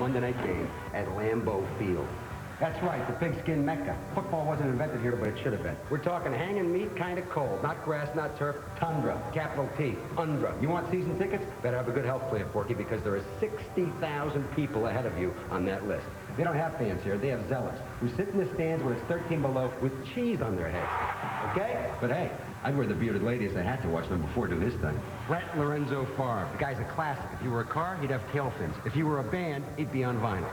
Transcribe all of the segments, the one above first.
Monday night game at Lambeau Field. That's right, the pigskin mecca. Football wasn't invented here, but it should have been. We're talking hanging meat, kind of cold. Not grass, not turf. Tundra, capital T, Undra. You want season tickets? Better have a good health plan, Porky, because there are 60,000 people ahead of you on that list. They don't have fans here. They have zealots who sit in the stands when it's 13 below with cheese on their heads. Okay? But hey, I'd wear the bearded lady as I had to watch number 4 do his thing. Brett Lorenzo Favre. The guy's a classic. If you were a car, he'd have tail fins. If you were a band, he'd be on vinyl.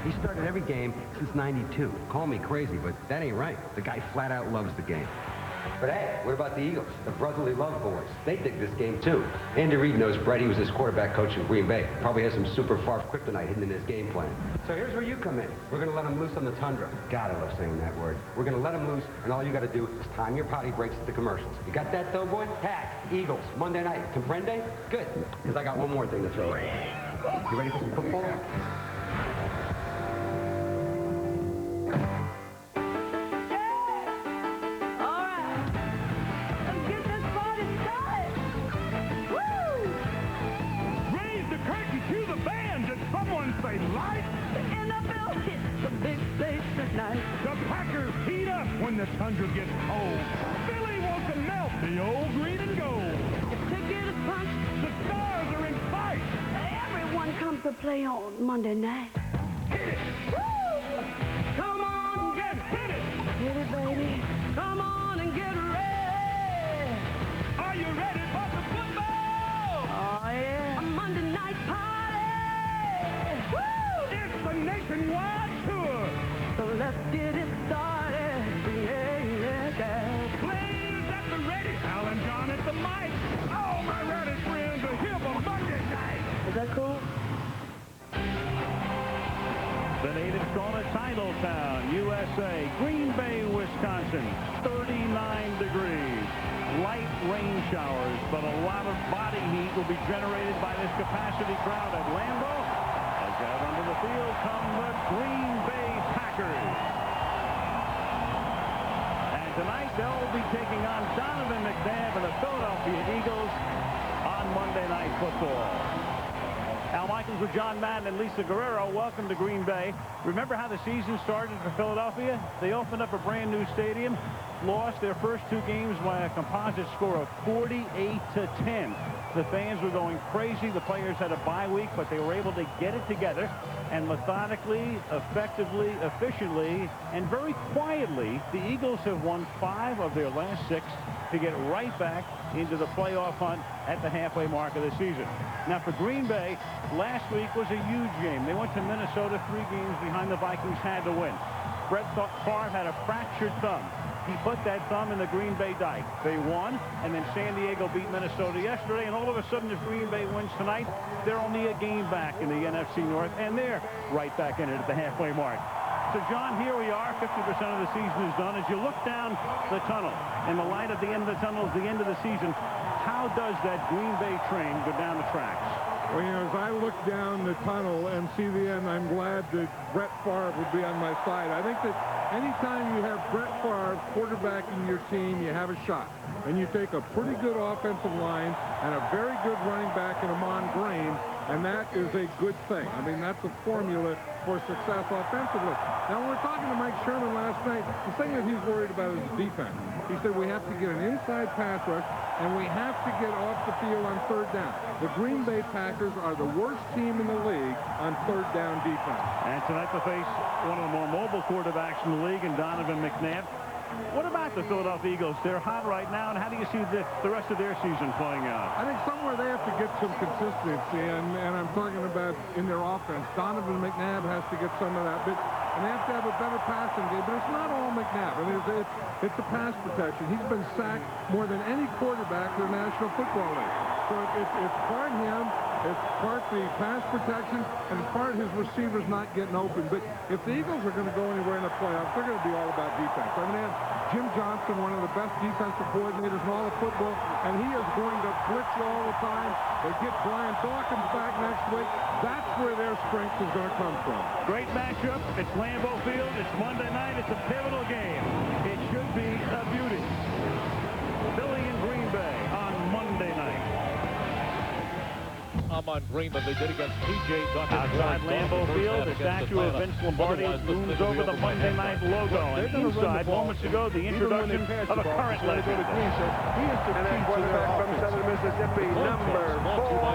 He started every game since '92. Call me crazy, but that ain't right. The guy flat out loves the game. But hey, what about the Eagles? The brotherly love boys. They dig this game too. Andy Reid knows Brett. He was his quarterback coach in Green Bay. Probably has some super Favre kryptonite hidden in his game plan. So here's where you come in. We're going to let him loose on the Tundra. God, I love saying that word. We're going to let him loose, and all you got to do is time your potty breaks at the commercials. You got that, though, boy? Pack, Eagles, Monday night. Comprende? Good, because I got one more thing to throw in. You ready for some football? The Packers heat up when the Tundra gets cold. Philly wants to melt the old green and gold. The ticket is punched. The Stars are in fight. Everyone comes to play on Monday night. Hit it. Woo! Come on, hit it. Hit it, baby. Come on and get ready. Are you ready for the football? Oh, yeah. A Monday night party. Woo! It's the nationwide tour. So let's get it started. Yeah, yeah, yeah. Players at the ready. Alan John at the mic. All my ready friends are here for Monday night. Is that cool? The natives call it Titletown, USA, Green Bay, Wisconsin, 39 degrees. Light rain showers, but a lot of body heat will be generated by this capacity crowd at Lambeau. As out onto the field come the Green Bay Packers. And tonight they'll be taking on Donovan McNabb and the Philadelphia Eagles on Monday Night Football. Al Michaels with John Madden and Lisa Guerrero. Welcome to Green Bay. Remember how the season started for Philadelphia? They opened up a brand new stadium, lost their first 2 games by a composite score of 48-10. The fans were going crazy. The players had a bye week, but they were able to get it together and methodically, effectively, efficiently, and very quietly, the Eagles have won 5 of their last 6 to get right back into the playoff hunt at the halfway mark of the season. Now for Green Bay, last week was a huge game. They went to Minnesota 3 games behind. The Vikings had to win. Brett Favre had a fractured thumb. He put that thumb in the Green Bay dike. They won, and then San Diego beat Minnesota yesterday, and all of a sudden if Green Bay wins tonight, they're only a game back in the NFC North, and they're right back in it at the halfway mark. So, John, here we are. 50% of the season is done. As you look down the tunnel, and the light at the end of the tunnel is the end of the season, how does that Green Bay train go down the tracks? Well, you know, as I look down the tunnel and see the end, I'm glad that Brett Favre would be on my side. I think that anytime you have Brett Favre quarterbacking your team, you have a shot. And you take a pretty good offensive line and a very good running back in Amon Green, and that is a good thing. I mean, that's a formula for success offensively. Now, when we're talking to Mike Sherman last night, the thing that he's worried about is defense. He said we have to get an inside pass rush, and we have to get off the field on 3rd down. The Green Bay Packers are the worst team in the league on 3rd down defense. And tonight they face one of the more mobile quarterbacks in the league in Donovan McNabb. What about the Philadelphia Eagles? They're hot right now, and how do you see the rest of their season playing out? I think somewhere they have to get some consistency, and I'm talking about in their offense. Donovan McNabb has to get some of that, and they have to have a better passing game. But it's not all McNabb. I mean, it's the pass protection. He's been sacked more than any quarterback in the National Football League. So it's part him, it's part the pass protection, and it's part his receivers not getting open. But if the Eagles are going to go anywhere in the playoffs, they're going to be all about defense. I mean, they have Jim Johnson, one of the best defensive coordinators in all of football, and he is going to blitz you all the time. They get Brian Dawkins back next week. That's where their strength is going to come from. Great matchup. It's Lambeau Field. It's Monday night. It's a pivotal game. It should be a beauty. Philly and Green Bay on Monday night. Ahman Green than they did against P.J. Duckett. Outside Lambeau Field, the statue of Vince Lombardi looms over the Monday Night logo. And inside, moments ago, the introduction of a current legend. And that quarterback from Southern Mississippi, number 4.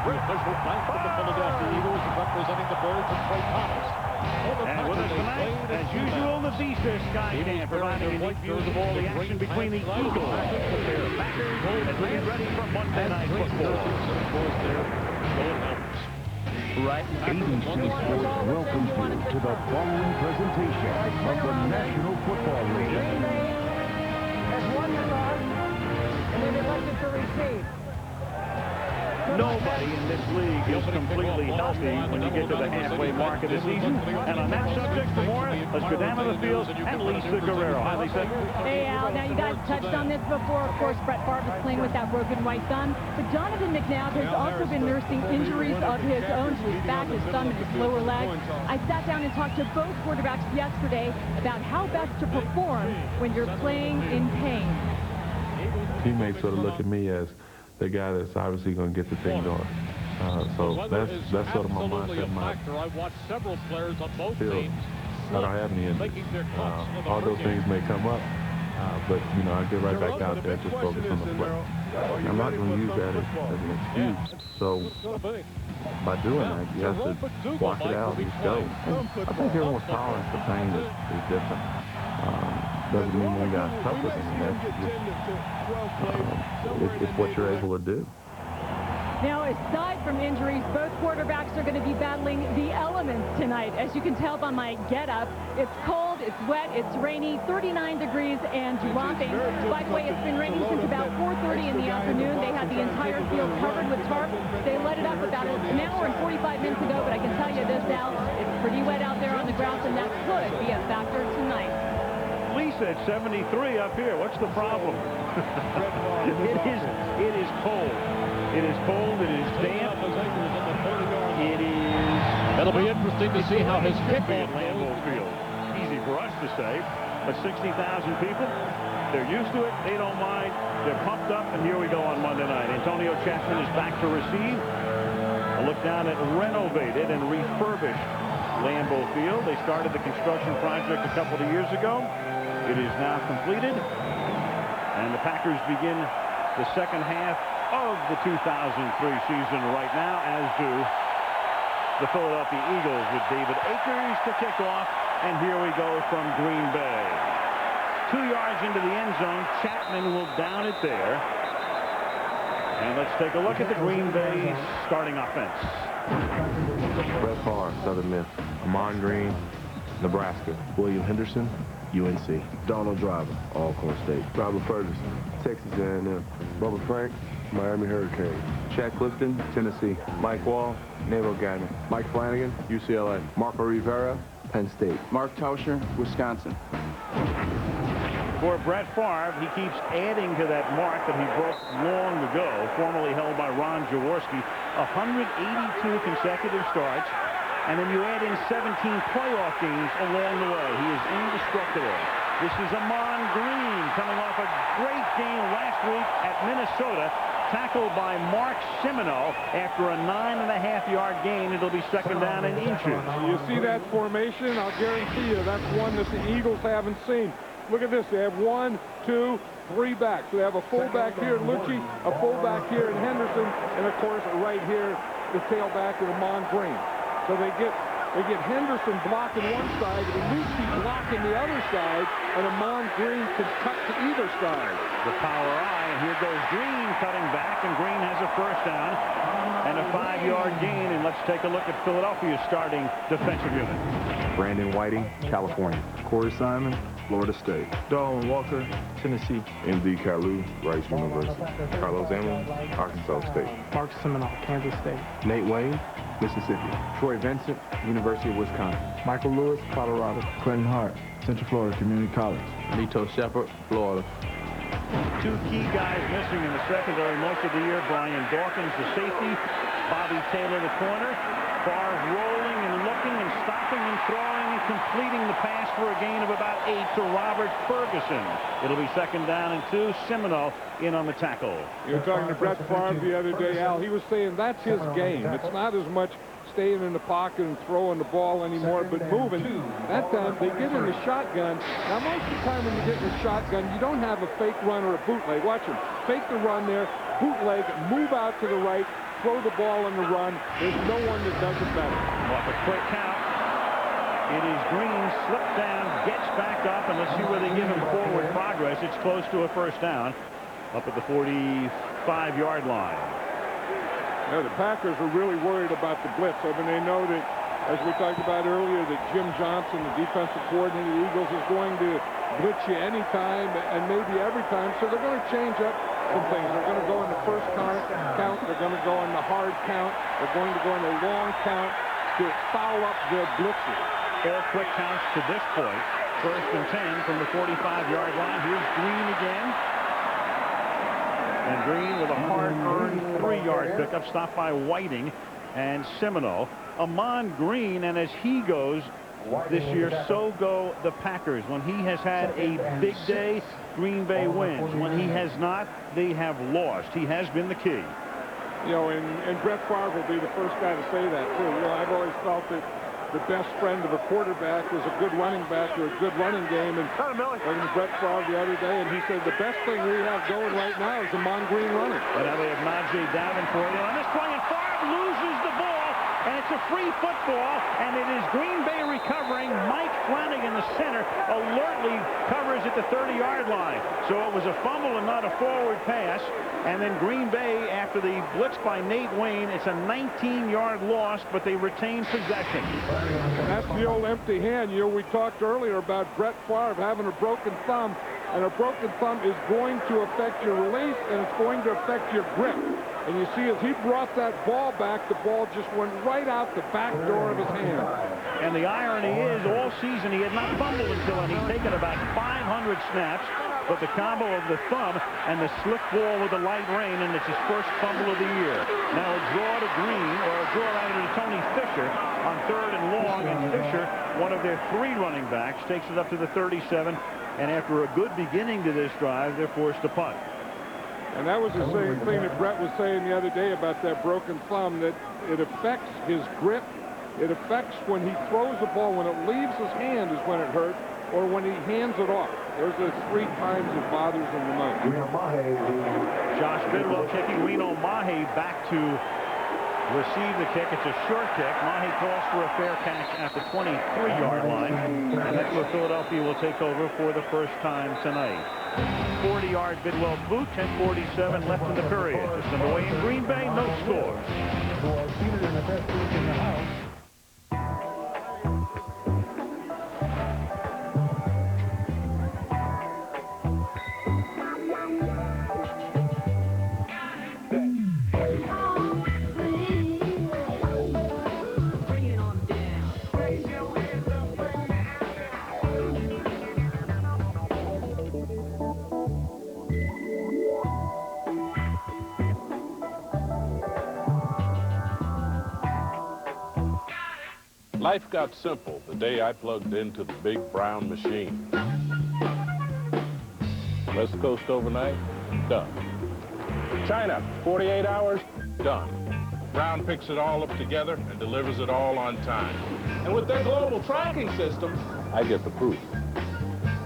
The official bank of the Philadelphia Eagles representing the Birds and Trey Thomas. And with us tonight, as usual, the Visa Sky Cam, providing unique views of all the action between the Eagles, the Packers, and getting ready for Monday Night Football. Right. ABC Sports welcomes you to the following presentation of the National Football League. Green Bay has won the toss, and they've elected to receive. Nobody in this league is completely healthy when you get to the halfway mark of the season. And on that subject, for more, let's go down to the field and Lisa Guerrero. Hi, Lisa. Hey, Al. Now, you guys touched on this before. Of course, Brett Favre is playing with that broken right thumb. But Donovan McNabb has also been nursing injuries of his own to his back, his thumb, and his lower leg. I sat down and talked to both quarterbacks yesterday about how best to perform when you're playing in pain. Teammates sort of look at me as the guy that's obviously going to get the thing going. So that's sort of my mindset. I've watched several players on both teams. I don't have any injuries. All those things may come up, but you know, I get right back out there, just focus on the play. I'm not going to use that as an excuse. So by doing that, you have to block it out and just go. And I think everyone's tolerance for pain is different. Doesn't mean one guy's tougher than the next. It's what you're able to do. Now, aside from injuries, both quarterbacks are going to be battling the elements tonight. As you can tell by my get-up, it's cold, it's wet, it's rainy, 39 degrees and dropping. By the way, it's been raining since about 4:30 in the afternoon. They had the entire field covered with tarp. They let it up about an hour and 45 minutes ago, but I can tell you this, Al, it's pretty wet out there on the ground, and that could be a factor tonight. Lisa, it's 73 up here. What's the problem? It is cold. It is cold. It is damp. It is... It'll be interesting to see how his kickoff Lambeau Field. Easy for us to say, but 60,000 people, they're used to it. They don't mind. They're pumped up, and here we go on Monday night. Antonio Chapman is back to receive. A look down at renovated and refurbished Lambeau Field. They started the construction project a couple of years ago. It is now completed, and the Packers begin the second half of the 2003 season right now, as do the Philadelphia Eagles with David Akers to kick off, and here we go from Green Bay. 2 yards into the end zone, Chapman will down it there. And let's take a look at the Green Bay starting offense. Brett Favre, Southern Miss. Ahman Green, Nebraska. William Henderson, UNC. Donald Driver, Alcorn State. Robert Ferguson, Texas A&M. Bubba Frank, Miami Hurricanes. Chad Clifton, Tennessee. Mike Wall, Naval Academy. Mike Flanagan, UCLA. Marco Rivera, Penn State. Mark Tauscher, Wisconsin. For Brett Favre, he keeps adding to that mark that he broke long ago, formerly held by Ron Jaworski, 182 consecutive starts. And then you add in 17 playoff games along the way. He is indestructible. This is Ahman Green coming off a great game last week at Minnesota, tackled by Mark Semino after a 9.5-yard gain. It'll be second down and inches. You see that formation? I'll guarantee you that's one that the Eagles haven't seen. Look at this. They have 1, 2, 3 backs. They have a fullback here in Lucci, a fullback here in Henderson, and of course right here the tailback with Ahman Green. So they get Henderson blocking one side, and Lucci blocking the other side, and Ahman Green can cut to either side. The power eye, and here goes Green cutting back, and Green has a first down and a 5-yard gain. And let's take a look at Philadelphia's starting defensive unit. Brandon Whiting, California. Corey Simon, Florida State. Darwin Walker, Tennessee. M.D. Kalu, Rice University. Carlos Emlin, Arkansas State. Mark Seminoff, Kansas State. Nate Wayne, Mississippi. Troy Vincent, University of Wisconsin. Michael Lewis, Colorado. Clinton Hart, Central Florida Community College. Nito Shepard, Florida. 2 key guys missing in the secondary most of the year. Brian Dawkins, the safety. Bobby Taylor, the corner. Favre rolling and looking and stopping and throwing and completing the pass for a gain of about 8 to Robert Ferguson. It'll be 2nd down and 2. Semino in on the tackle. You were talking to Brett Favre the other day, Al. He was saying that's his game. It's not as much staying in the pocket and throwing the ball anymore, but moving. That time, they get in the shotgun. Now, most of the time when you get in the shotgun, you don't have a fake run or a bootleg. Watch him. Fake the run there, bootleg, move out to the right, throw the ball on the run. There's no one that does it better. Off a quick count. It is Green, slipped down, gets back up, and let's see where they give him forward progress. It's close to a 1st down, up at the 45-yard line. Yeah, the Packers are really worried about the blitz. I mean, they know that, as we talked about earlier, that Jim Johnson, the defensive coordinator of the Eagles, is going to blitz you anytime and maybe every time. So they're going to change up some things. They're going to go in the first count. They're going to go in the hard count. They're going to go in the long count to foul up their blitzes. 4 quick counts to this point. 1st and 10 from the 45-yard line. Here's Green again. And Green with a hard-earned 3-yard pickup, stopped by Whiting and Semino. Amon Green, and as he goes this year, so go the Packers. When he has had a big day, Green Bay wins. When he has not, they have lost. He has been the key. You know, and Brett Favre will be the first guy to say that, too. You know, I've always felt that the best friend of a quarterback was a good running back or a good running game. And talking to Brett Favre the other day, and he said the best thing we have going right now is Amon Green running. And now they have Najee Davenport in on this play, and Favre loses the ball, and it's a free football, and it is Green Bay recovering. Mike Flanagan, the center, alertly covers at the 30-yard line. So it was a fumble and not a forward pass. And then Green Bay, after the blitz by Nate Wayne, it's a 19-yard loss, but they retain possession. That's the old empty hand. You know, we talked earlier about Brett Favre having a broken thumb, and a broken thumb is going to affect your release, and it's going to affect your grip. And you see, as he brought that ball back, the ball just went right out the back door of his hand. And the irony is, all season he had not fumbled until then. He's taken about 500 snaps, but the combo of the thumb and the slick ball with the light rain, and it's his first fumble of the year. Now a draw to Green, or a draw rather to Tony Fisher on 3rd and long, and Fisher, one of their 3 running backs, takes it up to the 37, and after a good beginning to this drive, they're forced to punt. And that was the same thing that Brett was saying the other day about that broken thumb, that it affects his grip. It affects when he throws the ball. When it leaves his hand is when it hurts, or when he hands it off. Those are the 3 times it bothers him the most. Josh Bidwell kicking. Reno Mahe back to receive the kick. It's a short kick. Mahe calls for a fair catch at the 23-yard line. And that's where Philadelphia will take over for the first time tonight. 40-yard Bidwell boot, 10:47 left in the period. Just underway in Green Bay, no score. Life got simple the day I plugged into the big brown machine. West Coast overnight, done. China, 48 hours, done. Brown picks it all up together and delivers it all on time. And with their global tracking system, I get the proof.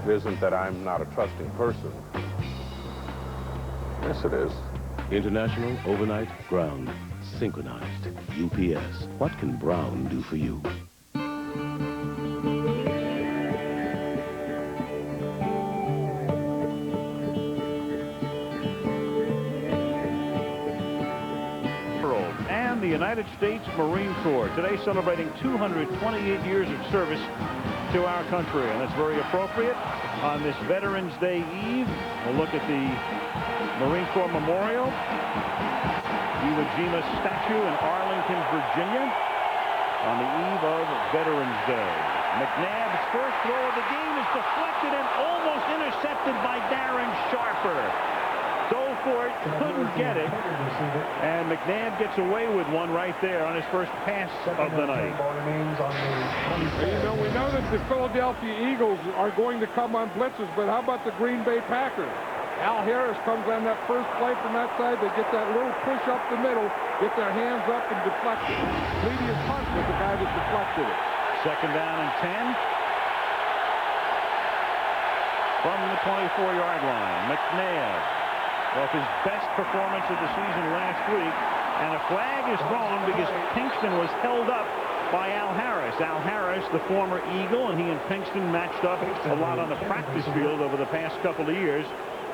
It isn't that I'm not a trusting person. Yes, it is. International Overnight Ground. Synchronized. UPS. What can Brown do for you? And the United States Marine Corps, today celebrating 228 years of service to our country, and that's very appropriate on this Veterans Day Eve. We'll look at the Marine Corps Memorial, Iwo Jima statue in Arlington, Virginia, on the eve of Veterans Day. McNabb's first throw of the game is deflected and almost intercepted by Darren Sharper. So for it, couldn't get it, and McNabb gets away with one right there on his first pass of the night. You know, we know that the Philadelphia Eagles are going to come on blitzes, but how about the Green Bay Packers? Al Harris comes on that first play from that side. They get that little push up the middle, get their hands up and deflect it. Cledius Hunt was the guy that deflected it. Second down and 10. From the 24-yard line, McNabb off his best performance of the season last week, and a flag is thrown because Pinkston was held up by Al Harris. Al Harris, the former Eagle, and he and Pinkston matched up a lot on the practice field over the past couple of years,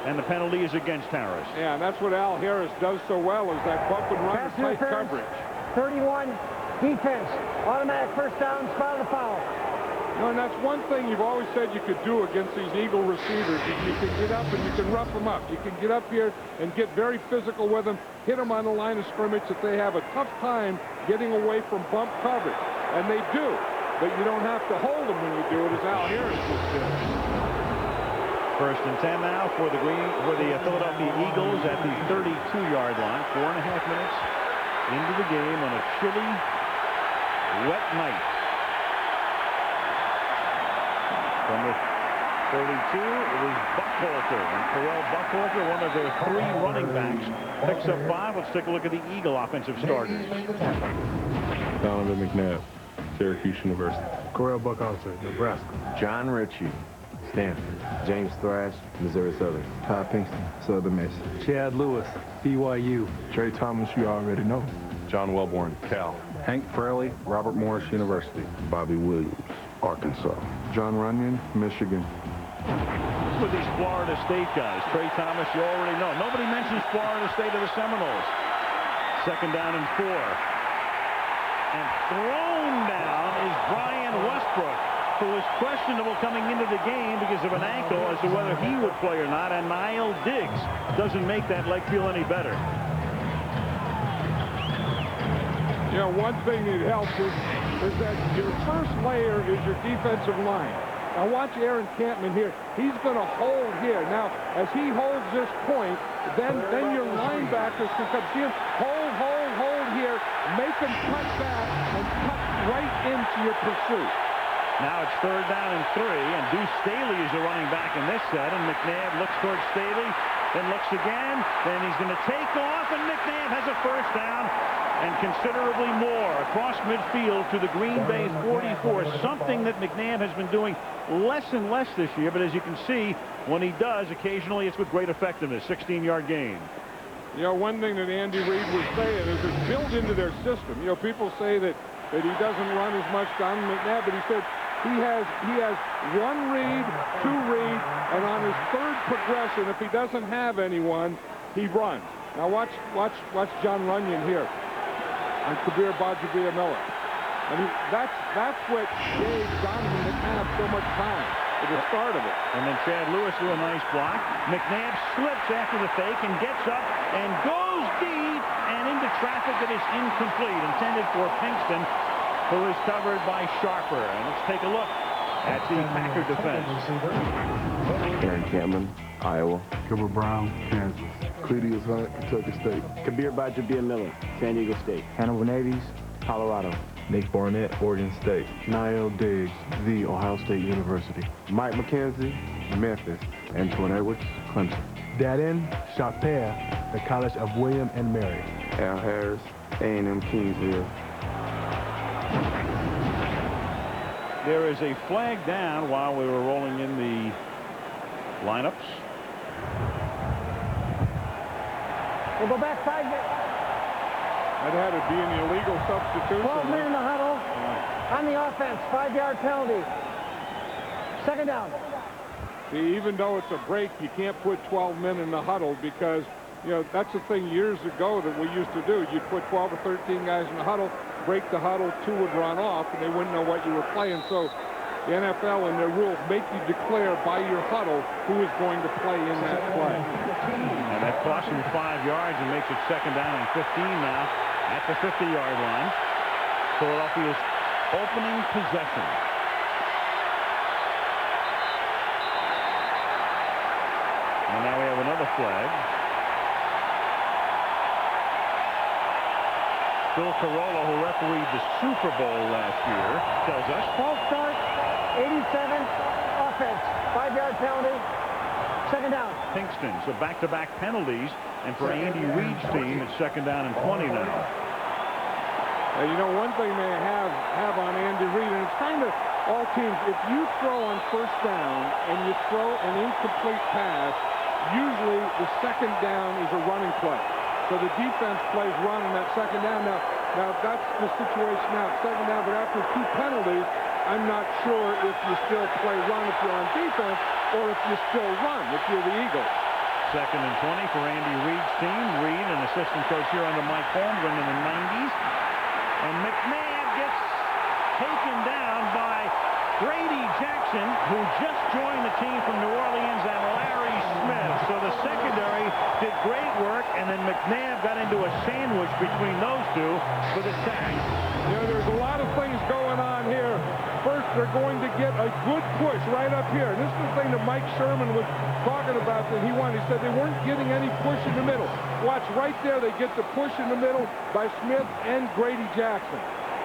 and the penalty is against Harris. Yeah, and that's what Al Harris does so well, is that bump and run tight coverage. 31 defense, automatic first down, spot of the foul. No, and that's one thing you've always said you could do against these Eagle receivers. You can get up and you can rough them up. You can get up here and get very physical with them, hit them on the line of scrimmage that they have a tough time getting away from bump coverage. And they do, but you don't have to hold them when you do it, as Al Harris just did. First and 10 now for the Philadelphia Eagles at the 32-yard line. 4.5 minutes into the game on a chilly, wet night. From the 32, it was Buckhalter. And Terrell Buckhalter, one of their 3 running backs, picks up 5. Let's take a look at the Eagle offensive starters. Donovan McNabb, Syracuse University. Correll Buckhalter, Nebraska. John Ritchie, Stanford. James Thrash, Missouri Southern. Todd Pinkston, Southern Miss. Chad Lewis, BYU. Trey Thomas, you already know. John Wellborn, Cal. Hank Fraley, Robert Morris University. Bobby Williams, Arkansas. John Runyon, Michigan. With these Florida State guys, Trey Thomas, you already know. Nobody mentions Florida State or the Seminoles. Second down and 4. And thrown down is Brian Westbrook, who was questionable coming into the game because of an ankle as to whether he would play or not. And Niall Diggs doesn't make that leg feel any better. You know, one thing that helps is that your first layer is your defensive line. Now watch Aaron Campman here. He's going to hold here. Now, as he holds this point, then your linebackers can come. See him hold here. Make them cut back and cut right into your pursuit. Now it's third down and 3, and Deuce Staley is the running back in this set, and McNabb looks towards Staley, then looks again, then he's going to take off, and McNabb has a first down, and considerably more across midfield to the Green Bay 44, something that McNabb has been doing less and less this year, but as you can see, when he does, occasionally it's with great effectiveness. 16-yard gain. You know, one thing that Andy Reid was saying is it's built into their system. You know, people say that he doesn't run as much down McNabb, but he said he has 1 read, 2 read, and on his third progression, if he doesn't have anyone, he runs. Now watch John Runyon here on Kabir Bajabia-Miller. I mean, that's what gave Donovan McNabb so much time at the start of it. And then Chad Lewis with a nice block. McNabb slips after the fake and gets up and goes deep and into traffic that is incomplete, intended for Pinkston, who is covered by Sharper. And let's take a look at the Packer defense. Aaron Campman, Iowa. Gilbert Brown, Kansas. Cledius Hunt, Kentucky State. Kabir Bajabia-Miller, San Diego State. Hannibal Navies, Colorado. Nick Barnett, Oregon State. Niall Diggs, The Ohio State University. Mike McKenzie, Memphis. Antoine Edwards, Clemson. Darren Chappelle, the College of William and Mary. Al Harris, A&M Kingsville. There is a flag down while we were rolling in the lineups. We'll go back 5 minutes. That had to be an illegal substitution. 12 men in the huddle. On the offense, 5-yard penalty. Second down. See, even though it's a break, you can't put 12 men in the huddle because, you know, that's the thing years ago that we used to do. You'd put 12 or 13 guys in the huddle, break the huddle, 2 would run off, and they wouldn't know what you were playing. So the NFL and their rules make you declare by your huddle who is going to play in that play. And that costs him 5 yards and makes it second down and 15 now at the 50-yard line. Philadelphia's opening possession. And now we have another flag. Phil Carolla, who refereed the Super Bowl last year, tells us. False start, 87, offense, 5-yard penalty, second down. Pinkston, so back-to-back penalties, and for Andy Reid's team, it's second down and 20 now. You know, one thing they have on Andy Reid, and it's kind of all teams, if you throw on first down and you throw an incomplete pass, usually the second down is a running play. So the defense plays run on that second down. Now that's the situation now, second down, but after 2 penalties, I'm not sure if you still play run if you're on defense or if you still run if you're the Eagles. Second and 20 for Andy Reid's team. Reid, an assistant coach here under Mike Holmgren in the 90s. And McNabb gets taken down by Grady Jackson, who just joined the team from New Orleans, and Larry Smith. So the secondary did great work, and then McNabb got into a sandwich between those two for the sack. You know, there's a lot of things going on here. First, they're going to get a good push right up here. And this is the thing that Mike Sherman was talking about that he wanted. He said they weren't getting any push in the middle. Watch right there. They get the push in the middle by Smith and Grady Jackson.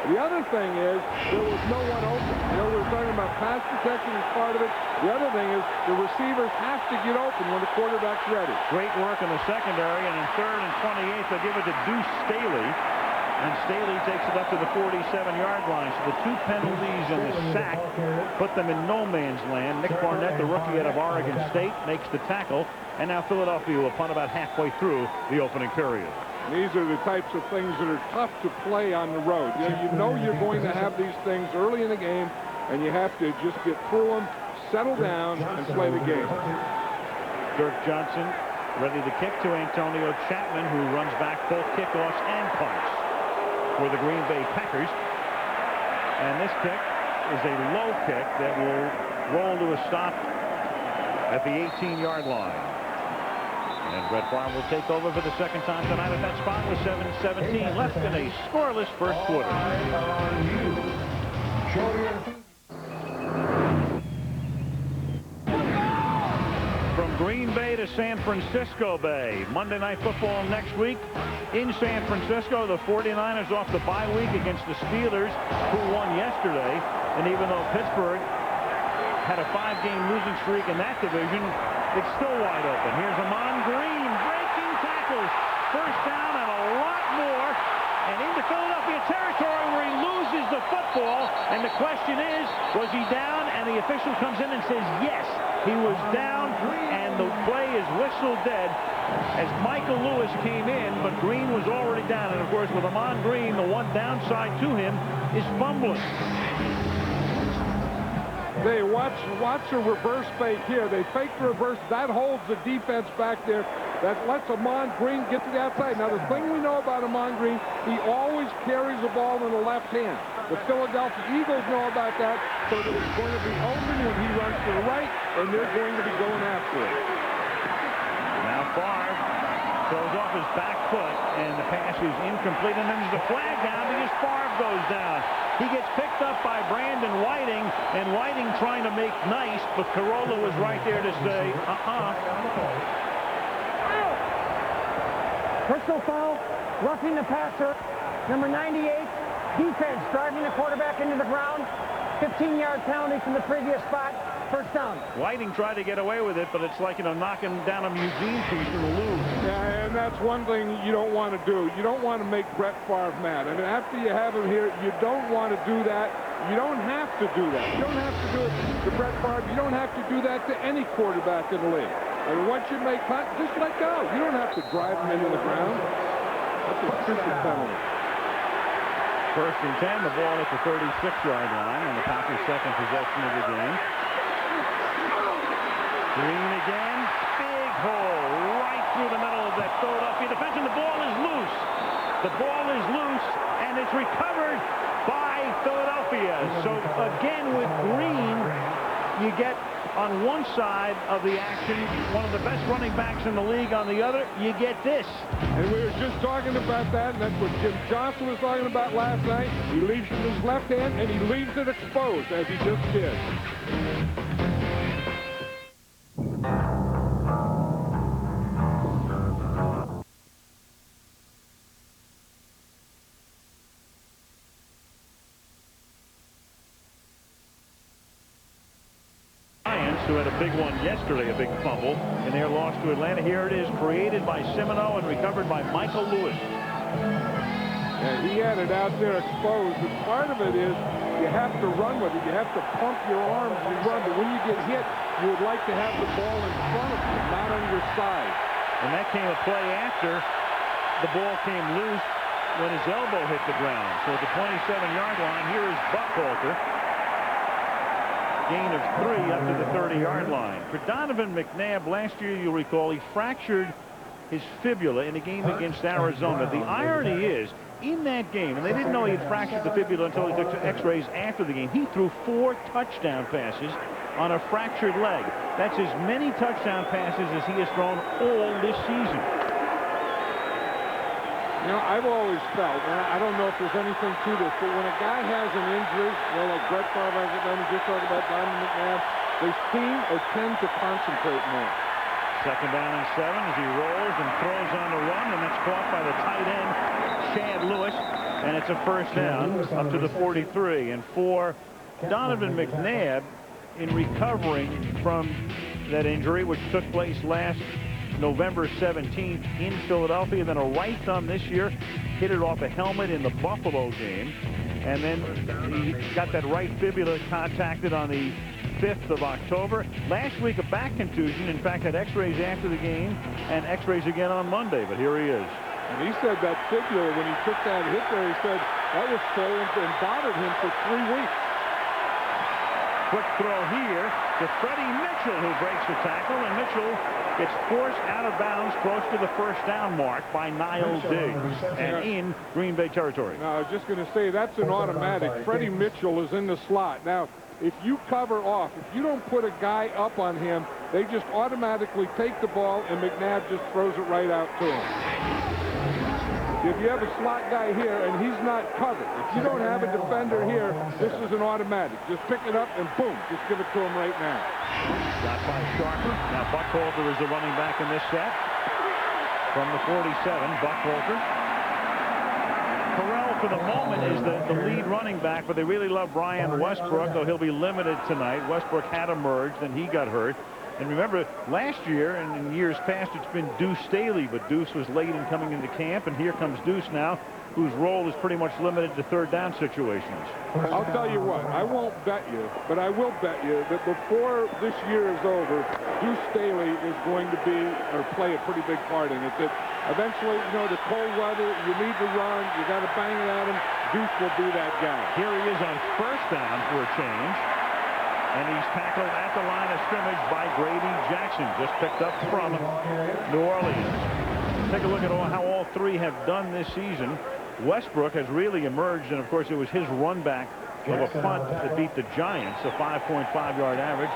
The other thing is there was no one open. You know, we're talking about pass protection as part of it. The other thing is the receivers have to get open when the quarterback's ready. Great work in the secondary, and in 3rd and 28, they'll give it to Deuce Staley. And Staley takes it up to the 47-yard line. So the 2 penalties and the sack put them in no man's land. Nick Barnett, the rookie out of Oregon State, makes the tackle. And now Philadelphia will punt about halfway through the opening period. These are the types of things that are tough to play on the road. You know you're going to have these things early in the game, and you have to just get through them, settle down, and play the game. Dirk Johnson ready to kick to Antonio Chapman, who runs back both kickoffs and punts for the Green Bay Packers. And this kick is a low kick that will roll to a stop at the 18-yard line. And Brett Favre will take over for the second time tonight at that spot with 7:17 left in a scoreless first quarter. From Green Bay to San Francisco Bay. Monday Night Football next week in San Francisco. The 49ers off the bye week against the Steelers, who won yesterday. And even though Pittsburgh had a 5-game losing streak in that division, it's still wide open. Here's Amon Green breaking tackles. First down and a lot more. And into Philadelphia territory where he loses the football. And the question is, was he down? And the official comes in and says, yes, he was down. And the play is whistled dead as Michael Lewis came in. But Green was already down. And, of course, with Amon Green, the one downside to him is fumbling. They watch a reverse fake here. They fake the reverse. That holds the defense back there. That lets Amon Green get to the outside. Now, the thing we know about Amon Green, he always carries the ball in the left hand. The Philadelphia Eagles know about that, so that it's going to be open when he runs to the right, and they're going to be going after it. Now Favre throws off his back foot, and the pass is incomplete, and then there's a flag down because Favre goes down. He gets picked up by Brandon Whiting, and Whiting trying to make nice, but Carolla was right there to say, Personal foul, roughing the passer, number 98, defense driving the quarterback into the ground, 15-yard penalty from the previous spot, first down. Whiting tried to get away with it, but it's like, knocking down a Eugene piece in the lose. Yeah, and that's one thing you don't want to do. You don't want to make Brett Favre mad. I mean, after you have him here, you don't want to do that. You don't have to do that. You don't have to do it to Brett Favre. You don't have to do that to any quarterback in the league. I mean, once you make punt, just let go. You don't have to drive him into the ground. That's a stupid penalty. First and 10, the ball at the 36-yard line on the Packers' second possession of the game. Green again, big hole right through the middle of that Philadelphia defense, and the ball is loose. The ball is loose, and it's recovered by Philadelphia. So again with Green, you get on one side of the action one of the best running backs in the league, on the other you get this. And we were just talking about that, and that's what Jim Johnson was talking about last night. He leaves it in his left hand, and he leaves it exposed, as he just did. who had a big one yesterday, a big fumble, in their loss to Atlanta. Here it is, created by Semino and recovered by Michael Lewis. Yeah, he had it out there exposed, and part of it is you have to run with it. You have to pump your arms and run, but when you get hit, you would like to have the ball in front of you, not on your side. And that came a play after the ball came loose when his elbow hit the ground. So at the 27-yard line, here is Buckhalter. Gain of 3 up to the 30-yard line. For Donovan McNabb, last year, you'll recall, he fractured his fibula in a game against Arizona. The irony is, in that game, and they didn't know he had fractured the fibula until he took x-rays after the game, he threw 4 touchdown passes on a fractured leg. That's as many touchdown passes as he has thrown all this season. You know, I've always felt, and I don't know if there's anything to this, but when a guy has an injury, you know, like Brett Favre has it done, we just talked about Donovan McNabb, they seem or tend to concentrate more. Second down and 7 as he rolls and throws on the run, and that's caught by the tight end, Chad Lewis, and it's a first down up to the 43. And for Donovan McNabb, in recovering from that injury, which took place last November 17th in Philadelphia, then a right thumb this year, hit it off a helmet in the Buffalo game, and then he got that right fibula contacted on the 5th of October. Last week, a back contusion. In fact, had x-rays after the game and x-rays again on Monday, but here he is. And he said that fibula, when he took that hit there, he said that was swollen and bothered him for 3 weeks. Quick throw here to Freddie Mitchell, who breaks the tackle, and Mitchell gets forced out of bounds close to the first down mark by Niall Diggs and in Green Bay territory. Now, I was just going to say, that's an automatic. Freddie Mitchell is in the slot. Now, if you cover off, if you don't put a guy up on him, they just automatically take the ball, and McNabb just throws it right out to him. If you have a slot guy here and he's not covered, if you don't have a defender here, this is an automatic. Just pick it up and boom, just give it to him right now. Got by Sharper. Now Buckhalter is the running back in this set. From the 47, Buckhalter. Corral, for the moment, is the lead running back, but they really love Brian Westbrook, though he'll be limited tonight. Westbrook had emerged, and he got hurt. And remember, last year and in years past, it's been Deuce Staley, but Deuce was late in coming into camp, and here comes Deuce now, whose role is pretty much limited to third down situations. I'll tell you what, I won't bet you, but I will bet you that before this year is over, Deuce Staley is going to be, or play a pretty big part in it. That eventually, you know, the cold weather, you need to run, you got to bang it at him, Deuce will be that guy. Here he is on first down for a change. And he's tackled at the line of scrimmage by Grady Jackson, just picked up from New Orleans. Take a look at how all three have done this season. Westbrook has really emerged, and of course it was his run back of a punt that beat the Giants, a 5.5-yard average.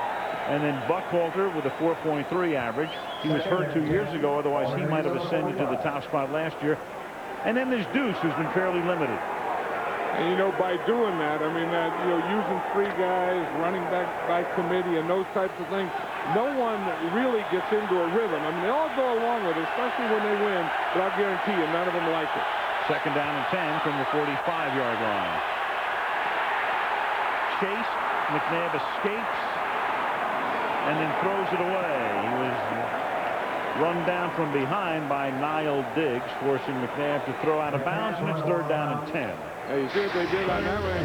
And then Buckhalter with a 4.3 average. He was hurt 2 years ago, otherwise he might have ascended to the top spot last year. And then there's Deuce, who's been fairly limited. And, you know, by doing that, I mean, you know, using 3 guys, running back by committee and those types of things, no one really gets into a rhythm. I mean, they all go along with it, especially when they win, but I'll guarantee you none of them like it. Second down and 10 from the 45-yard line. Chase, McNabb escapes and then throws it away. He was run down from behind by Niall Diggs, forcing McNabb to throw out of bounds, and it's third down and 10. You see what they did on that one?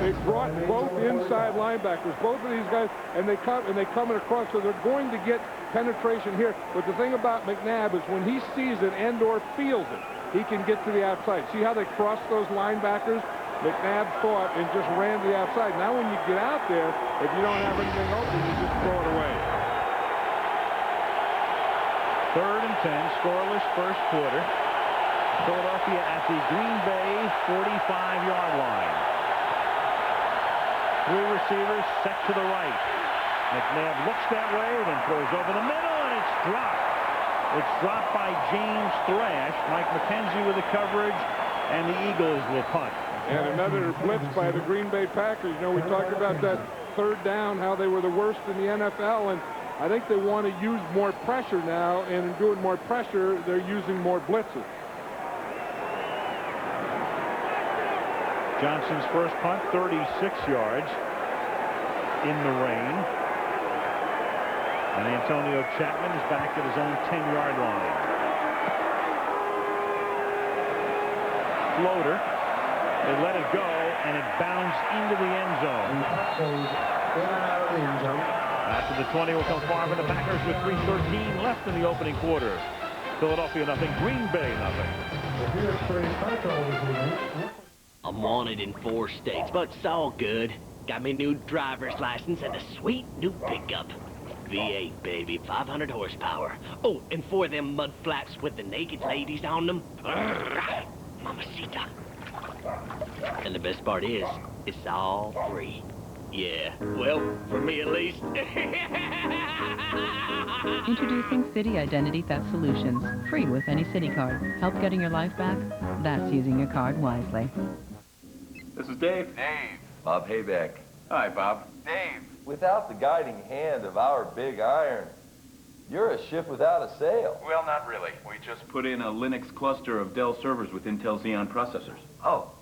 They brought both inside linebackers, both of these guys, and they coming across, so they're going to get penetration here. But the thing about McNabb is when he sees it and/or feels it, he can get to the outside. See how they crossed those linebackers? McNabb thought and just ran to the outside. Now when you get out there, if you don't have anything open, you just throw it away. Third and 10, scoreless first quarter. Philadelphia at the Green Bay 45-yard line. 3 receivers set to the right. McNabb looks that way, then throws over the middle, and it's dropped. It's dropped by James Thrash. Mike McKenzie with the coverage, and the Eagles will punt. And another blitz by the Green Bay Packers. You know, we talked about that third down, how they were the worst in the NFL, and I think they want to use more pressure now, and in doing more pressure, they're using more blitzes. Johnson's first punt, 36 yards in the rain. And Antonio Chapman is back at his own 10-yard line. Floater. They let it go, and it bounced into the end zone. After the 20 will come Favre, and the Packers with 3:13 left in the opening quarter. Philadelphia nothing, Green Bay nothing. I'm wanted in 4 states, but it's all good. Got me new driver's license and a sweet new pickup. V8, baby, 500 horsepower. Oh, and 4 of them mud flaps with the naked ladies on them. Urgh, mamacita. And the best part is, it's all free. Yeah, well, for me at least. Introducing City Identity Theft Solutions. Free with any Citi card. Help getting your life back? That's using your card wisely. This is Dave. Dave. Bob Hayback. Hi, Bob. Dave. Without the guiding hand of our big iron, you're a ship without a sail. Well, not really. We just put in a Linux cluster of Dell servers with Intel Xeon processors. Oh.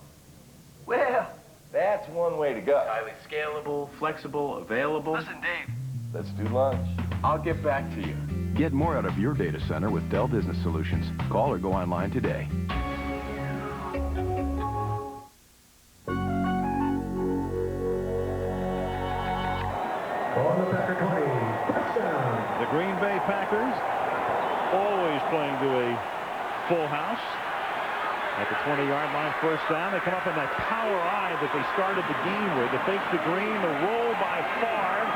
Well, that's one way to go. Highly scalable, flexible, available. Listen, Dave. Let's do lunch. I'll get back to you. Get more out of your data center with Dell Business Solutions. Call or go online today. The Green Bay Packers always playing to a full house. At the 20-yard line, first down. They come up in that power eye that they started the game with. The fake to Green, the roll by Favre,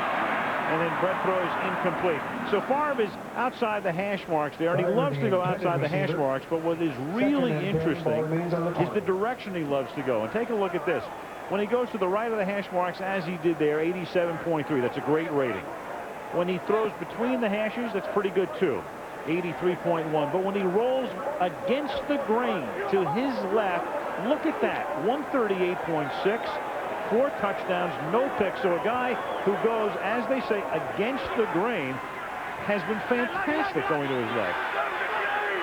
and then Brett throws incomplete. So Favre is outside the hash marks there, and he loves to go outside the hash marks, but what is really interesting is the direction he loves to go. And take a look at this. When he goes to the right of the hash marks, as he did there, 87.3. That's a great rating. When he throws between the hashes, that's pretty good, too. 83.1. But when he rolls against the grain to his left, look at that. 138.6. 4 touchdowns, no picks. So a guy who goes, as they say, against the grain has been fantastic going to his left.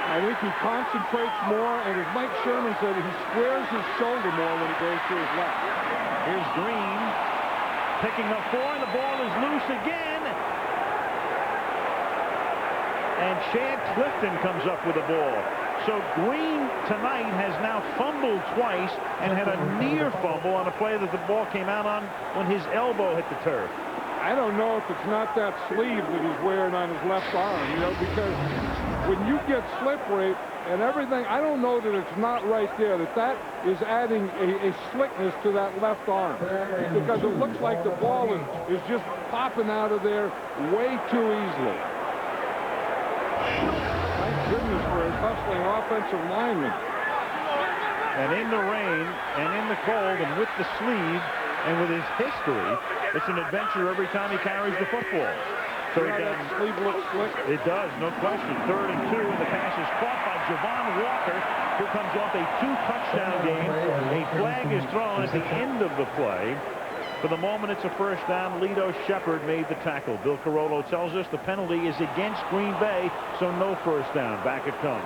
I think he concentrates more, and as Mike Sherman said, he squares his shoulder more when he goes to his left. Here's Green picking up 4, and the ball is loose again. And Chad Clifton comes up with the ball. So Green tonight has now fumbled twice and had a near fumble on a play that the ball came out on when his elbow hit the turf. I don't know if it's not that sleeve that he's wearing on his left arm, you know, because when you get slippery and everything, I don't know that it's not right there, that is adding a slickness to that left arm, because it looks like the ball is just popping out of there way too easily. Thank goodness for a hustling offensive lineman. And in the rain and in the cold and with the sleeve and with his history, it's an adventure every time he carries the football. So he does. Sleeve looks slick. It does, no question. 3rd and 2, and the pass is caught by Javon Walker, who comes off a 2-touchdown game. A flag is thrown at the end of the play. For the moment, it's a first down. Lito Shepard made the tackle. Bill Carollo tells us the penalty is against Green Bay, so no first down. Back it comes.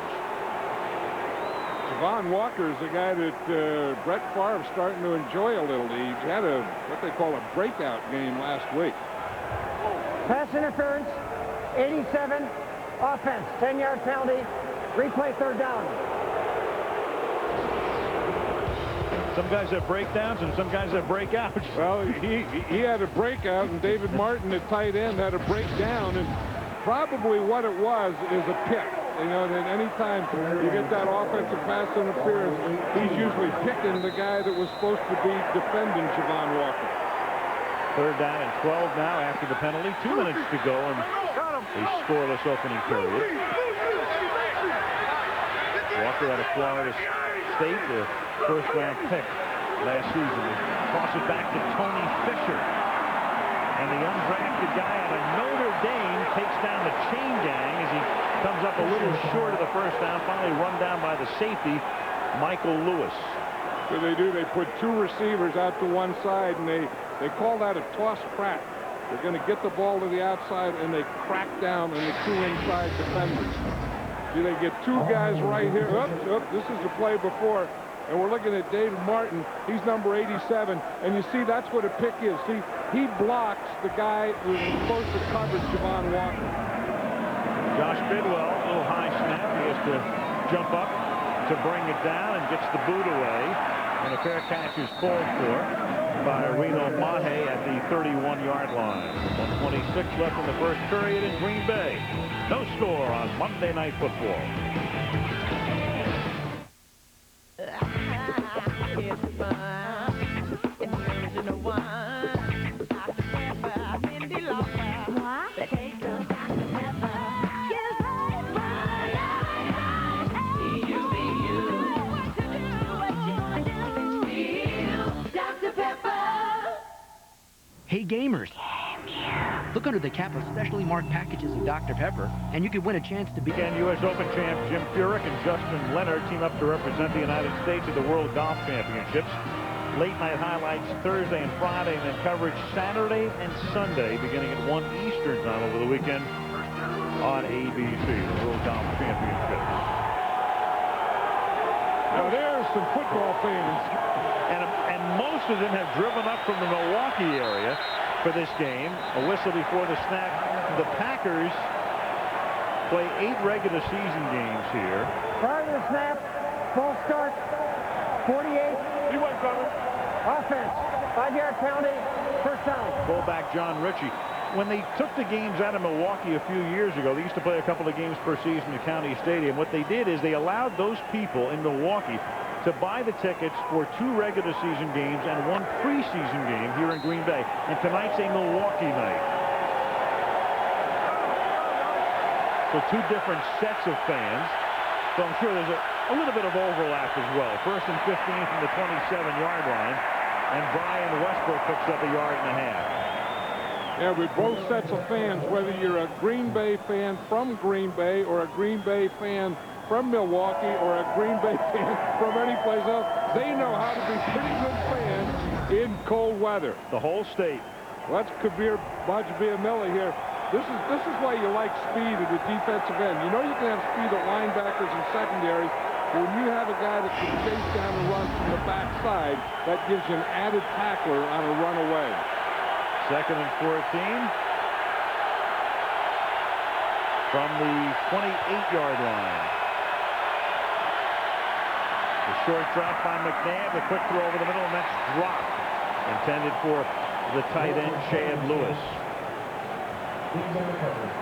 Javon Walker is the guy that Brett Favre is starting to enjoy a little. He had what they call a breakout game last week. Pass interference, 87. Offense, 10-yard penalty. Replay 3rd down. Some guys have breakdowns and some guys have breakouts. Well, he had a breakout, and David Martin, at tight end, had a breakdown, and probably what it was is a pick. You know, that any time you get that offensive pass interference, he's usually picking the guy that was supposed to be defending Javon Walker. 3rd down and 12 now after the penalty. 2 minutes to go in a scoreless opening period. Walker out of Florida State, the first-round pick last season. Toss it back to Tony Fisher. And the undrafted guy out of Notre Dame takes down the chain gang as he comes up a little short of the first down, finally run down by the safety, Michael Lewis. So they do. They put 2 receivers out to one side, and they call that a toss crack. They're going to get the ball to the outside, and they crack down on the 2 inside defenders. See, they get 2 guys right here. This is the play before. and we're looking at David Martin. He's number 87, and you see that's what a pick is. See, he blocks the guy who's supposed to cover Javon Walker. Josh Bidwell, a little high snap. He has to jump up to bring it down and gets the boot away. And a fair catch is called for by Reno Mahe at the 31-yard line. 1:26 left in the first period in Green Bay. No score on Monday Night Football. Hey gamers, look under the cap of specially marked packages of Dr. Pepper, and you could win a chance to be... Weekend U.S. Open champ Jim Furyk and Justin Leonard team up to represent the United States at the World Golf Championships. Late night highlights Thursday and Friday, and then coverage Saturday and Sunday, beginning at 1 Eastern time over the weekend on ABC, the World Golf Championships. Now there's some football fans. And most of them have driven up from the Milwaukee area for this game. A whistle before the snap. The Packers play 8 regular season games here. Prior to the snap, false start, 48. He went covered. Offense, 5-yard penalty, first down. Fullback John Ritchie. When they took the games out of Milwaukee a few years ago, they used to play a couple of games per season at County Stadium. What they did is they allowed those people in Milwaukee to buy the tickets for 2 regular season games and 1 preseason game here in Green Bay. And tonight's a Milwaukee night. So 2 different sets of fans. So I'm sure there's a little bit of overlap as well. First and 15 from the 27-yard line. And Brian Westbrook picks up a yard and a half. Yeah, with both sets of fans, whether you're a Green Bay fan from Green Bay or a Green Bay fan from Milwaukee or a Green Bay fan from any place else, they know how to be pretty good fans in cold weather. The whole state. Well, that's Kabir Bajabia-Miller here. This is why you like speed at the defensive end. You know you can have speed at linebackers and secondaries, but when you have a guy that can chase down and run from the backside, that gives you an added tackler on a runaway. Second and 14 from the 28-yard line. The short drop by McNabb, the quick throw over the middle, and that's dropped. Intended for the tight end, Chad Lewis.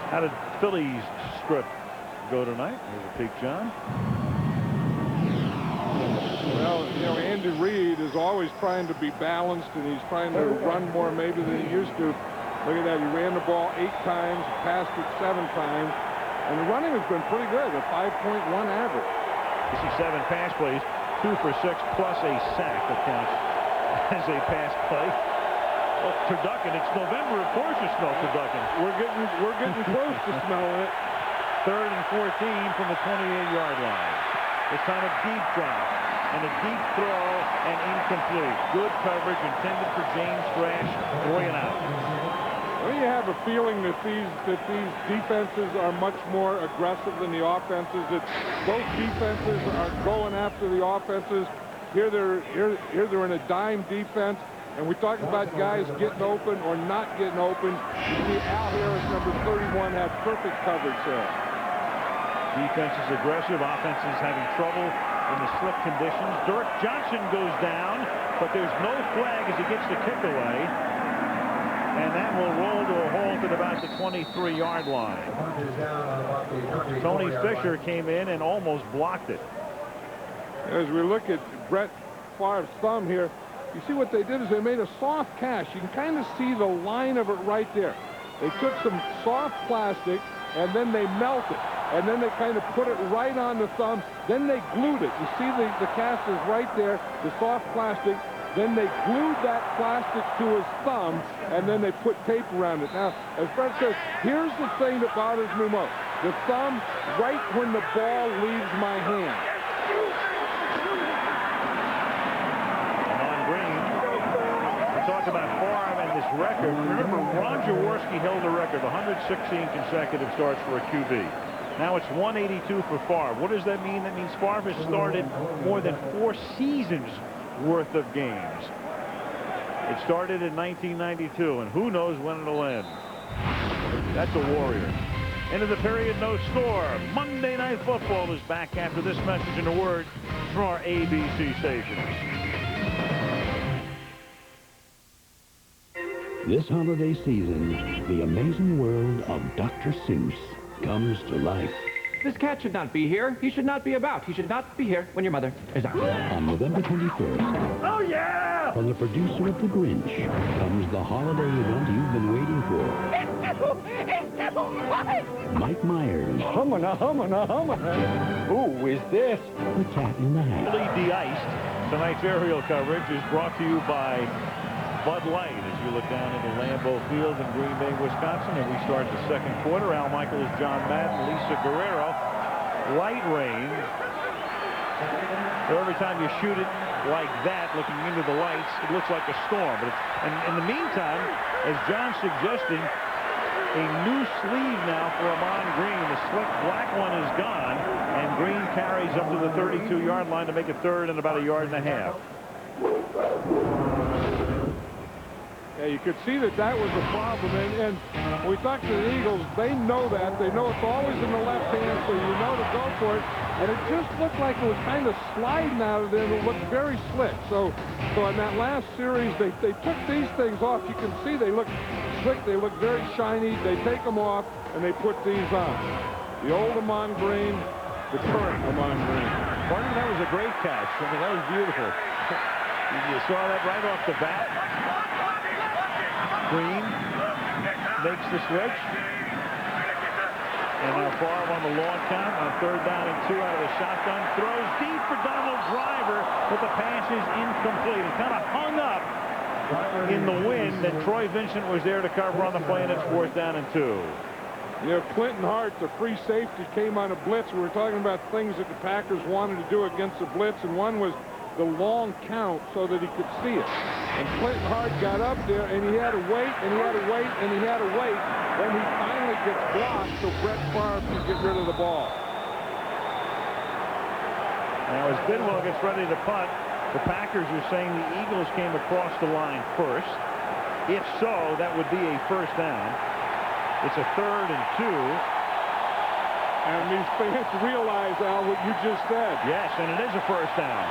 How did Philly's script go tonight? Here's a peek, John. Well, you know, Andy Reid is always trying to be balanced, and he's trying to run more maybe than he used to. Look at that. He ran the ball 8 times, passed it 7 times, and the running has been pretty good, a 5.1 average. 57 pass plays, 2 for 6, plus a sack that counts as a pass play. Well, turducken, it's November, of course you smell turducken. We're getting close to smelling it. Third and 14 from the 28-yard line. This time a deep drop and a deep throw and incomplete. Good coverage intended for James Thrash, 3 and out. Well, you have a feeling that these defenses are much more aggressive than the offenses. That both defenses are going after the offenses. Here they're in a dime defense, and we talk about guys getting open or not getting open. You see Al Harris, number 31, had perfect coverage there. Defense is aggressive. Offense is having trouble in the slick conditions. Dirk Johnson goes down, but there's no flag as he gets the kick away. And that will roll to a halt at about the 23-yard line. Tony Fisher came in and almost blocked it. As we look at Brett Favre's thumb here, you see what they did is they made a soft cast. You can kind of see the line of it right there. They took some soft plastic and then they melted. And then they kind of put it right on the thumb. Then they glued it. You see the cast is right there, the soft plastic. Then they glued that plastic to his thumb, and then they put tape around it. Now, as Brett says, here's the thing that bothers me most. The thumb right when the ball leaves my hand. On Green, we talked about Favre and this record. Remember, Ron Jaworski held the record, 116 consecutive starts for a QB. Now it's 182 for Favre. What does that mean? That means Favre has started more than 4 seasons worth of games. It started in 1992, and who knows when it'll end. That's a Warrior. End of the period, no score. Monday Night Football is back after this message and a word from our ABC stations. This holiday season, the amazing world of Dr. Seuss comes to life. This cat should not be here. He should not be about. He should not be here when your mother is out. On November 21st, Oh, yeah! from the producer of The Grinch, comes the holiday event you've been waiting for. It's what? Mike Myers. Humana, humana, humana. Who is this? The Cat in the Hat. Fully de-iced. Tonight's aerial coverage is brought to you by Bud Light as you look down into Lambeau Field in Green Bay, Wisconsin, and we start the second quarter. Al Michaels, John Madden, Lisa Guerrero. Light rain. So every time you shoot it like that, looking into the lights, it looks like a storm. But and in the meantime, as John suggested, a new sleeve now for Amon Green. The slick black one is gone, and Green carries up to the 32-yard line to make a third and about 1.5 yards. Yeah, you could see that that was a problem, and when we talked to the Eagles, they know that. They know it's always in the left hand, so you know to go for it. And it just looked like it was kind of sliding out of there, and it looked very slick. So in that last series, they took these things off. You can see they look slick. They look very shiny. They take them off, and they put these on. The old Amon Green, the current Amon Green. Part of that was a great catch. I mean, that was beautiful. You saw that right off the bat. Green makes the switch. And now Favre on the long count on 3rd down and 2 out of the shotgun. Throws deep for Donald Driver, but the pass is incomplete. He kind of hung up in the wind, and Troy Vincent was there to cover on the play, and it's 4th down and 2. You know, Clinton Hart, the free safety, came on a blitz. We were talking about things that the Packers wanted to do against the blitz, and one was the long count so that he could see it. And Clinton Hart got up there, and he had to wait, and he had to wait, and he had to wait. Then he finally gets blocked so Brett Favre can get rid of the ball. Now as Bidwell gets ready to punt, the Packers are saying the Eagles came across the line first. If so, that would be a 1st down. It's a 3rd and 2. And these fans realize, Al, what you just said. Yes, and it is a 1st down.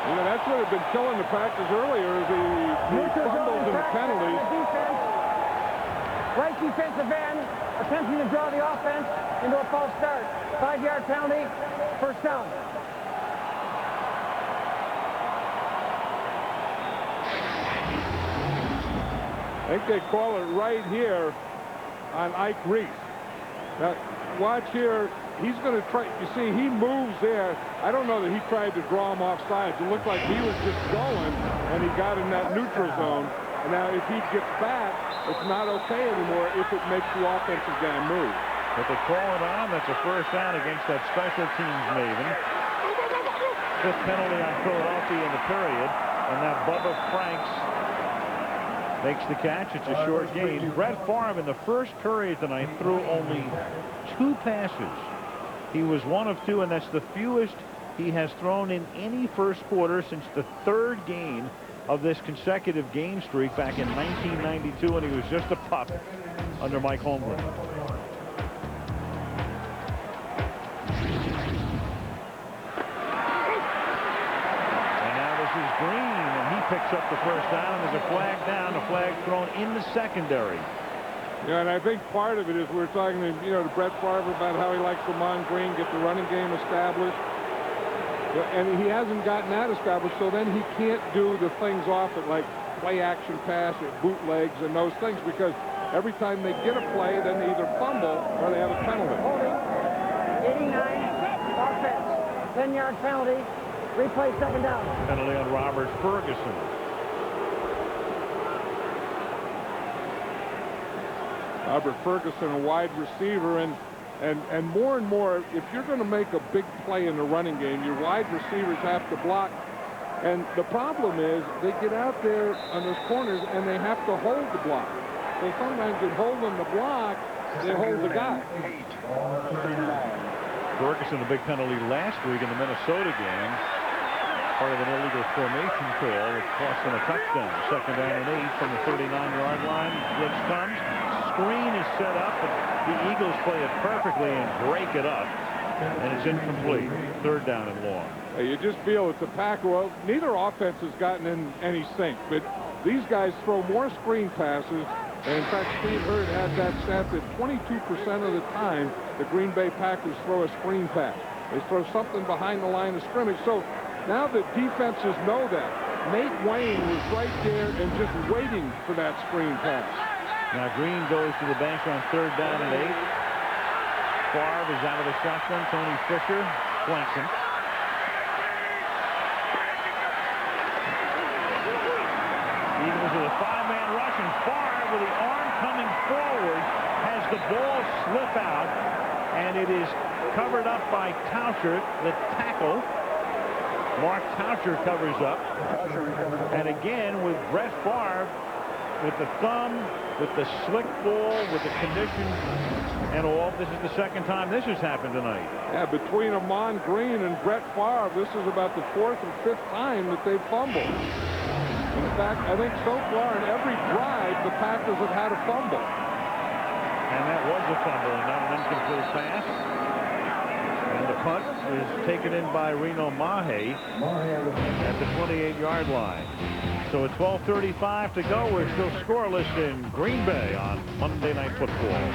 You know, that's what had been killing the Packers earlier, is the fumbles and the penalties. Right defensive end, attempting to draw the offense into a false start. 5-yard penalty, 1st down. I think they call it right here on Ike Reese. Now, watch here. He's going to try. You see, he moves there. I don't know that he tried to draw him off sides. It looked like he was just going, and he got in that neutral zone. And now, if he gets back, it's not okay anymore if it makes the offensive guy move. But they call it on. That's a 1st down against that special teams maven. 5th penalty on Philadelphia in the period. And now Bubba Franks makes the catch. It's a short gain. Brett Favre in the first period tonight threw only 2 passes. He was 1 of 2, and that's the fewest he has thrown in any first quarter since the 3rd game of this consecutive game streak back in 1992, and he was just a pup under Mike Holmgren. And now this is Green, and he picks up the 1st down. There's a flag down, a flag thrown in the secondary. Yeah, and I think part of it is we're talking to, to Brett Favre about how he likes Amon Green, get the running game established. And he hasn't gotten that established, so then he can't do the things off it, like play-action pass or bootlegs and those things, because every time they get a play, then they either fumble or they have a penalty. Holding, 89, offense, 10-yard penalty, replay 2nd down. Penalty on Robert Ferguson. Robert Ferguson, a wide receiver, and more, if you're going to make a big play in the running game, your wide receivers have to block. And the problem is they get out there on those corners and they have to hold the block. So sometimes in holding the block, they hold the guy. Ferguson, a big penalty last week in the Minnesota game. Part of an illegal formation call, which cost them a touchdown. 2nd down and 8 from the 39-yard line. Blitz comes. Screen is set up, but the Eagles play it perfectly and break it up. And it's incomplete. 3rd down and long. You just feel it's a pack. Well, neither offense has gotten in any sync, but these guys throw more screen passes. And in fact, Steve Hurd had that stat that 22% of the time the Green Bay Packers throw a screen pass. They throw something behind the line of scrimmage. So now the defenses know that. Nate Wayne was right there and just waiting for that screen pass. Now Green goes to the bench on 3rd down and 8. Favre is out of the shotgun. Tony Fisher flanks him. Eagles with a 5-man rush, and Favre with the arm coming forward has the ball slip out, and it is covered up by Tauscher, the tackle. Mark Tauscher covers up. And again with Brett Favre with the thumb, with the slick ball, with the condition and all. This is the 2nd time this has happened tonight. Yeah, between Ahman Green and Brett Favre, this is about the 4th or 5th time that they've fumbled. In fact, I think so far in every drive, the Packers have had a fumble. And that was a fumble, and not an incomplete pass. And the punt is taken in by Reno Mahe at the 28-yard line. So at 12:35 to go, we're still scoreless in Green Bay on Monday Night Football.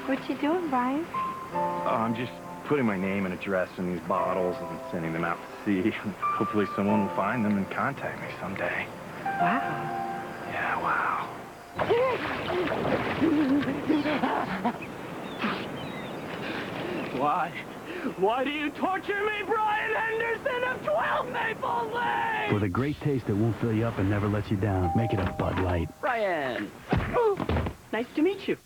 What you doing, Brian? I'm just putting my name and address in these bottles and sending them out to sea. Hopefully someone will find them and contact me someday. Wow. Yeah, wow. Why do you torture me, Brian Henderson of 12 Maple Lane? With a great taste that won't fill you up and never lets you down. Make it a Bud Light. Brian. Oh, nice to meet you.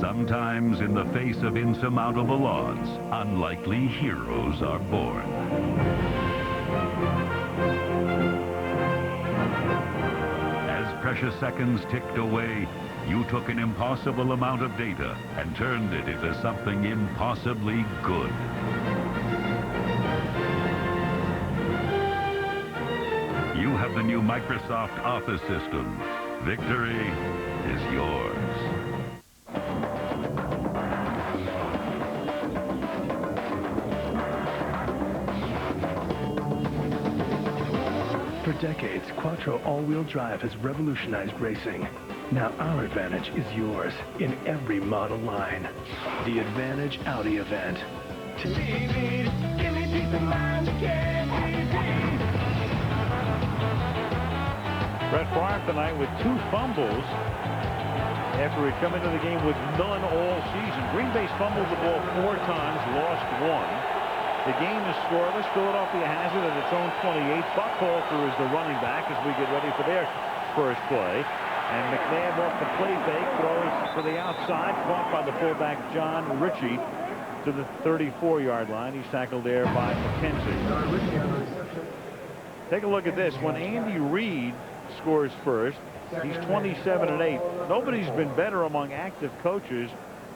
Sometimes in the face of insurmountable odds, unlikely heroes are born. As precious seconds ticked away, you took an impossible amount of data and turned it into something impossibly good. You have the new Microsoft Office system. Victory is yours. For decades, Quattro all-wheel drive has revolutionized racing. Now our Advantage is yours in every model line. The Advantage Audi event. Brett Favre tonight with 2 fumbles after he'd come into the game with none all season. Green Bay's fumbled the ball 4 times, lost 1. The game is scoreless. Philadelphia has it at its own 28. Buckhalter is the running back as we get ready for their first play. And McNabb off the play fake throws to the outside, caught by the fullback John Ritchie to the 34-yard line. He's tackled there by McKenzie. Take a look at this. When Andy Reid scores first, he's 27-8. Nobody's been better among active coaches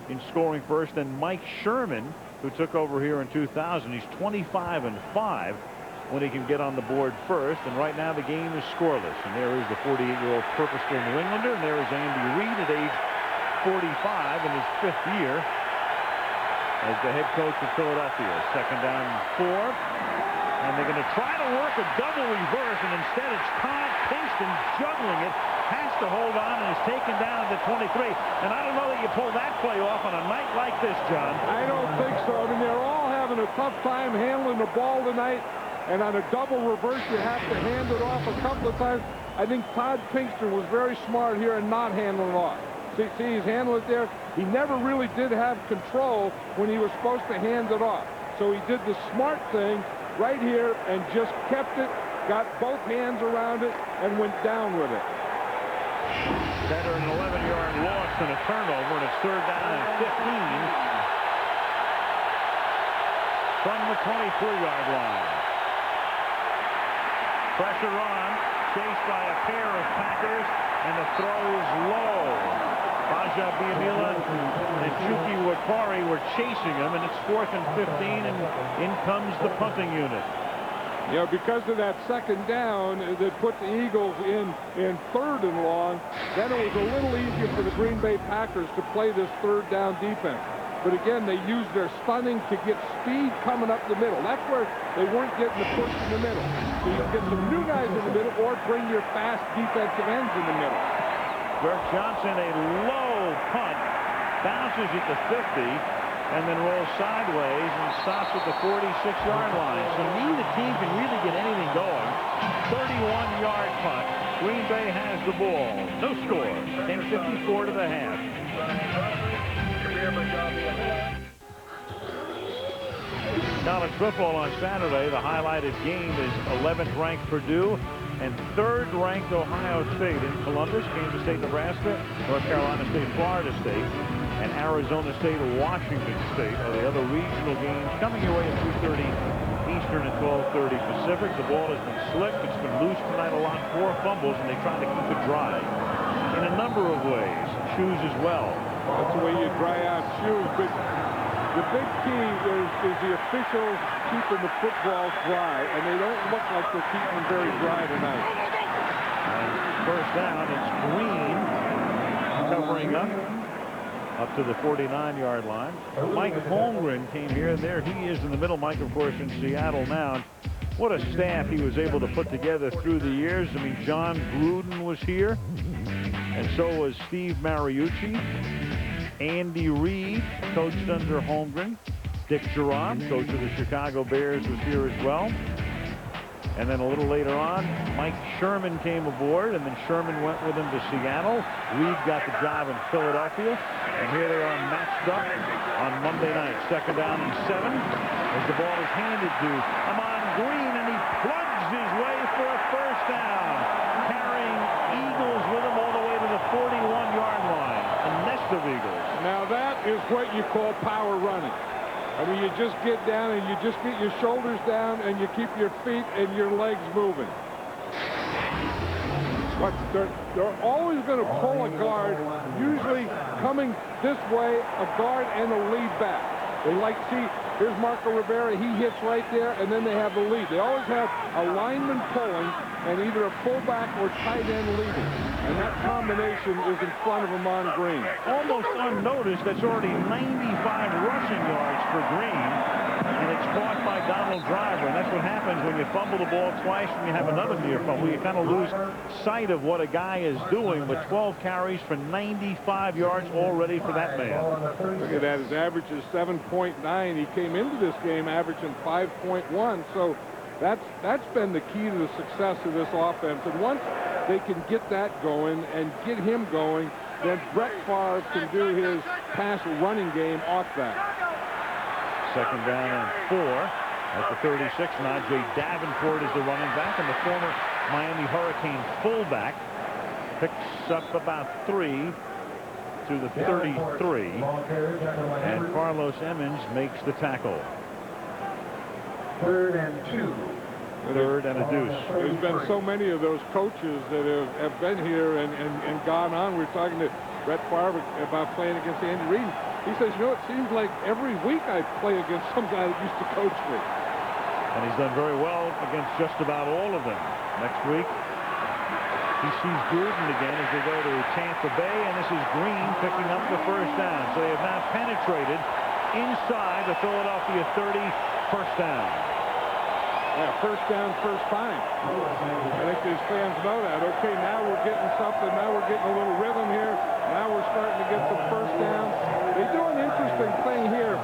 in scoring first than Mike Sherman, who took over here in 2000. He's 25-5 when he can get on the board first. And right now the game is scoreless. And there is the 48-year-old purposeful New Englander. And there is Andy Reid at age 45 in his 5th year as the head coach of Philadelphia. 2nd down and 4. And they're going to try to work a double reverse, and instead it's Todd Pinkston juggling it. Has to hold on and is taken down at the 23. And I don't know that you pull that play off on a night like this, John. I don't think so. I mean, they're all having a tough time handling the ball tonight. And on a double reverse, you have to hand it off a couple of times. I think Todd Pinkston was very smart here and not handling it off. See, he's handling it there. He never really did have control when he was supposed to hand it off. So he did the smart thing right here and just kept it, got both hands around it, and went down with it. Better an 11-yard loss and a turnover, and it's 3rd down and 15 from the 23-yard line. Pressure on, chased by a pair of Packers. And the throw is low. Raja Biamila and Chuki Wakari were chasing him, and it's 4th and 15, and in comes the punting unit. Yeah, because of that second down that put the Eagles in 3rd and long, then it was a little easier for the Green Bay Packers to play this 3rd down defense. But again, they used their stunning to get speed coming up the middle. That's where they weren't getting the push in the middle. So you can get some new guys in the middle or bring your fast defensive ends in the middle. Burke Johnson, a low punt, bounces at the 50, and then rolls sideways and stops at the 46-yard line. So neither team can really get anything going. 31-yard punt. Green Bay has the ball. No score. 10:54 to the half. College football on Saturday. The highlighted game is 11th-ranked Purdue and 3rd-ranked Ohio State in Columbus, Kansas State, Nebraska, North Carolina State, Florida State, and Arizona State, Washington State are the other regional games coming your way at 2:30 Eastern and 12:30 Pacific. The ball has been slick. It's been loose tonight a lot. 4 fumbles, and they try to keep it dry in a number of ways. Shoes as well. That's the way you dry out shoes. But the big key is the officials keeping the footballs dry, and they don't look like they're keeping them very dry tonight. And first down, it's Green covering up to the 49-yard line. Mike Holmgren came here, and there he is in the middle. Mike, of course, in Seattle now. What a staff he was able to put together through the years. I mean, John Gruden was here, and so was Steve Mariucci. Andy Reid coached under Holmgren. Dick Duran, coach of the Chicago Bears, was here as well. And then a little later on, Mike Sherman came aboard, and then Sherman went with him to Seattle. Reid got the job in Philadelphia, and here they are matched up on Monday night. 2nd down and 7 as the ball is handed to Ahman Green, and he plugs his way for a first down, carrying Eagles with him all the way to the 41-yard line. A nest of Eagles. Now that is what you call power running. I mean, you just get down and you just get your shoulders down and you keep your feet and your legs moving. But they're always going to pull a guard, usually coming this way, a guard and a lead back. They like, see, here's Marco Rivera. He hits right there, and then they have the lead. They always have a lineman pulling and either a fullback or tight end leading. And that combination is in front of Ahman Green. Almost unnoticed, that's already 95 rushing yards for Green. And it's caught by Donald Driver. And that's what happens when you fumble the ball twice and you have another near fumble. You kind of lose sight of what a guy is doing. But 12 carries for 95 yards already for that man. Look at that. His average is 7.9. He came into this game averaging 5.1. So that's been the key to the success of this offense. And once they can get that going and get him going, then Brett Favre can do his pass running game off that. 2nd down and 4 at the 36. Najee Davenport is the running back, and the former Miami Hurricane fullback picks up about 3 to the 33, and Carlos Emmons makes the tackle. 3rd and 2. 3rd and a deuce. There's been so many of those coaches that have been here and gone on. We were talking to Brett Favre about playing against Andy Reid. He says, you know, it seems like every week I play against some guy that used to coach me. And he's done very well against just about all of them. Next week, he sees Gruden again as they go to Tampa Bay, and this is Green picking up the first down. So they have now penetrated inside the Philadelphia 30, first down. Yeah, first down, first time. I think these fans know that. Okay, now we're getting something. Now we're getting a little rhythm here. Now we're starting to get some first downs. They do an interesting thing here.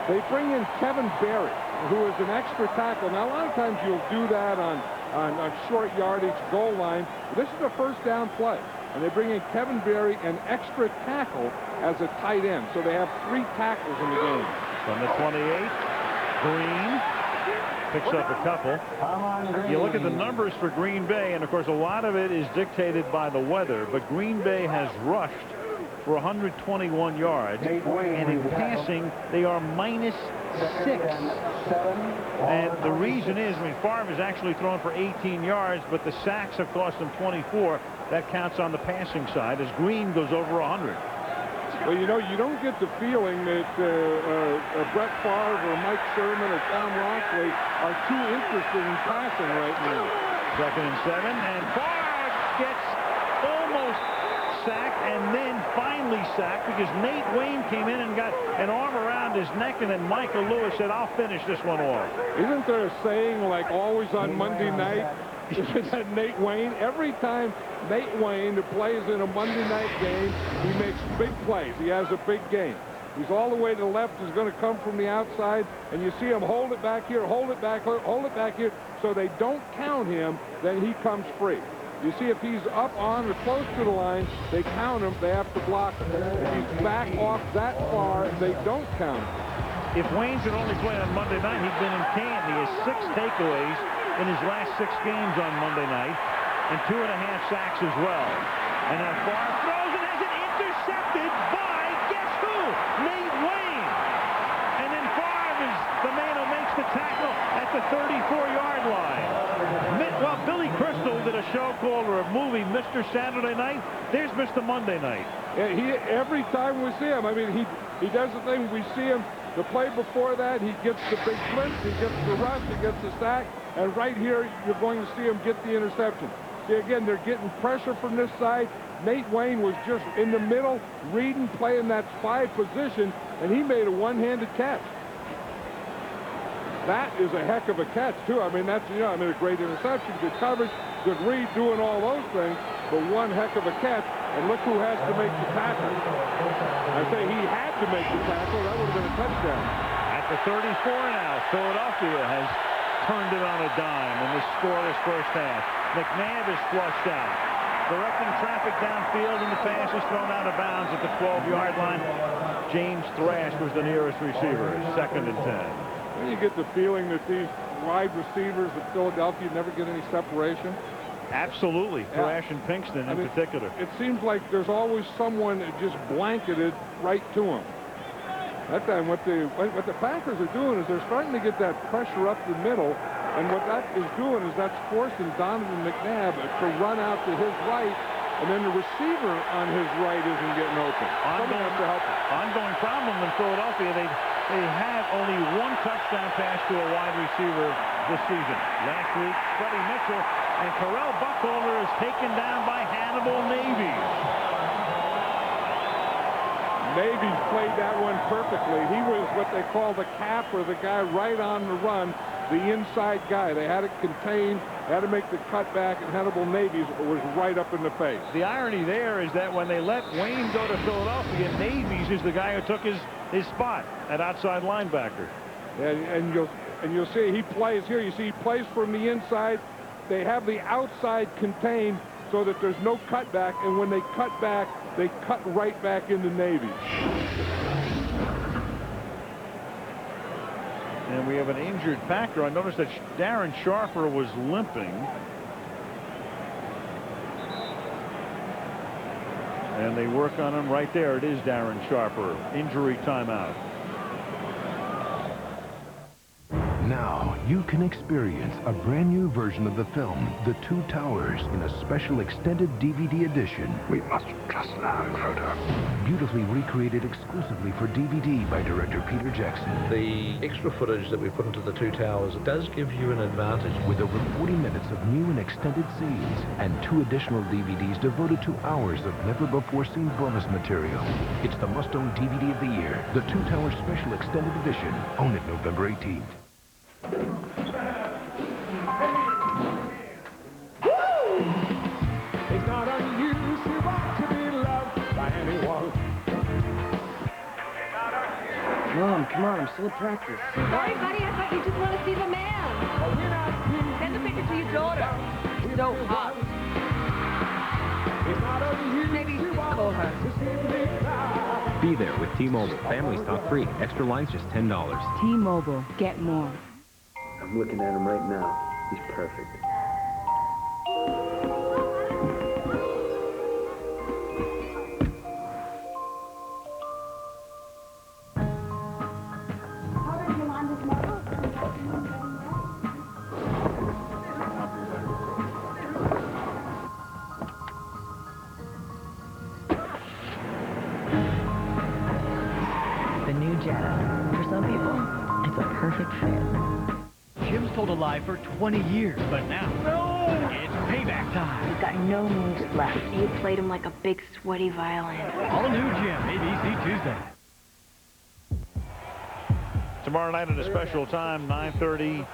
They bring in Kevin Berry, who is an extra tackle. Now, a lot of times you'll do that on short yardage goal line. This is a first down play. And they bring in Kevin Berry, an extra tackle, as a tight end. So they have 3 tackles in the game. From the 28, Green picks up a couple. You look at the numbers for Green Bay, and of course a lot of it is dictated by the weather, but Green Bay has rushed for 121 yards, and in passing they are minus 6. And the reason is, I mean, Favre has actually thrown for 18 yards, but the sacks have cost him 24. That counts on the passing side as Green goes over 100. Well, you know, you don't get the feeling that Brett Favre or Mike Sherman or Tom Loxley are too interested in passing right now. 2nd and 7, and Favre gets almost sacked and then finally sacked because Nate Wayne came in and got an arm around his neck, and then Michael Lewis said, "I'll finish this one off." Isn't there a saying like always on Monday night? That Nate Wayne, every time Nate Wayne who plays in a Monday night game, he makes big plays. He has a big game. He's all the way to the left. He's going to come from the outside, and you see him hold it back here, hold it back here, so they don't count him. Then he comes free. You see, if he's up on or close to the line, they count him. They have to block him. If he's back off that far, they don't count him. If Wayne's had only played on Monday night, he'd been in Canton. He has 6 takeaways in his last 6 games on Monday night, and 2.5 sacks as well. And now Favre throws and has it intercepted by, guess who? Nate Wayne. And then Favre is the man who makes the tackle at the 34-yard line. Well, Billy Crystal did a show called, or a movie, Mr. Saturday Night. There's Mr. Monday Night. Yeah, every time we see him, I mean, he does the thing. We see him the play before that. He gets the big blitz, he gets the rush, he gets the sack, and right here you're going to see him get the interception. See, again, they're getting pressure from this side. Nate Wayne was just in the middle, reading, playing that 5 position, and he made a one-handed catch. That is a heck of a catch, too. I mean, that's, you know, I mean, a great interception, good coverage, good read, doing all those things, but one heck of a catch. And look who has to make the tackle. I say he had to make the tackle. That would have been a touchdown. At the 34 now, Philadelphia has turned it on a dime in this scoreless first half. McNabb is flushed out, directing traffic downfield, and the pass is thrown out of bounds at the 12-yard line. James Thrash was the nearest receiver. 2nd and 10. You get the feeling that these wide receivers of Philadelphia never get any separation. Absolutely. Thrash and Pinkston in particular. It seems like there's always someone just blanketed right to him. That time, what the Packers are doing is they're starting to get that pressure up the middle, and what that is doing is that's forcing Donovan McNabb to run out to his right, and then the receiver on his right isn't getting open. Someone has to help him. Ongoing problem in Philadelphia. They have only 1 touchdown pass to a wide receiver this season. Last week, Freddie Mitchell, and Terrell Buckholder is taken down by Hannibal Navies. Navies played that one perfectly. He was what they call the cap, or the guy right on the run, the inside guy. They had it contained, had to make the cutback, and Hannibal Navies was right up in the face. The irony there is that when they let Wayne go to Philadelphia, Navies is the guy who took his spot at outside linebacker. And you'll see he plays here. You see he plays from the inside. They have the outside contained so that there's no cutback, and when they cut back, they cut right back into Navy. And we have an injured Packer. I noticed that Darren Sharper was limping. And they work on him right there. It is Darren Sharper. Injury timeout. Now you can experience a brand new version of the film, The Two Towers, in a special extended DVD edition. We must trust now, Frodo. Beautifully recreated exclusively for DVD by director Peter Jackson. The extra footage that we put into The Two Towers does give you an advantage. With over 40 minutes of new and extended scenes, and 2 additional DVDs devoted to hours of never-before-seen bonus material. It's the must-own DVD of the year, The Two Towers Special Extended Edition. Own it November 18th. It's not unusual to be loved by anyone. Mom, come on, I'm still at practice. Sorry, buddy, I thought you just want to see the man. Send the picture to your daughter. It's so hot. Maybe call her. Be there with T-Mobile. Families talk free. Extra lines just $10. T-Mobile. Get more. I'm looking at him right now. He's perfect. How did you lie for 20 years, but now it's payback time. He's got no moves left. You played him like a big sweaty violin. All new Jim, ABC Tuesday. Tomorrow night at a special time, 9:30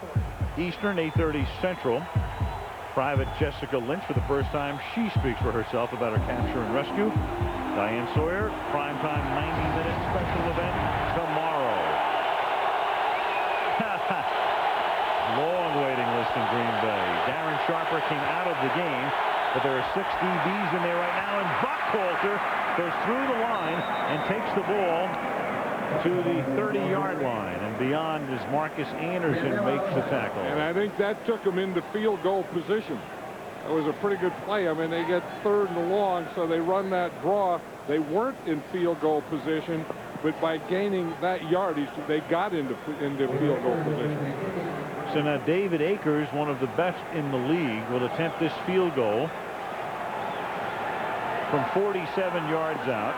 Eastern, 8:30 Central. Private Jessica Lynch, for the first time, she speaks for herself about her capture and rescue. Diane Sawyer, primetime 90-minute special event tomorrow. Long waiting list in Green Bay. Darren Sharper came out of the game, but there are 6 DBs in there right now, and Buckhalter goes through the line and takes the ball to the 30-yard line, and beyond as Marcus Anderson makes the tackle. And I think that took them into field goal position. That was a pretty good play. I mean, they get 3rd and long, so they run that draw. They weren't in field goal position, but by gaining that yardage, they got into field goal position. So now David Akers, one of the best in the league, will attempt this field goal from 47 yards out.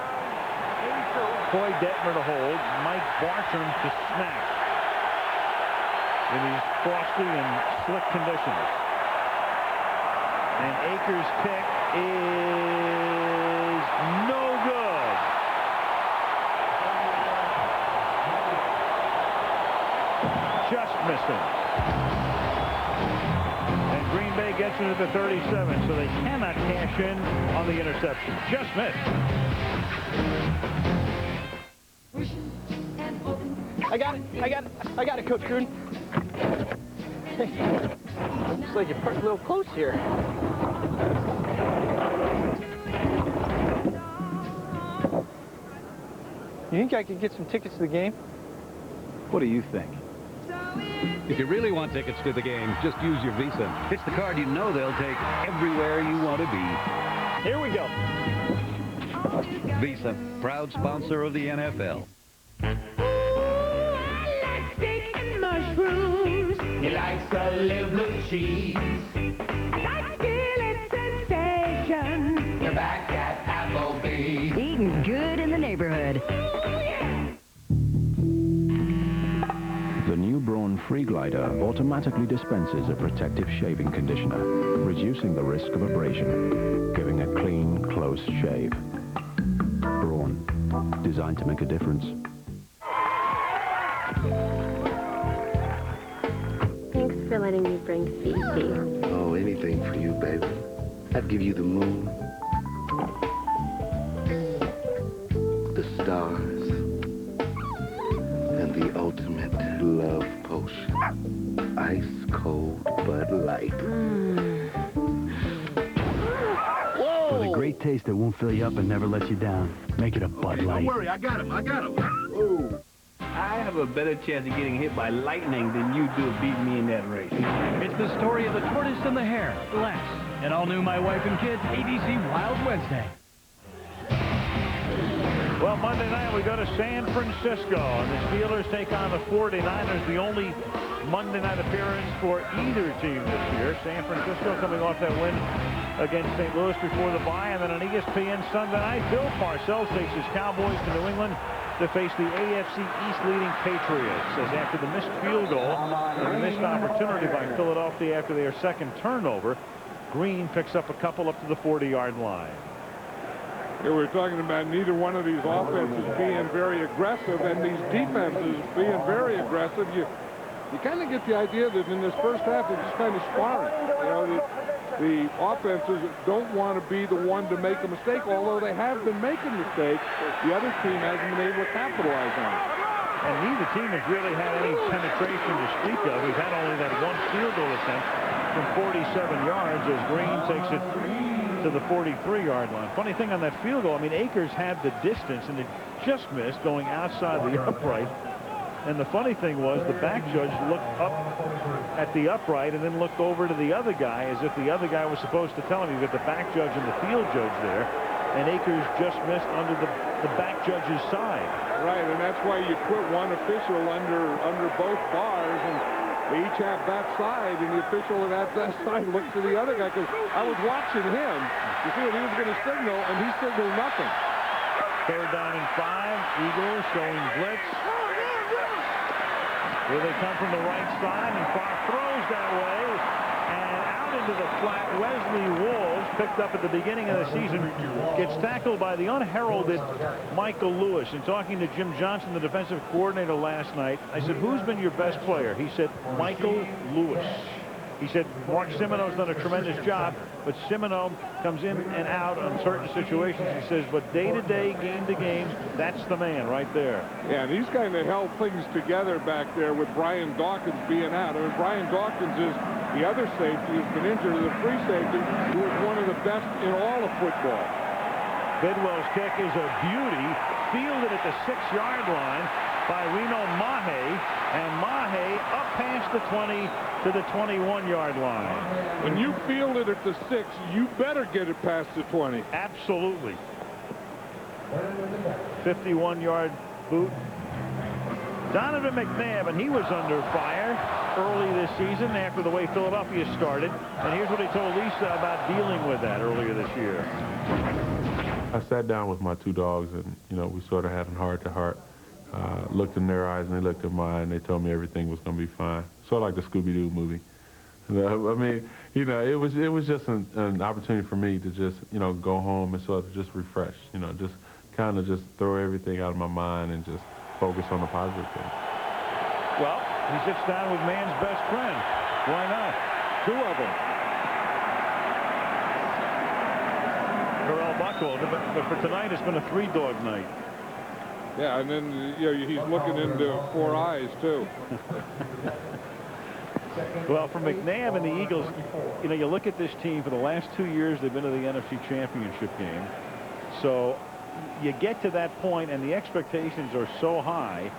Coy Detmer to hold, Mike Bartram to snap in these frosty and slick conditions. And Akers' kick is no good. Just missing. And Green Bay gets into the 37, so they cannot cash in on the interception. Just missed. I got it, Coach Gruden. Looks like you're a little close here. You think I could get some tickets to the game? What do you think? If you really want tickets to the game, just use your Visa. It's the card you know they'll take everywhere you want to be. Here we go. Visa, proud sponsor of the NFL. He likes a little blue cheese. Like feeling sensation. You're back at Applebee's. Eating good in the neighborhood. The new Braun Free Glider automatically dispenses a protective shaving conditioner, reducing the risk of abrasion, giving a clean, close shave. Braun, designed to make a difference. Thanks for letting me bring Fifi. Oh, anything for you, baby. I'd give you the moon, the stars, and the ultimate love potion. Ice cold Bud Light. For the great taste that won't fill you up and never let you down, make it a Bud Light. Don't worry, I got him. Ooh. I have a better chance of getting hit by lightning than you do of beating me in that race. It's the story of the tortoise and the hare, Les, and all new My Wife and Kids, ABC Wild Wednesday. Well, Monday night we go to San Francisco, and the Steelers take on the 49ers, the only Monday night appearance for either team this year. San Francisco coming off that win against St. Louis before the bye, and then on ESPN Sunday night, Bill Parcells takes his Cowboys to New England to face the AFC East leading Patriots, as after the missed field goal and the missed opportunity by Philadelphia after their second turnover, Green picks up a couple up to the 40-yard line. Here we're talking about neither one of these offenses being very aggressive and these defenses being very aggressive. You kind of get the idea that in this first half they're just kind of sparring. You know, the offenses don't want to be the one to make a mistake, although they have been making mistakes. The other team hasn't been able to capitalize on it. And neither team has really had any penetration to speak of. We've had only that one field goal attempt from 47 yards as Green takes it to the 43-yard line. Funny thing on that field goal, I mean, Akers had the distance and it just missed going outside the upright. And the funny thing was the back judge looked up at the upright and then looked over to the other guy as if the other guy was supposed to tell him. You've got the back judge and the field judge there. And Akers just missed under the back judge's side. Right, and that's why you put one official under both bars, and they each have that side, and the official of that side looked to the other guy, because I was watching him to see what he was going to signal, and he signaled nothing. 3rd down and 5. Eagles showing blitz. Here they come from the right side, and far throws that way. And out into the flat, Wesley Walls, picked up at the beginning of the season, gets tackled by the unheralded Michael Lewis. And talking to Jim Johnson, the defensive coordinator, last night, I said, who's been your best player? He said, Michael Lewis. He said, Mark Semino's done a tremendous job, but Semino comes in and out on certain situations. He says, but day-to-day, game-to-game, that's the man right there. Yeah, and he's kind of held things together back there with Brian Dawkins being out. I mean, Brian Dawkins is the other safety who's been injured, the free safety, who is one of the best in all of football. Bidwell's kick is a beauty, fielded at the 6-yard line by Reno Mahe, and Mahe up past the 20 to the 21-yard line. When you field it at the 6, you better get it past the 20. Absolutely. 51-yard boot. Donovan McNabb, and he was under fire early this season after the way Philadelphia started. And here's what he told Lisa about dealing with that earlier this year. I sat down with my two dogs, and, we sort of had a heart-to-heart. Looked in their eyes, and they looked in mine, and they told me everything was going to be fine. Sort of like the Scooby-Doo movie. I mean, it was just an opportunity for me to just, go home and sort of just refresh, just kind of just throw everything out of my mind and just focus on the positive things. Well, he sits down with man's best friend. Why not? Two of them. Terrell Buckwell, but for tonight, it's been a three-dog night. Yeah, and then he's looking into 4 eyes, too. Well, for McNabb and the Eagles, you look at this team. For the last 2 years, they've been to the NFC Championship game. So you get to that point, and the expectations are so high.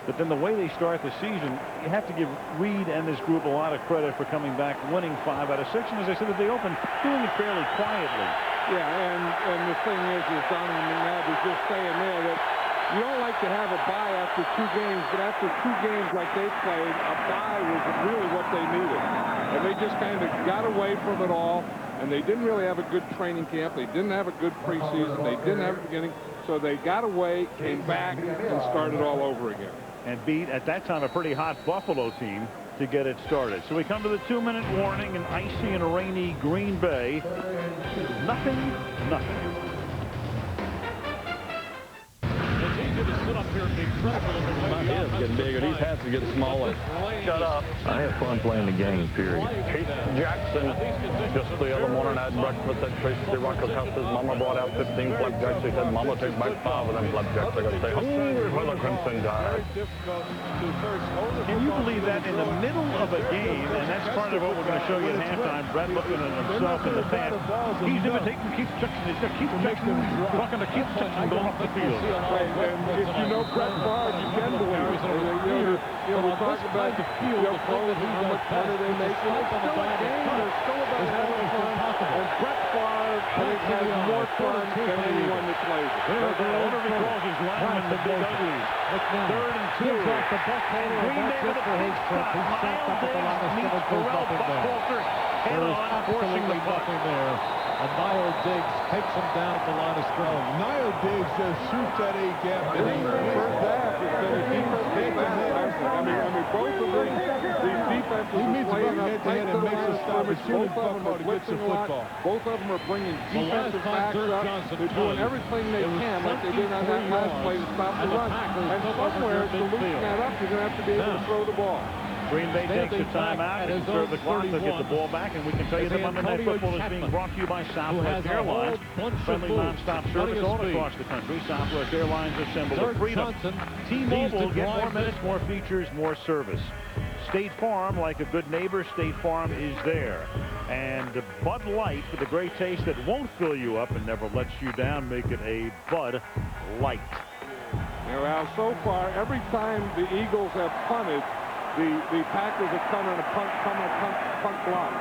But then the way they start the season, you have to give Reed and this group a lot of credit for coming back, winning 5 out of 6. And as I said at the open, doing it fairly quietly. Yeah, and the thing is Donovan McNabb is just saying there that you don't like to have a bye after 2 games, but after 2 games like they played, a bye was really what they needed. And they just kind of got away from it all, and they didn't really have a good training camp. They didn't have a good preseason. They didn't have a beginning. So they got away, came back, and started all over again. And beat, at that time, a pretty hot Buffalo team to get it started. So we come to the 2-minute warning in icy and rainy Green Bay. Nothing. My head's getting bigger. These hats are getting smaller. Shut up. I have fun playing the game, period. Keith Jackson, just the other morning I had breakfast at Tracy Rocker's house. His mama brought out 15 flapjacks. She said, Mama, take back 5 of them flapjacks. I got to stay hungry for the Crimson Tide. Can you believe that in the middle of a game, and that's part of what we're going to show you at halftime, Brett looking at himself in the past. He's imitating Keith Jackson. He's got Keith Jackson talking to Keith Jackson going off the field. And if you know Brett Favre, you can believe it. We talk about pros and how much money they make. It's still a game. It's still about having fun. And Brett Favre has more fun than anyone that plays it. Whatever he calls his linemen, the big uglies. 3rd and 2. Green Bay with a big stop. Miles Davis meets Terrell Buckwalter head-on, forcing the puck. And Nio Diggs takes him down the line of scrimmage. Nio Diggs just shoots at A-gap. And he first half has been a defense big ahead. I mean, both of these defenses he meets him head-to-head and makes a stop as soon as Buckwalter gets the football. Both of them are bringing defensive backs up. They're doing everything they can, like they did on that last play to stop the run. And somewhere to loosen that up, you're going to have to be able to throw the ball. Green Bay takes a timeout and serve the clock. They'll get the ball back, and we can tell you that Monday Night Football is being brought to you by Southwest Airlines. Friendly nonstop service all across the country. Southwest Airlines are symbol of freedom. T-Mobile, get more minutes, more features, more service. State Farm, like a good neighbor, State Farm is there. And Bud Light, with a great taste that won't fill you up and never lets you down, make it a Bud Light. Al, so far, every time the Eagles have punted, the Packers have come on a punt block.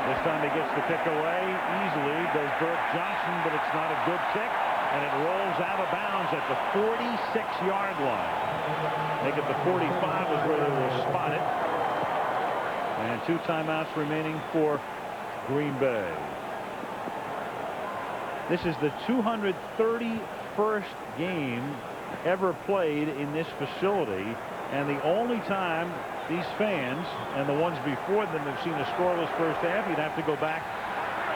This time he gets the kick away easily. Does Burke Johnson, but it's not a good kick. And it rolls out of bounds at the 46-yard line. Make it the 45 is where they will spot it. And 2 timeouts remaining for Green Bay. This is the 231st game ever played in this facility. And the only time these fans and the ones before them have seen a scoreless first half. You'd have to go back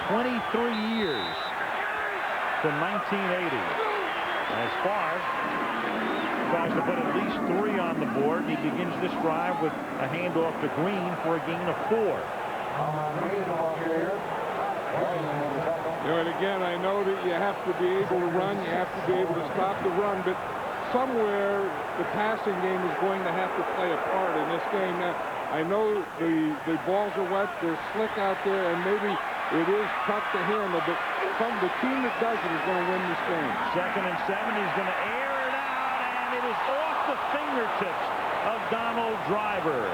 23 years to 1980. As Favre tries to put at least 3 on the board. He begins this drive with a handoff to Green for a gain of 4. And again, I know that you have to be able to run, you have to be able to stop the run, but somewhere the passing game is going to have to play a part in this game. Now, I know the balls are wet, they're slick out there, and maybe it is tough to handle, but the team that does it is going to win this game. 2nd and 7, he's going to air it out, and it is off the fingertips of Donald Driver.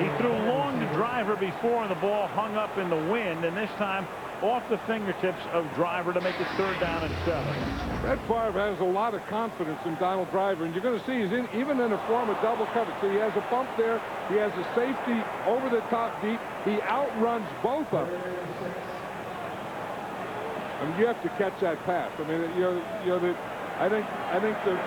He threw long to Driver before, and the ball hung up in the wind, and this time off the fingertips of Driver to make it 3rd down and 7. Brett Favre has a lot of confidence in Donald Driver, and you're going to see he's even in a form of double coverage. So he has a bump there. He has a safety over the top deep. He outruns both of them. I mean, you have to catch that pass. I mean, I think that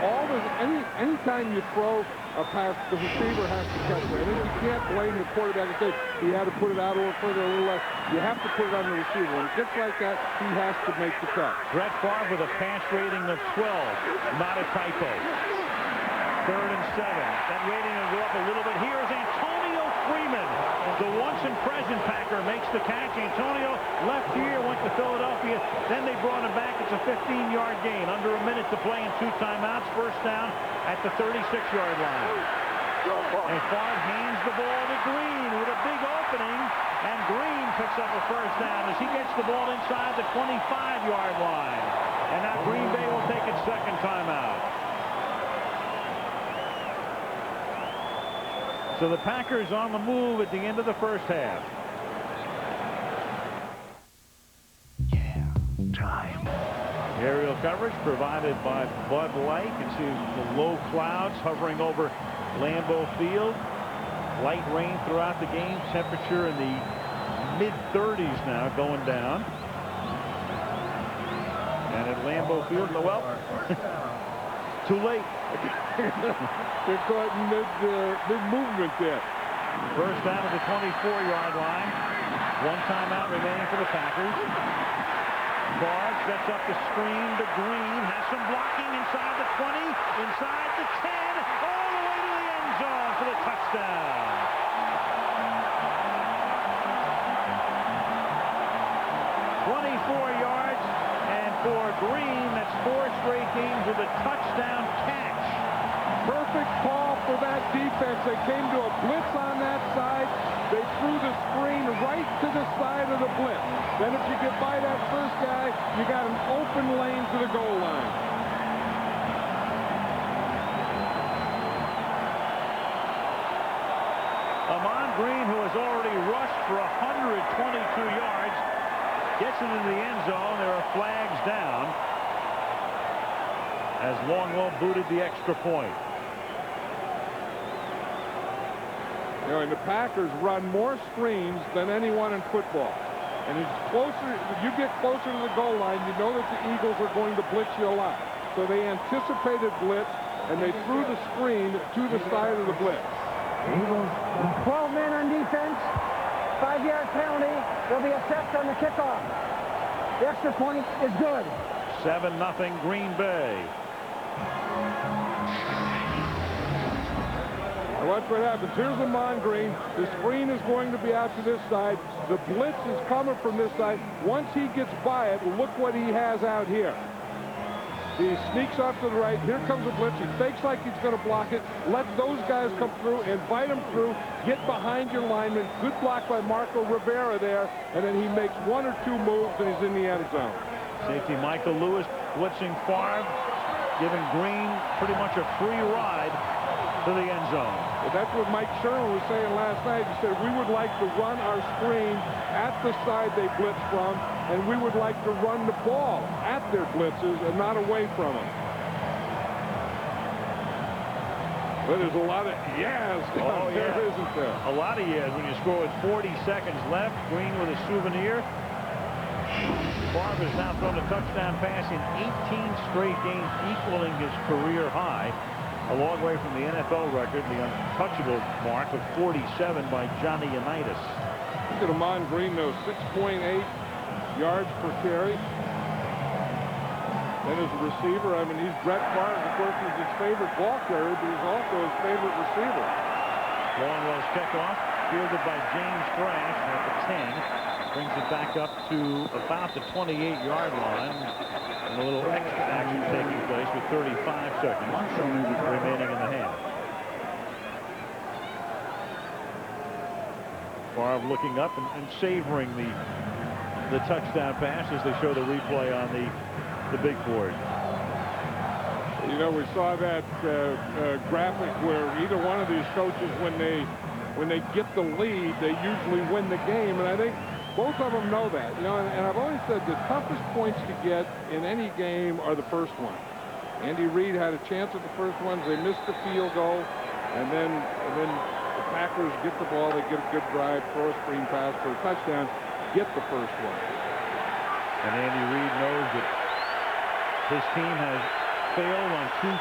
anytime you throw a pass, the receiver has to catch it. I think you can't blame the quarterback and say he had to put it out a little further, a little less. You have to put it on the receiver. When it gets like that, he has to make the cut. Brett Favre with a pass rating of 12. Not a typo. 3rd and 7. That rating will go up a little bit. Here's Antonio Freeman. The once and present Packer makes the catch. Antonio left here, went to Philadelphia. Then they brought him back. It's a 15-yard gain. Under a minute to play and 2 timeouts. 1st down at the 36-yard line. And Favre hands the ball to Green with a big opening. And Green picks up a 1st down as he gets the ball inside the 25-yard line. And now Green Bay will take its 2nd timeout. So the Packers on the move at the end of the 1st half. Time. Aerial coverage provided by Bud Light. You can see the low clouds hovering over Lambeau Field. Light rain throughout the game. Temperature in the mid-30s now, going down. And at Lambeau Field, well, too late. They're caught in mid-movement there. 1st down at the 24-yard line. 1 timeout remaining for the Packers. Favre sets up the screen to Green. Has some blocking inside the 20, inside the 10, all the way to the end zone for the touchdown. For Green, that's 4 straight games with a touchdown catch. Perfect call for that defense. They came to a blitz on that side. They threw the screen right to the side of the blitz. Then if you get by that first guy, you got an open lane to the goal line. Ahman Green, who has already rushed for 122 yards, gets it into the end zone. There are flags down as Longwell booted the extra point. You know, and the Packers run more screens than anyone in football. And it's closer, you get closer to the goal line, you know that the Eagles are going to blitz you a lot. So they anticipated blitz, and they threw the screen to the side of the blitz. Eagles, 12 men on defense. 5-yard penalty. They'll be assessed on the kickoff. The extra point is good. 7-0 Green Bay. Now watch what happens. Here's Ahman Green. The screen is going to be out to this side. The blitz is coming from this side. Once he gets by it, look what he has out here. He sneaks off to the right. Here comes the blitz. He fakes like he's going to block it. Let those guys come through, invite them through, get behind your lineman. Good block by Marco Rivera there. And then he makes 1 or 2 moves, and he's in the end zone. Safety Michael Lewis blitzing Favre, giving Green pretty much a free ride to the end zone. Well, that's what Mike Sherman was saying last night. He said, we would like to run our screen at the side they blitz from, and we would like to run the ball at their blitzes and not away from them. Well, there's a lot of yeahs down there, isn't there? A lot of yeahs when you score with 40 seconds left. Green with a souvenir. Favre has now thrown a touchdown pass in 18 straight games, equaling his career high. A long way from the NFL record, the untouchable mark of 47 by Johnny Unitas. Look at Ahman Green, though, 6.8 yards per carry. Then as a receiver, I mean, he's Brett Favre, of course, he's his favorite ball carrier, but he's also his favorite receiver. Long-range kickoff, fielded by James Thrash at the 10. Brings it back up to about the 28-yard line. And a little extra action taking place with 35 seconds remaining in the half. Favre looking up and savoring the touchdown pass as they show the replay on the big board. You know, we saw that graphic where either one of these coaches, when they get the lead, they usually win the game, and I think both of them know that. You know, and I've always said the toughest points to get in any game are the first one. Andy Reid had a chance at the first ones. They missed the field goal, and then the Packers get the ball. They get a good drive, throw a screen pass for a touchdown, get the first one. And Andy Reid knows that his team has failed on 2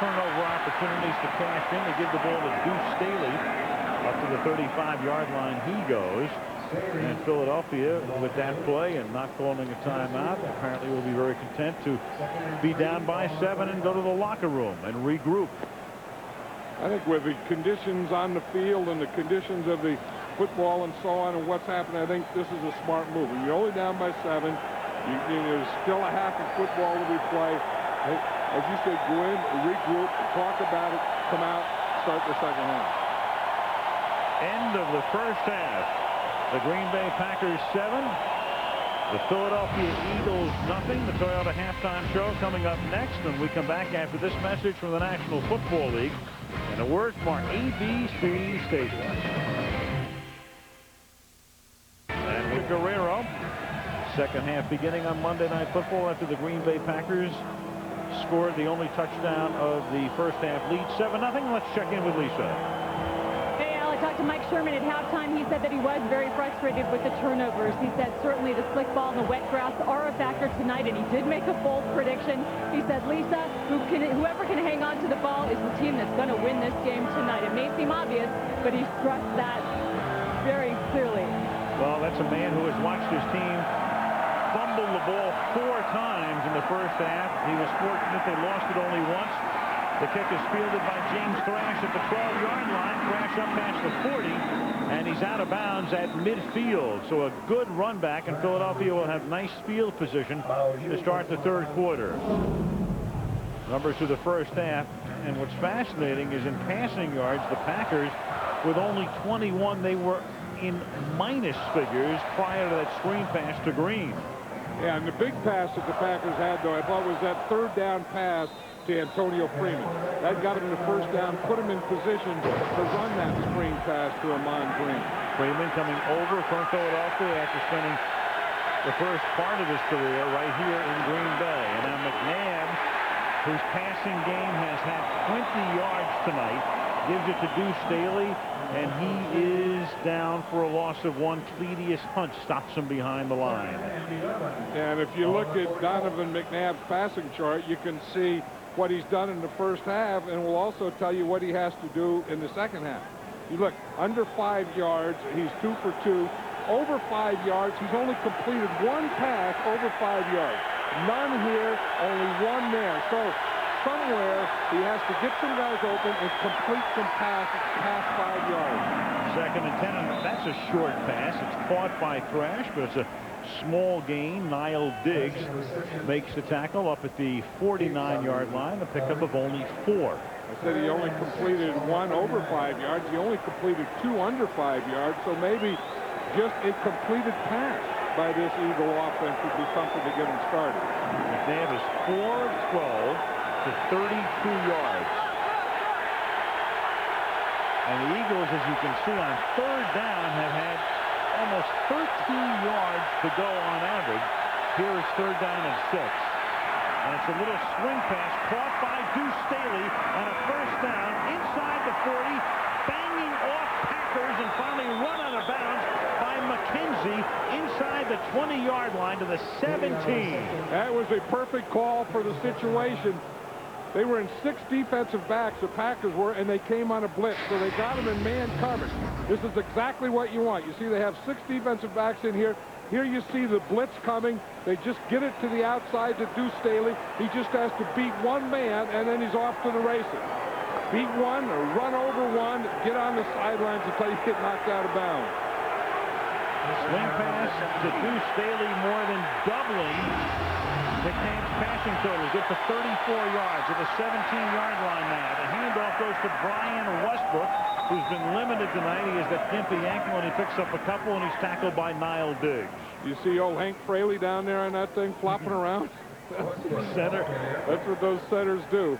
turnover opportunities to cash in. They give the ball to Deuce Staley. Up to the 35-yard line he goes. And Philadelphia, with that play and not calling a timeout, apparently will be very content to be down by 7 and go to the locker room and regroup. I think with the conditions on the field and the conditions of the football and so on and what's happening, I think this is a smart move. When you're only down by 7, there's still a half of football to be played. As you said, go in, regroup, talk about it, come out, start the second half. End of the first half. The Green Bay Packers 7. The Philadelphia Eagles nothing. The Toyota halftime show coming up next. When we come back after this message from the National Football League. And a word from our ABC station. And with Guerrero. Second half beginning on Monday Night Football after the Green Bay Packers scored the only touchdown of the first half lead, 7-0. Let's check in with Lisa. I talked to Mike Sherman at halftime. He said that he was very frustrated with the turnovers. He said certainly the slick ball and the wet grass are a factor tonight, and he did make a bold prediction. He said, Lisa, whoever can hang on to the ball is the team that's going to win this game tonight. It may seem obvious, but he stressed that very clearly. Well, that's a man who has watched his team fumble the ball 4 times in the first half. He was fortunate they lost it only once. The kick is fielded by James Thrash at the 12-yard line. Thrash up past the 40, and he's out of bounds at midfield. So a good run back, and Philadelphia will have nice field position to start the third quarter. Numbers to the first half, and what's fascinating is in passing yards, the Packers, with only 21, they were in minus figures prior to that screen pass to Green. Yeah, and the big pass that the Packers had, though, I thought was that third down pass to Antonio Freeman. That got him the first down, put him in position to run that screen pass to Ahman Green. Freeman coming over from Philadelphia after spending the first part of his career right here in Green Bay. And now McNabb, whose passing game has had 20 yards tonight, gives it to Deuce Staley, and he is down for a loss of 1. Cledius Hunt stops him behind the line. And if you look at Donovan McNabb's passing chart, you can see what he's done in the first half, and will also tell you what he has to do in the second half. You look, under 5 yards, he's 2 for 2. Over 5 yards, he's only completed 1 pass over 5 yards. None here, only 1 there. So somewhere he has to get some guys open and complete some passes past 5 yards. 2nd and 10, and that's a short pass. It's caught by Thrash, but it's a small gain. Niall Diggs makes the tackle up at the 49-yard line, a pickup of only 4. I said he only completed 1 over 5 yards. He only completed 2 under 5 yards, so maybe just a completed pass by this Eagle offense would be something to get him started. McNabb is 4 of 12 to 32 yards. And the Eagles, as you can see, on third down have had almost 13 yards to go on average. Here is third down and 6. And it's a little swing pass caught by Deuce Staley on a first down inside the 40, banging off Packers and finally run out of bounds by McKenzie inside the 20-yard line to the 17. That was a perfect call for the situation. They were in 6 defensive backs, the Packers were, and they came on a blitz, so they got them in man coverage. This is exactly what you want. You see they have 6 defensive backs in here. Here you see the blitz coming. They just get it to the outside to Deuce Staley. He just has to beat one man, and then he's off to the races. Beat one or run over one, get on the sidelines until you get knocked out of bounds. Swing pass to Deuce Staley, more than doubling McNabb's passing total. Good for 34 yards at the 17-yard line now. The handoff goes to Brian Westbrook, who's been limited tonight. He has that gimpy ankle, and he picks up a couple, and he's tackled by Niall Diggs. You see old Hank Fraley down there on that thing flopping around? Center. That's what those centers do.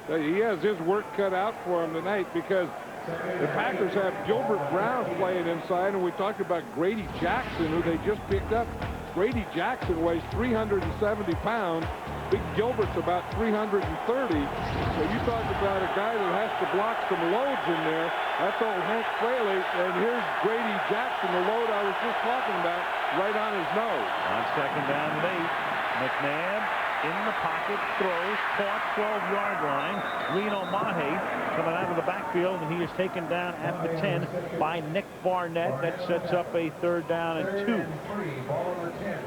He has his work cut out for him tonight because the Packers have Gilbert Brown playing inside, and we talked about Grady Jackson, who they just picked up. Grady Jackson weighs 370 pounds. Big Gilbert's about 330. So you talk about a guy that has to block some loads in there. That's old Hank Fraley, and here's Grady Jackson, the load I was just talking about, right on his nose. On second down and 8, McNabb in the pocket, throws, caught 12-yard line. Reno Mahe coming out of the backfield, and he is taken down at the 10 by Nick Barnett. That sets up a 3rd down and 2.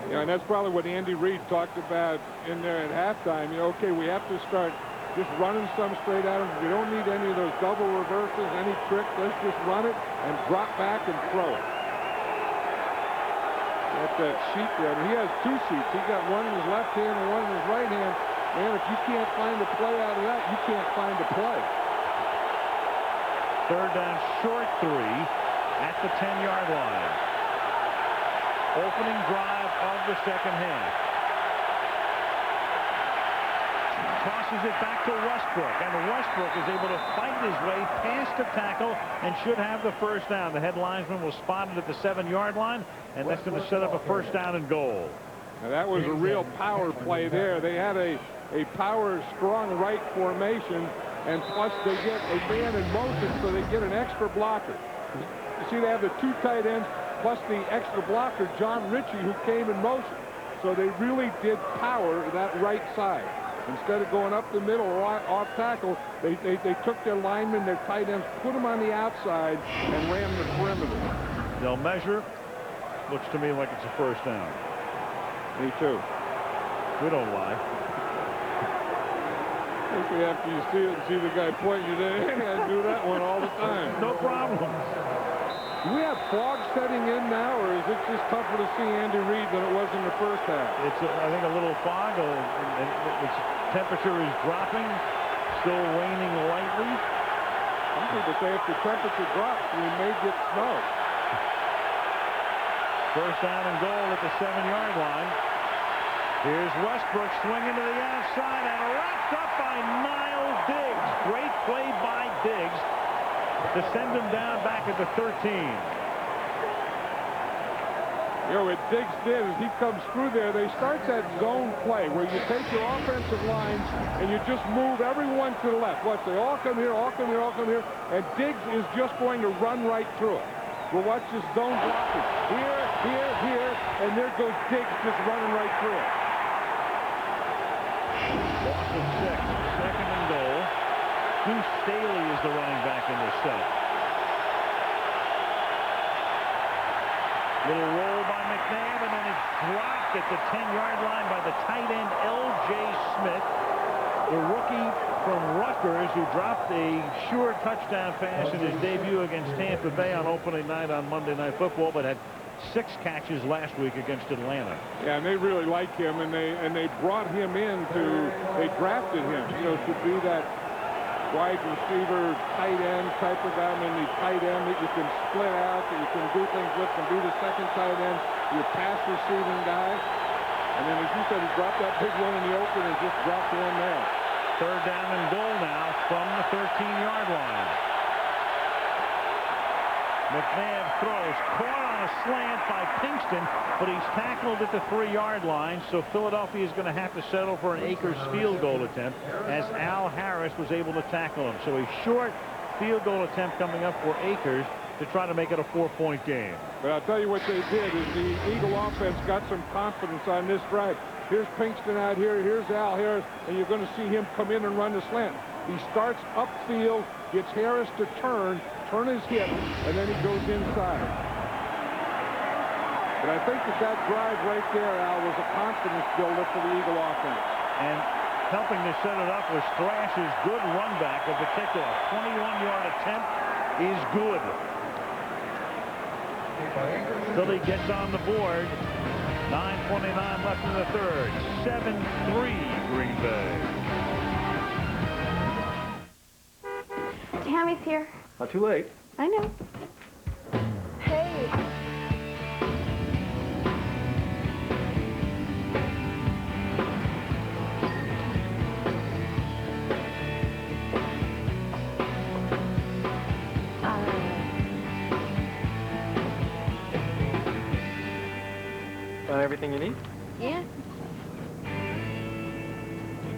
Yeah, and that's probably what Andy Reid talked about in there at halftime. You know, okay, we have to start just running some straight at him. We don't need any of those double reverses, any tricks. Let's just run it and drop back and throw it. Got that sheet there. He has 2 sheets. He got one in his left hand and one in his right hand. Man, if you can't find a play out of that, you can't find a play. 3rd down, short 3 at the 10-yard line. Opening drive of the second half. Tosses it back to Westbrook, and Westbrook is able to fight his way past the tackle and should have the 1st down. The head linesman was spotted at the 7-yard line, and that's going to set up a 1st down and goal. Now that was a real power play there. They had a power, strong right formation, and plus they get a man in motion, so they get an extra blocker. You see, they have the 2 tight ends, plus the extra blocker, John Ritchie, who came in motion. So they really did power that right side. Instead of going up the middle or off tackle, they took their linemen, their tight ends, put them on the outside, and ran the perimeter. They'll measure. Looks to me like it's a 1st down. Me too. We don't lie. Especially after you see it and see the guy pointing you there. I do that one all the time. No problem. Do we have fog setting in now, or is it just tougher to see Andy Reid than it was in the first half? It's, I think, a little fog. Its temperature is dropping, still waning lightly. Some people say if the temperature drops, we may get snow. 1st down and goal at the 7-yard line. Here's Westbrook swinging to the outside and wrapped up by Niall Diggs. Great play by Diggs to send him down back at the 13. You know, what Diggs did is he comes through there. They start that zone play where you take your offensive lines and you just move everyone to the left. Watch, they all come here, all come here, all come here, and Diggs is just going to run right through it. Well, watch this zone blocking. Here, here, here, and there goes Diggs just running right through it. Loss of 6, 2nd and goal. Deuce Staley is the running back in this set. Little roll by McNabb, and then it's dropped at the 10-yard line by the tight end, L.J. Smith, the rookie from Rutgers, who dropped a sure touchdown pass in his debut against Tampa Bay on opening night on Monday Night Football, but had 6 catches last week against Atlanta. Yeah, and they really like him, and they brought him in they drafted him, you know, to be that wide receiver, tight end type of guy. I mean, the tight end that you can split out, that you can do things with, can be the 2nd tight end, your pass receiving guy. And then, as you said, he dropped that big one in the open and just dropped one there. 3rd down and goal now from the 13-yard line. McNabb throws, caught on a slant by Pinkston, but he's tackled at the 3-yard line, so Philadelphia is going to have to settle for an Akers field goal attempt, as Al Harris was able to tackle him. So a short field goal attempt coming up for Akers to try to make it a 4-point game. But I'll tell you what they did is the Eagle offense got some confidence on this drive. Here's Pinkston out here. Here's Al Harris. And you're going to see him come in and run the slant. He starts upfield, gets Harris to turn his hip, and then he goes inside. But I think that drive right there, Al, was a confidence builder for the Eagle offense. And helping to set it up was Thrash's good run back of the kickoff. 21-yard attempt is good. Philly gets on the board. 9:29 left in the third. 7-3 Green Bay. Tammy's here. Not too late. I know. Hey. Got everything you need? Yeah.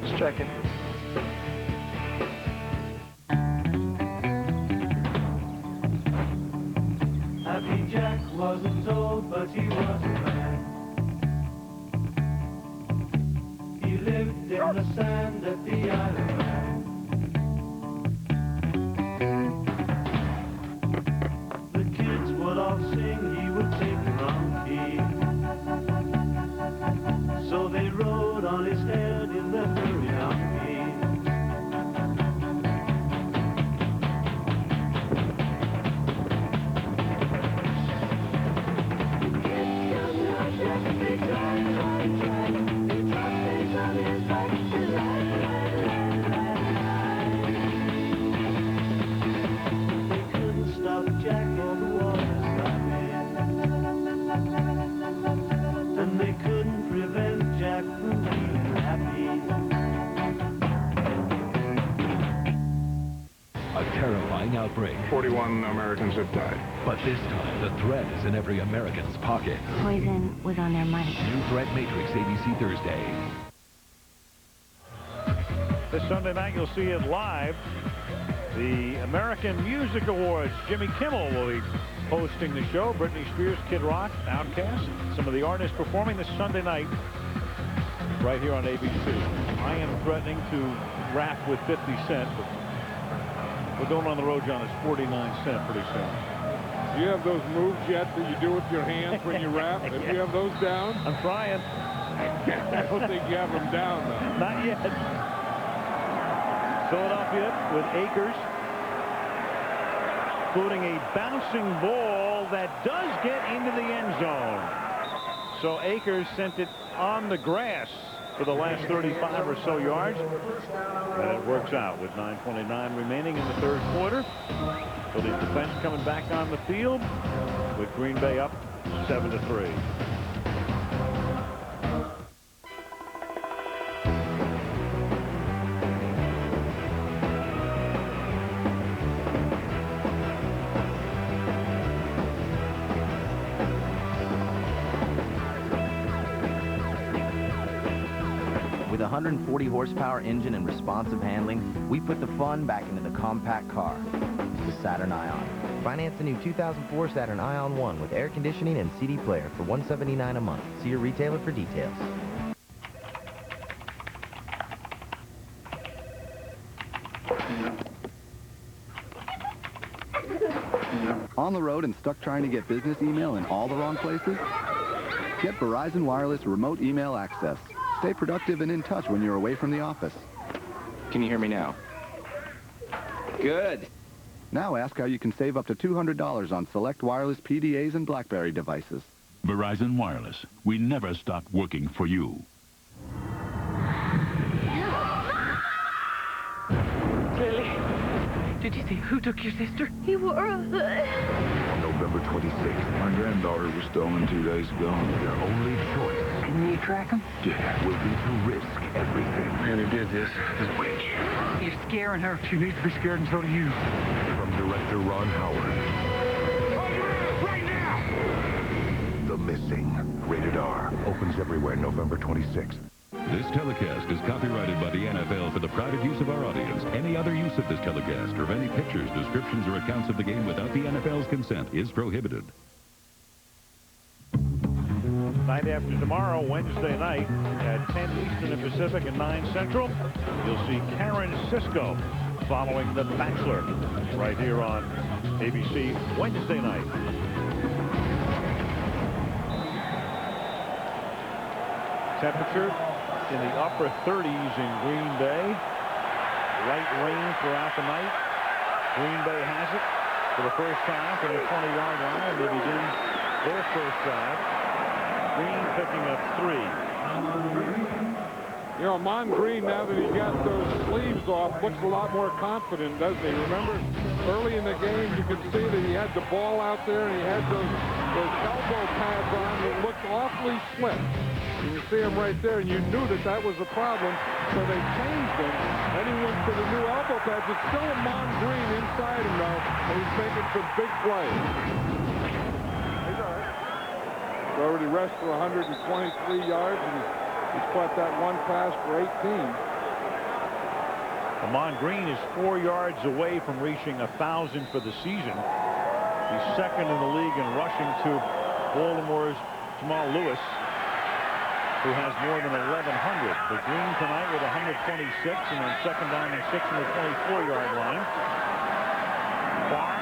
Just checking. Happy Jack wasn't old, but he was a man. He lived in the sand at the Isle of Man. The kids would all sing, he would take the wrong key. So they rode on his head in the hurry donkey. Outbreak. 41 Americans have died. But this time, the threat is in every American's pocket. Poison was on their money. New Threat Matrix, ABC Thursday. This Sunday night, you'll see it live. The American Music Awards. Jimmy Kimmel will be hosting the show. Britney Spears, Kid Rock, Outkast. Some of the artists performing this Sunday night right here on ABC. I am threatening to rap with 50 Cent, but we're going on the road, John. It's 49 cents pretty soon. Do you have those moves yet that you do with your hands when you rap? Do you have those down? I'm trying. I don't think you have them down, though. Not yet. Philadelphia with Akers, including a bouncing ball that does get into the end zone. So Akers sent it on the grass for the last 35 or so yards, and it works out with 9:29 remaining in the third quarter. So the defense coming back on the field with Green Bay up 7-3. With a 140 horsepower engine and responsive handling, we put the fun back into the compact car, the Saturn Ion. Finance the new 2004 Saturn Ion 1 with air conditioning and CD player for $179 a month. See your retailer for details. On the road and stuck trying to get business email in all the wrong places? Get Verizon Wireless Remote Email Access. Stay productive and in touch when you're away from the office. Can you hear me now? Good. Now ask how you can save up to $200 on select wireless PDAs and BlackBerry devices. Verizon Wireless. We never stop working for you. Lily, did you see who took your sister? He were... On November 26th, my granddaughter was stolen 2 days ago. Their only choice... Can you track him? will be to risk everything. Man who did this is a witch. You're scaring her. She needs to be scared, and so do you. From director Ron Howard. Right now! The Missing. Rated R. Opens everywhere November 26th. This telecast is copyrighted by the NFL for the private use of our audience. Any other use of this telecast or of any pictures, descriptions, or accounts of the game without the NFL's consent is prohibited. Night after tomorrow, Wednesday night, at 10 Eastern and Pacific and 9 Central, you'll see Karen Sisko following The Bachelor right here on ABC Wednesday night. Temperature in the upper 30s in Green Bay. Light rain throughout the night. Green Bay has it for the first time from the 20-yard line. They begin their first drive. Green picking up 3. You know, Ahman Green, now that he got those sleeves off, looks a lot more confident, doesn't he? Remember, early in the game, you could see that he had the ball out there and he had those elbow pads on. It looked awfully slick. You see him right there, and you knew that that was a problem, so they changed him. Then he went to the new elbow pads. It's still Ahman Green inside him, though, and he's making some big plays. He's all right. He's already rushed for 123 yards, and he's caught that one pass for 18. Ahman Green is 4 yards away from reaching 1,000 for the season. He's second in the league in rushing to Baltimore's Jamal Lewis, who has more than 1,100. But Green tonight with 126, and on second down and 6 on the 24-yard line. Barr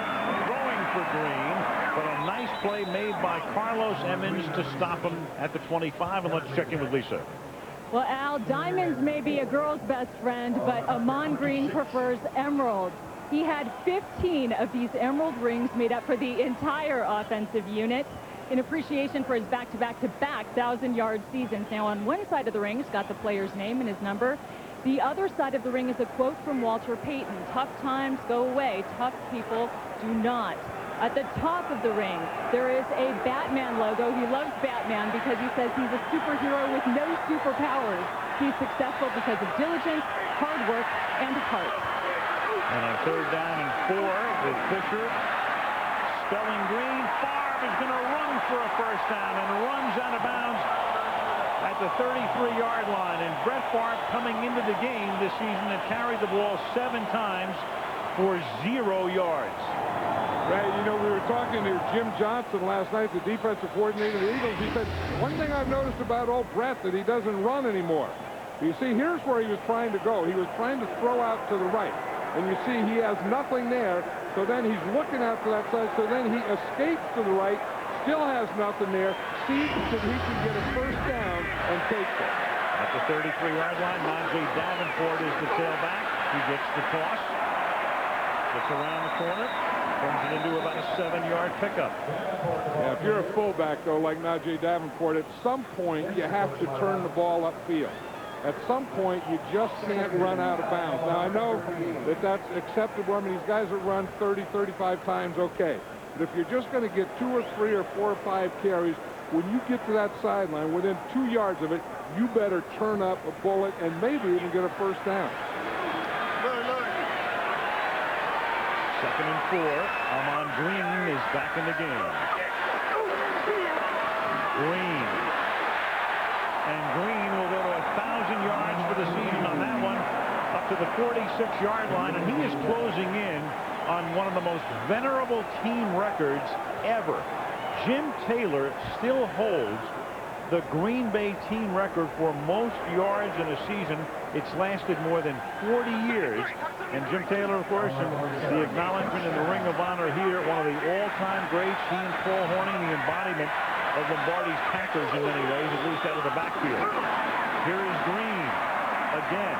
throwing for Green, but a nice play made by Carlos Emmons to stop him at the 25. And let's check in with Lisa. Well, Al, diamonds may be a girl's best friend, but Ahman Green prefers emeralds. He had 15 of these emerald rings made up for the entire offensive unit in appreciation for his back-to-back-to-back 1,000-yard seasons. Now, on one side of the ring, it's got the player's name and his number. The other side of the ring is a quote from Walter Payton. Tough times go away. Tough people do not. At the top of the ring, there is a Batman logo. He loves Batman because he says he's a superhero with no superpowers. He's successful because of diligence, hard work, and heart. And on third down and 4 with Fisher spelling Green. Is going to run for a first down and runs out of bounds at the 33-yard line. And Brett Favre, coming into the game this season, had carried the ball 7 times for 0 yards. Right, you know, we were talking to Jim Johnson last night, the defensive coordinator of the Eagles. He said, one thing I've noticed about old Brett, that he doesn't run anymore. You see, here's where he was trying to go. He was trying to throw out to the right. And you see he has nothing there. So then he's looking out to that side. So then he escapes to the right, still has nothing there, sees that he can get a first down and takes it. At the 33-yard line, Najee Davenport is the tailback. He gets the toss. Gets around the corner. Turns it into about a 7-yard pickup. Yeah, if you're a fullback, though, like Najee Davenport, at some point you have to turn the ball upfield. At some point, you just can't run out of bounds. Now, I know that that's acceptable. I mean, these guys that run 30, 35 times, okay. But if you're just going to get 2 or 3 or 4 or 5 carries, when you get to that sideline, within 2 yards of it, you better turn up a bullet and maybe even get a first down. Second and 4. Ahman Green is back in the game. Green. And Green will go to 1,000 yards for the season on that one, up to the 46-yard line, and he is closing in on one of the most venerable team records ever. Jim Taylor still holds the Green Bay team record for most yards in a season. It's lasted more than 40 years. And Jim Taylor, of course, and the acknowledgement in the Ring of Honor here, one of the all-time greats. He and Paul Hornung, the embodiment of Lombardi's Packers in many ways, at least out of the backfield. Here is Green again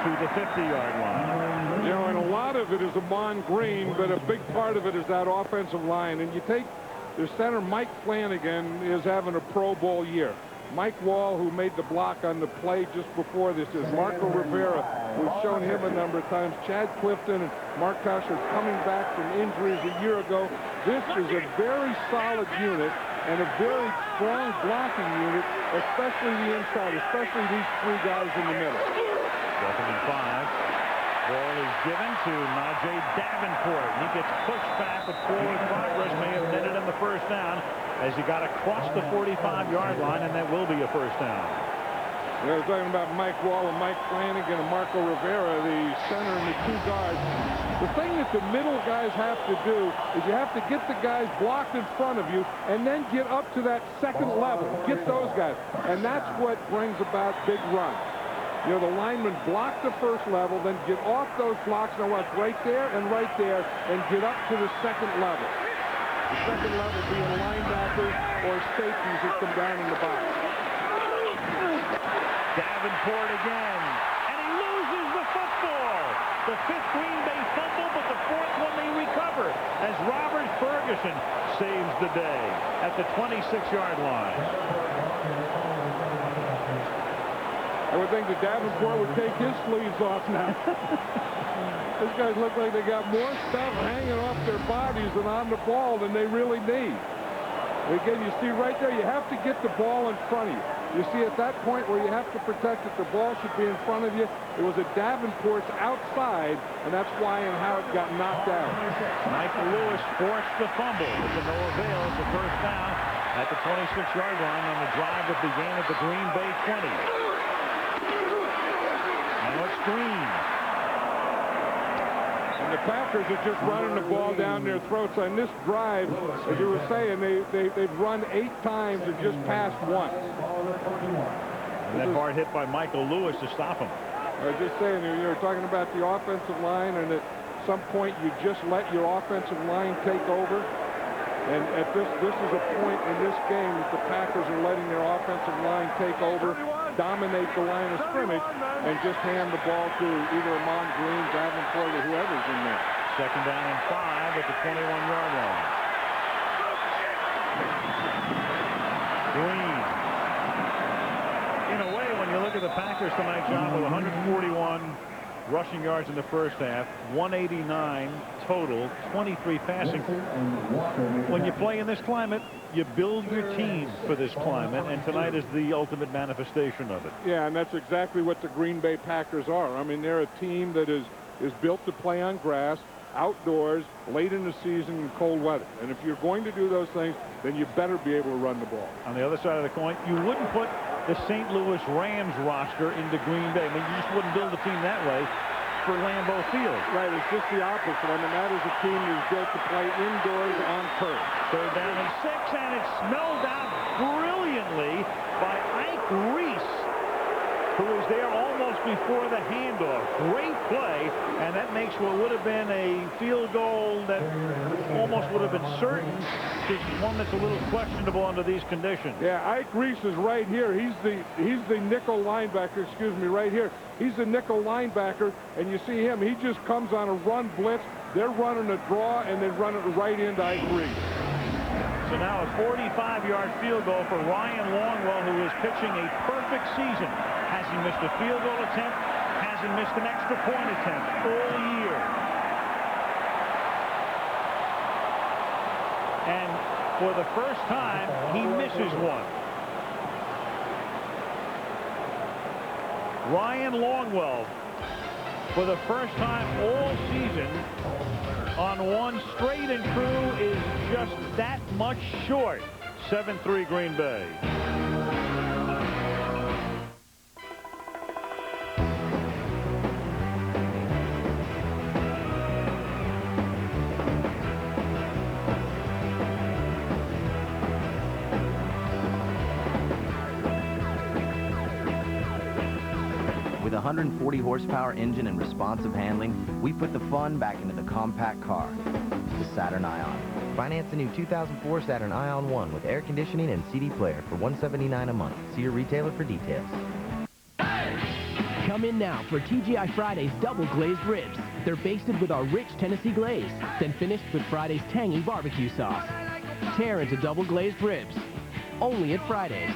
to the 50-yard line. You know, and a lot of it is Ahman Green, but a big part of it is that offensive line. And you take the center, Mike Flanagan, is having a Pro Bowl year. Mike Wall, who made the block on the play just before this, is Marco Rivera. We've shown him a number of times. Chad Clifton and Mark Kosh are coming back from injuries a year ago. This is a very solid unit and a very strong blocking unit, especially the inside, especially these 3 guys in the middle. 2nd and 5. Ball is given to Najee Davenport. He gets pushed back, but forward progress may have netted him the first down as he got across the 45-yard line, and that will be a first down. We're talking about Mike Wall and Mike Flanagan and Marco Rivera, the center and the two guards. The thing that the middle guys have to do is you have to get the guys blocked in front of you and then get up to that second level. Get those guys. And that's what brings about big runs. You know, the linemen block the first level, then get off those blocks, now watch, right there, and get up to the second level. The second level being linebackers or safeties that come down in the box. Davenport again, and he loses the football. The fifth Green Bay fumble, but the fourth one they recover as Robert Ferguson saves the day at the 26-yard line. I would think that Davenport would take his sleeves off now. These guys look like they got more stuff hanging off their bodies and on the ball than they really need. Again, you see right there, you have to get the ball in front of you. You see at that point where you have to protect it, the ball should be in front of you. It was at Davenport's outside, and that's why and how it got knocked out. Michael Lewis forced the fumble, but to no avail. It's the first down at the 26-yard line on the drive that began at the Green Bay 20. Now it's Green. And the Packers are just running the ball down their throats. On this drive, as you were saying, they've run 8 times and just passed once. And that hard hit by Michael Lewis to stop him. I was just saying, you were talking about the offensive line, and at some point you just let your offensive line take over. And at this is a point in this game that the Packers are letting their offensive line take over, dominate the line of scrimmage, and just hand the ball to either Ahman Green, Davenport, or whoever's in there. Second down and 5 at the 21-yard line. Green. In a way, when you look at the Packers tonight, John, with 141 rushing yards in the first half, 189 total, 23 passing. When you play in this climate, you build your team for this climate, and tonight is the ultimate manifestation of it. Yeah, and that's exactly what the Green Bay Packers are. I mean, they're a team that is built to play on grass, outdoors, late in the season in cold weather. And if you're going to do those things, then you better be able to run the ball. On the other side of the coin, you wouldn't put the St. Louis Rams roster into Green Bay. I mean, you just wouldn't build a team that way for Lambeau Field. Right, it's just the opposite. I mean, that is a team that's built to play indoors on turf. Third down and 6, and it's smelled out brilliantly by Ike Reese, who was there almost before the handoff. Great play, and that makes what would have been a field goal that almost would have been certain to one that's a little questionable under these conditions. Yeah, Ike Reese is right here. He's the nickel linebacker, excuse me, right here. He's the nickel linebacker, and you see him. He just comes on a run blitz. They're running a draw, and they run it right into Ike Reese. So now a 45-yard field goal for Ryan Longwell, who is pitching a perfect season. Hasn't missed a field goal attempt, hasn't missed an extra point attempt all year. And for the first time, he misses one. Ryan Longwell, for the first time all season, on one straight and true, is just that much short. 7-3 Green Bay. With a 140 horsepower engine and responsive handling, we put the fun back into the compact car, the Saturn Ion. Finance the new 2004 Saturn Ion 1 with air conditioning and CD player for $179 a month. See your retailer for details. Come in now for TGI Friday's double glazed ribs. They're basted with our rich Tennessee glaze, then finished with Friday's tangy barbecue sauce. Tear into double glazed ribs. Only at Fridays.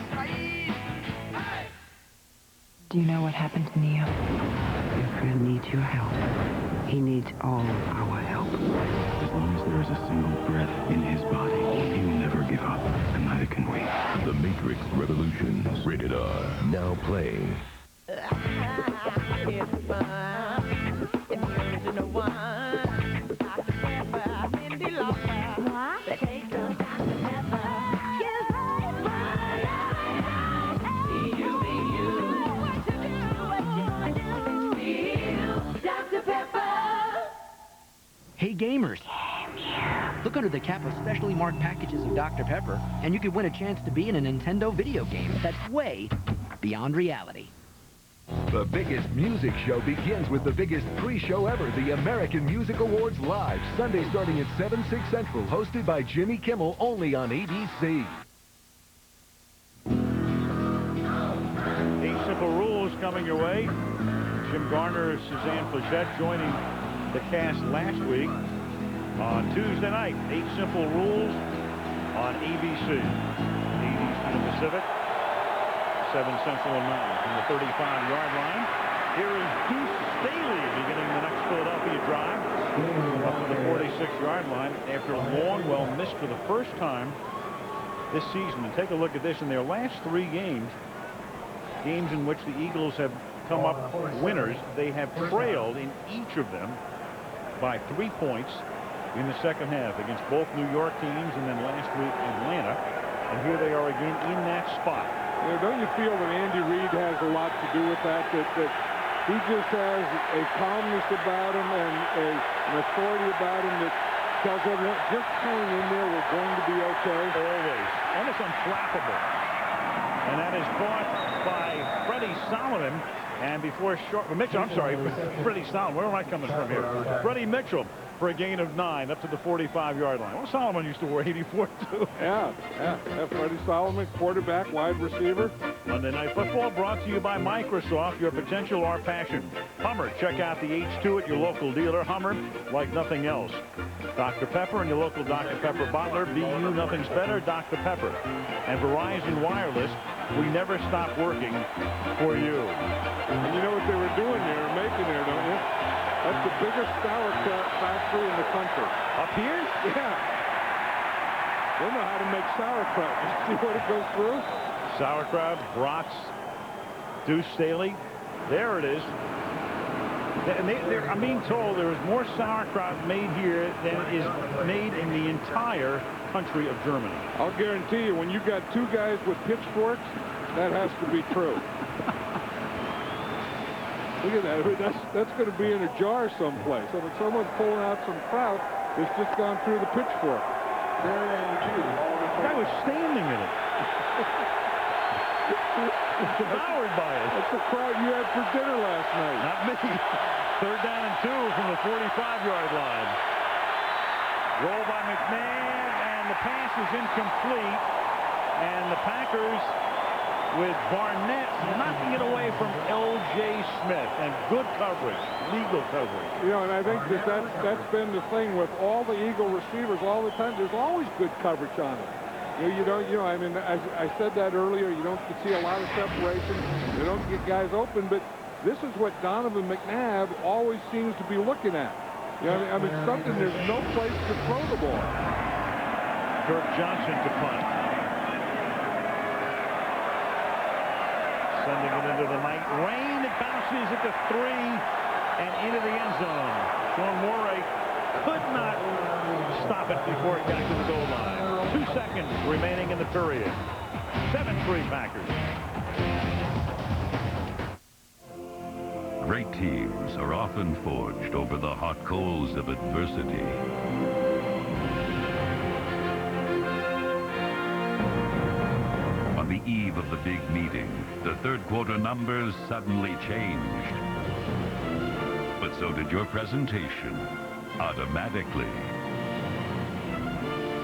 Do you know what happened to Neo? Your friend needs your help. He needs all our help. As long as there is a single breath in his body, he will never give up, and neither can we. The Matrix Revolutions. Rated R. Now playing. gamers. Look under the cap of specially marked packages of Dr. Pepper, and you could win a chance to be in a Nintendo video game that's way beyond reality. The biggest music show begins with the biggest pre-show ever, the American Music Awards Live, Sunday starting at 7, 6 Central, hosted by Jimmy Kimmel, only on ABC. 8 Simple Rules coming your way. Jim Garner, Suzanne Plachette joining the cast last week on Tuesday night. 8 Simple Rules on ABC. 8 Eastern and Pacific. 7 Central and Mountain from the 35-yard line. Here is Deuce Staley beginning the next Philadelphia drive up to the 46-yard line after Longwell missed for the first time this season. And take a look at this. In their last 3 games in which the Eagles have come up winners, they have trailed in each of them by 3 points in the second half against both New York teams and then last week Atlanta. And here they are again in that spot. You know, don't you feel that Andy Reid has a lot to do with that? That he just has a calmness about him and an authority about him that tells everyone, just hang in there, we're going to be okay. Always. Almost unflappable. And that is caught by Freddie Solomon. And before short, Mitchell, I'm sorry, Freddie Solomon. Where am I coming from here? Freddie Mitchell for a gain of 9 up to the 45-yard line. Well, Solomon used to wear 84 too. Yeah. Freddie Solomon, quarterback, wide receiver. Monday Night Football brought to you by Microsoft. Your potential, our passion. Hummer, check out the H2 at your local dealer. Hummer, like nothing else. Dr. Pepper and your local Dr. Pepper bottler. BU, nothing's better. Dr. Pepper. And Verizon Wireless, we never stop working for you. And you know what they were doing there, making there, don't you? That's the biggest sauerkraut factory in the country. Up here? Yeah. They know how to make sauerkraut. You see what it goes through? Sauerkraut, brats, Deuce Staley. There it is. And I'm being told there is more sauerkraut made here than is made in the entire country of Germany. I'll guarantee you, when you got 2 guys with pitchforks, that has to be true. Look at that. That's going to be in a jar someplace. I mean, someone's pulling out some kraut that's just gone through the pitchfork. The guy was standing in it. Devoured by it. That's the kraut you had for dinner last night. Not me. 3rd down and 2 from the 45-yard line. Roll by McNabb, and the pass is incomplete. And the Packers with Barnett knocking it away from L.J. Smith, and good coverage, legal coverage. You know, and I think that's been the thing with all the Eagle receivers all the time. There's always good coverage on them. I mean, I said that earlier, you don't see a lot of separation. You don't get guys open, but this is what Donovan McNabb always seems to be looking at. You know, I mean, something, there's no place to throw the ball. Kirk Johnson to punt. Sending it into the night rain. It bounces at the 3 and into the end zone. Sean Morey could not stop it before it got to the goal line. 2 seconds remaining in the period. 7-3 Packers. Great teams are often forged over the hot coals of adversity. On the eve of the big meeting, the third quarter numbers suddenly changed. But so did your presentation, automatically.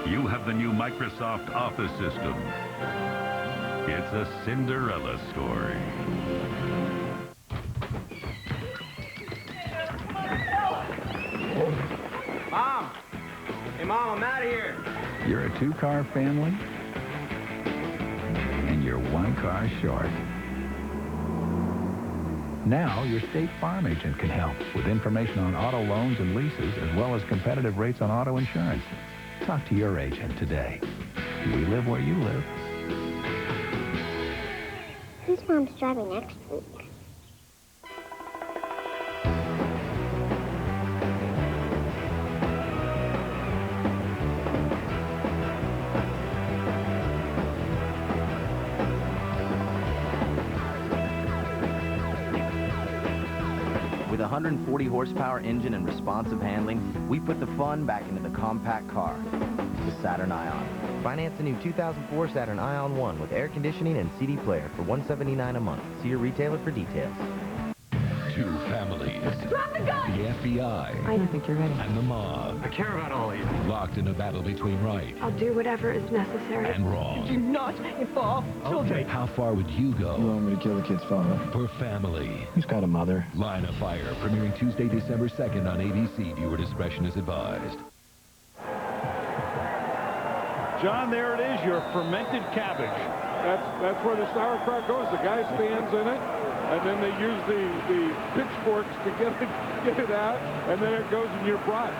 You have the new Microsoft Office system. It's a Cinderella story. Mom! Hey, Mom, I'm out of here. You're a 2-car family, and you're 1 car short. Now, your State Farm agent can help with information on auto loans and leases, as well as competitive rates on auto insurance. Talk to your agent today. We live where you live. Whose mom's driving next week? With 140 horsepower engine and responsive handling, we put the fun back into the compact car, the Saturn Ion. Finance the new 2004 Saturn Ion 1 with air conditioning and CD player for $179 a month. See your retailer for details. Two families. Drop the gun! The FBI. I don't think you're ready. And the mob. I care about all of you. Locked in a battle between right I'll do whatever is necessary. and wrong. Do not involve children. How far would you go? You want me to kill the kid's father? For family. He's got a mother. Line of Fire, premiering Tuesday, December 2nd on ABC. Viewer discretion is advised. John, there it is, your fermented cabbage. That's where the sauerkraut goes. The guy stands in it, and then they use the pitchforks to get it out, and then it goes in your brats.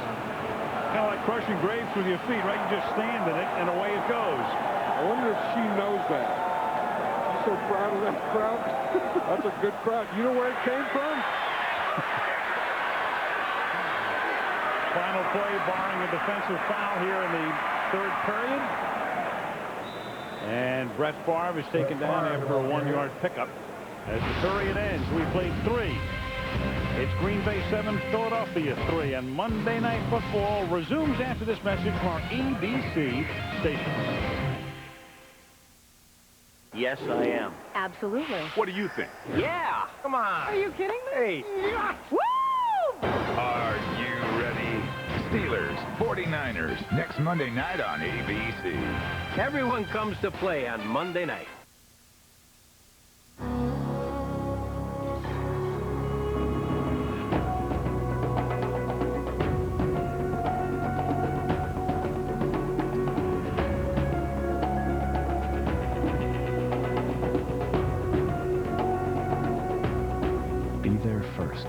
Kind of like crushing grapes with your feet, right? You just stand in it, and away it goes. I wonder if she knows that. She's so proud of that kraut. That's a good kraut. You know where it came from? Final play, barring a defensive foul here in the third period. And Brett Favre is taken down after a 1-yard pickup. As the period ends, we played 3. It's Green Bay 7, Philadelphia 3. And Monday Night Football resumes after this message from our ABC station. Yes, I am. Absolutely. What do you think? Yeah! Come on! Are you kidding me? Hey! Woo! Are you ready? Steelers, 49ers, next Monday night on ABC. Everyone comes to play on Monday night. Be there first.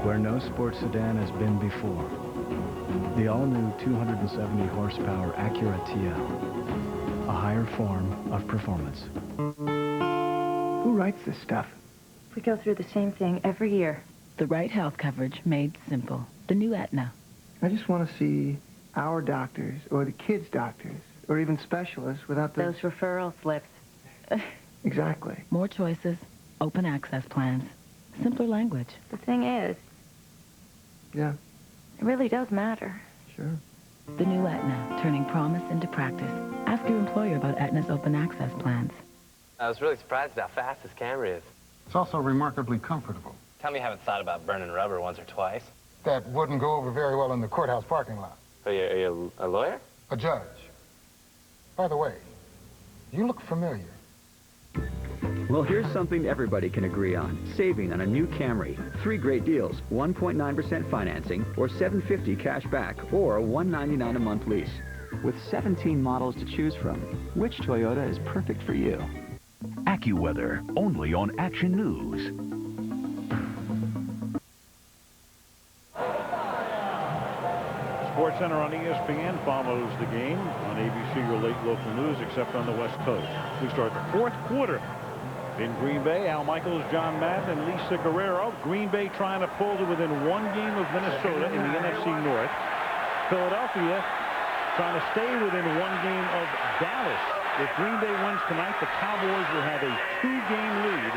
Where no sports sedan has been before. The all-new 270 horsepower Acura TL. A higher form of performance. Who writes this stuff? We go through the same thing every year. The right health coverage made simple. The new Aetna. I just want to see our doctors, or the kids' doctors, or even specialists without the... Those referral slips. Exactly. More choices, open access plans, simpler language. The thing is, Yeah, it really does matter. sure. The new Aetna, turning promise into practice. Ask your employer about Aetna's open access plans. I was really surprised at how fast this Camry is. It's also remarkably comfortable. Tell me you haven't thought about burning rubber once or twice. That wouldn't go over very well in the courthouse parking lot. Are you a lawyer? A judge. By the way, you look familiar. Well, here's something everybody can agree on. Saving on a new Camry. 3 great deals. 1.9% financing, or $750 cash back, or $199 a month lease. With 17 models to choose from, which Toyota is perfect for you? AccuWeather, only on Action News. SportsCenter on ESPN follows the game on ABC, your late local news, except on the West Coast. We start the fourth quarter in Green Bay. Al Michaels, John Madden, and Lisa Guerrero. Green Bay trying to pull to within 1 game of Minnesota in the NFC North. Philadelphia trying to stay within 1 game of Dallas. If Green Bay wins tonight, the Cowboys will have a 2-game lead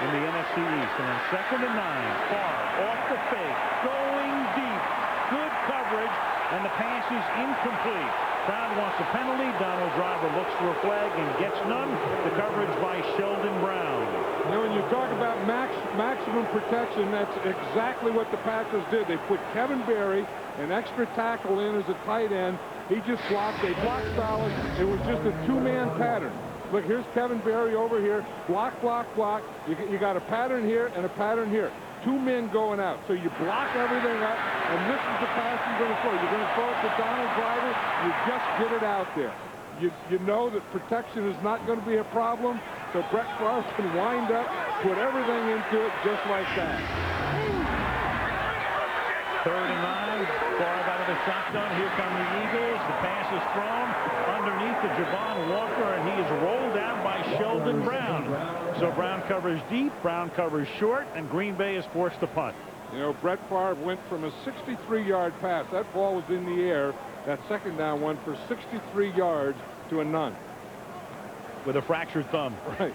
in the NFC East. And on 2nd and 9, Favre off the fake, going deep. Good coverage, and the pass is incomplete. Crowd wants a penalty. Donald Driver looks for a flag and gets none. The coverage by Sheldon Brown. You know, when you talk about maximum protection, that's exactly what the Packers did. They put Kevin Berry, an extra tackle, in as a tight end. He just blocked. They blocked solid. It was just a 2-man pattern. Look, here's Kevin Berry over here. Block, block, block. You got a pattern here and a pattern here. 2 men going out. So you block everything up, and this is the pass you're going to throw. You're going to throw it to Donald Driver. You just get it out there. You know that protection is not going to be a problem, so Brett Favre can wind up, put everything into it just like that. 3rd and 9. Favre out of the shotgun. Here come the Eagles. The pass is thrown underneath to Javon Walker, and he is rolled out by Sheldon Brown. So Brown covers deep, Brown covers short, and Green Bay is forced to punt. You know, Brett Favre went from a 63-yard pass. That ball was in the air. That 2nd down went for 63 yards to a none. With a fractured thumb. Right.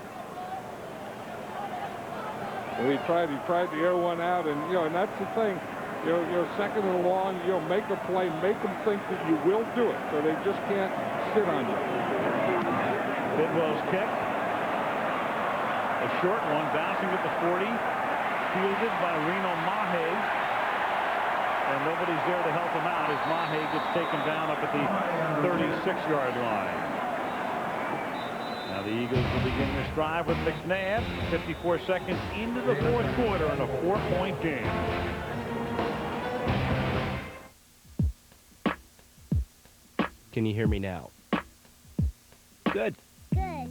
And he tried to air one out, and and that's the thing. You're second and long. Make a play, make them think that you will do it, so they just can't sit on you. Bidwell's kick, a short one, bouncing at the 40, fielded by Reno Mahe, and nobody's there to help him out as Mahe gets taken down up at the 36-yard line. Now the Eagles will begin this drive with McNabb, 54 seconds into the fourth quarter in a 4-point game. Can you hear me now? Good. Good.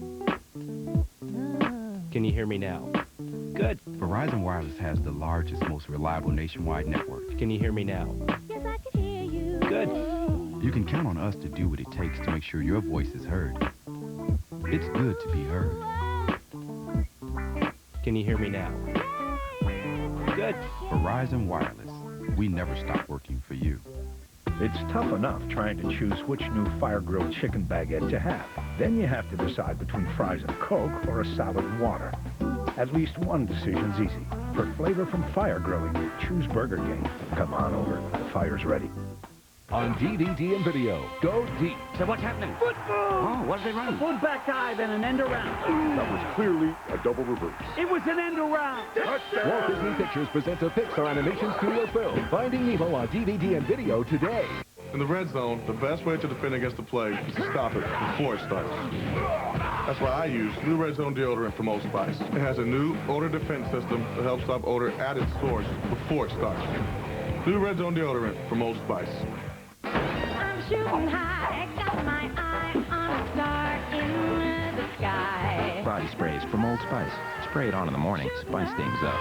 Can you hear me now? Good. Verizon Wireless has the largest, most reliable nationwide network. Can you hear me now? Yes, I can hear you. Good. You can count on us to do what it takes to make sure your voice is heard. It's good to be heard. Can you hear me now? Good. Verizon Wireless. We never stop working for you. It's tough enough trying to choose which new fire-grilled chicken baguette to have. Then you have to decide between fries and Coke or a salad and water. At least one decision's easy. For flavor from fire grilling, choose Burger King. Come on over. The fire's ready. On DVD and video, go deep. So what's happening? Football! Oh, what are they running? A fullback dive and an end around. That was clearly a double reverse. It was an end around. Walt Disney Pictures presents a Pixar Animation Studio film, Finding Nemo on DVD and video today. In the red zone, the best way to defend against the play is to stop it before it starts. That's why I use new Red Zone deodorant from Old Spice. It has a new odor defense system that helps stop odor at its source before it starts. New Red Zone deodorant from Old Spice. I'm shooting high, got my eye on a star in the sky. Body sprays from Old Spice. Spray it on in the morning, spice things up.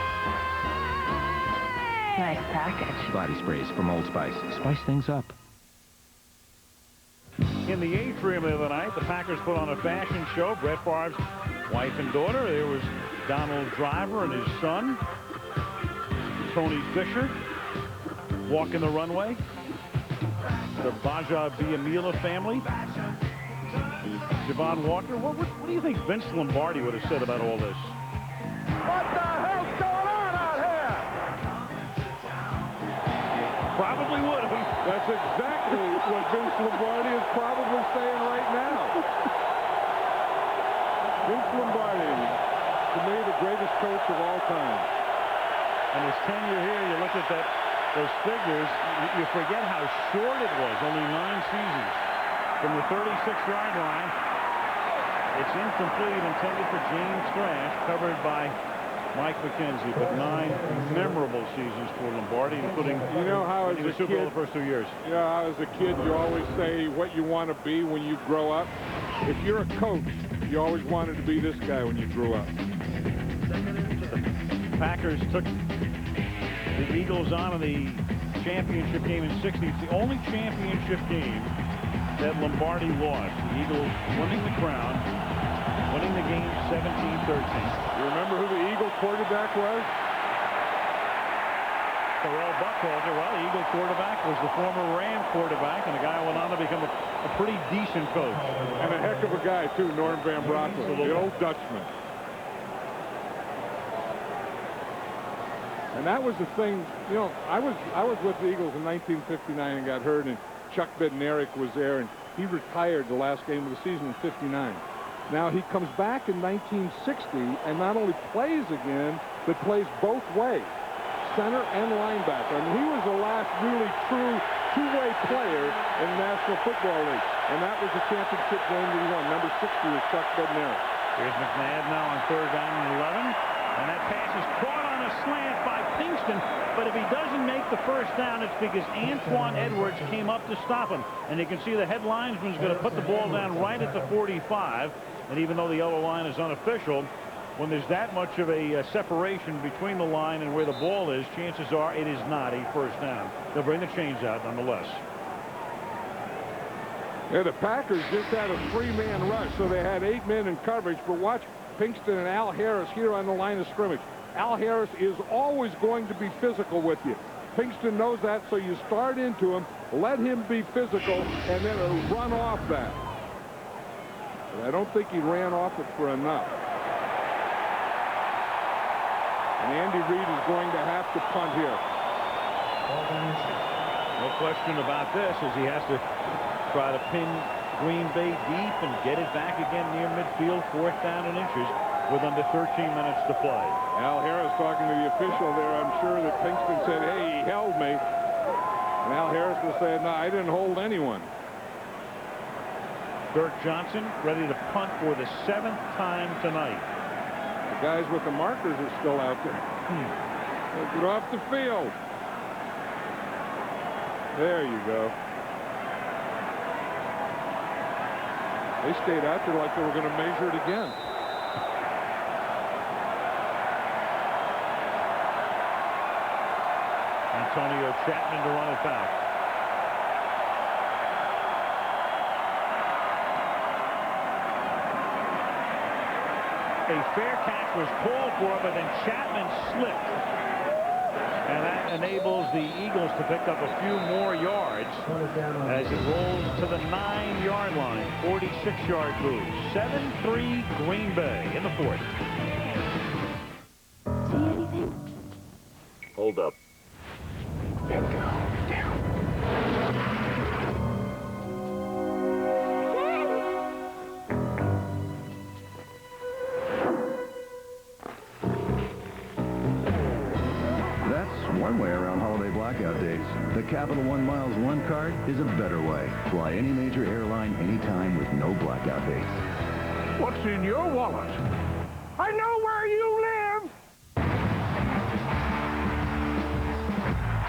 Nice package. Body sprays from Old Spice. Spice things up. In the atrium of the night, the Packers put on a fashion show. Brett Favre's wife and daughter. There was Donald Driver and his son, Tony Fisher, walking the runway. The Baja Villamila family. Javon Walker. What do you think Vince Lombardi would have said about all this? What the hell's going on out here? Probably would have. That's exactly what Vince Lombardi is probably saying right now. Vince Lombardi, to me, the greatest coach of all time. And his tenure here, you look at those figures, you forget how short it was, only 9 seasons. From the 36-yard line, it's incomplete, intended for James Thrash, covered by Mike McKenzie, but 9 memorable seasons for Lombardi, including how as the a Super Bowl kid, the first 2 years. Yeah, as a kid, you always say what you want to be when you grow up. If you're a coach, you always wanted to be this guy when you grew up. The Packers took the Eagles on in the championship game in '60. It's the only championship game that Lombardi lost. The Eagles winning the crown, winning the game 17-13. You remember who the Eagle quarterback was? Terrell Buckhalter. Well, the Eagle quarterback was the former Ram quarterback, and the guy went on to become a pretty decent coach. And a heck of a guy, too, Norm Van Brocklin, the old Dutchman. And that was the thing, I was with the Eagles in 1959 and got hurt, and Chuck Bednarik was there, and he retired the last game of the season in '59. Now he comes back in 1960 and not only plays again, but plays both ways, center and linebacker. I mean, he was the last really true two-way player in the National Football League, and that was the championship game that he won. Number 60 was Chuck Bednarik. Here's McNabb now on 3rd down and 11. And that pass is caught on a slant by Pinkston. But if he doesn't make the first down, it's because Antoine Edwards came up to stop him. And you can see the head linesman's going to put the ball down right at the 45. And even though the yellow line is unofficial, when there's that much of a separation between the line and where the ball is, chances are it is not a first down. They'll bring the chains out nonetheless. Yeah, the Packers just had a 3-man rush, so they had 8 men in coverage. But watch Pinkston and Al Harris here on the line of scrimmage. Al Harris is always going to be physical with you. Pinkston knows that, so you start into him, let him be physical, and then he'll run off that. But I don't think he ran off it for enough. And Andy Reid is going to have to punt here. No question about this, as he has to try to pin Green Bay deep and get it back again near midfield, 4th down and inches, with under 13 minutes to play. Al Harris talking to the official there. I'm sure that Pinkston said, hey, he held me. And Al Harris was saying, no, I didn't hold anyone. Dirk Johnson ready to punt for the 7th time tonight. The guys with the markers are still out there. Get off the field. There you go. They stayed out there like they were going to measure it again. Antonio Chapman to run it back. A fair catch was called for, but then Chapman slipped. And that enables the Eagles to pick up a few more yards as it rolls to the 9-yard line. 46-yard move. 7-3 Green Bay in the 4th. See anything? Hold up. One way around holiday blackout days. The Capital One Miles One card is a better way. Fly any major airline anytime with no blackout dates. What's in your wallet? I know where you live!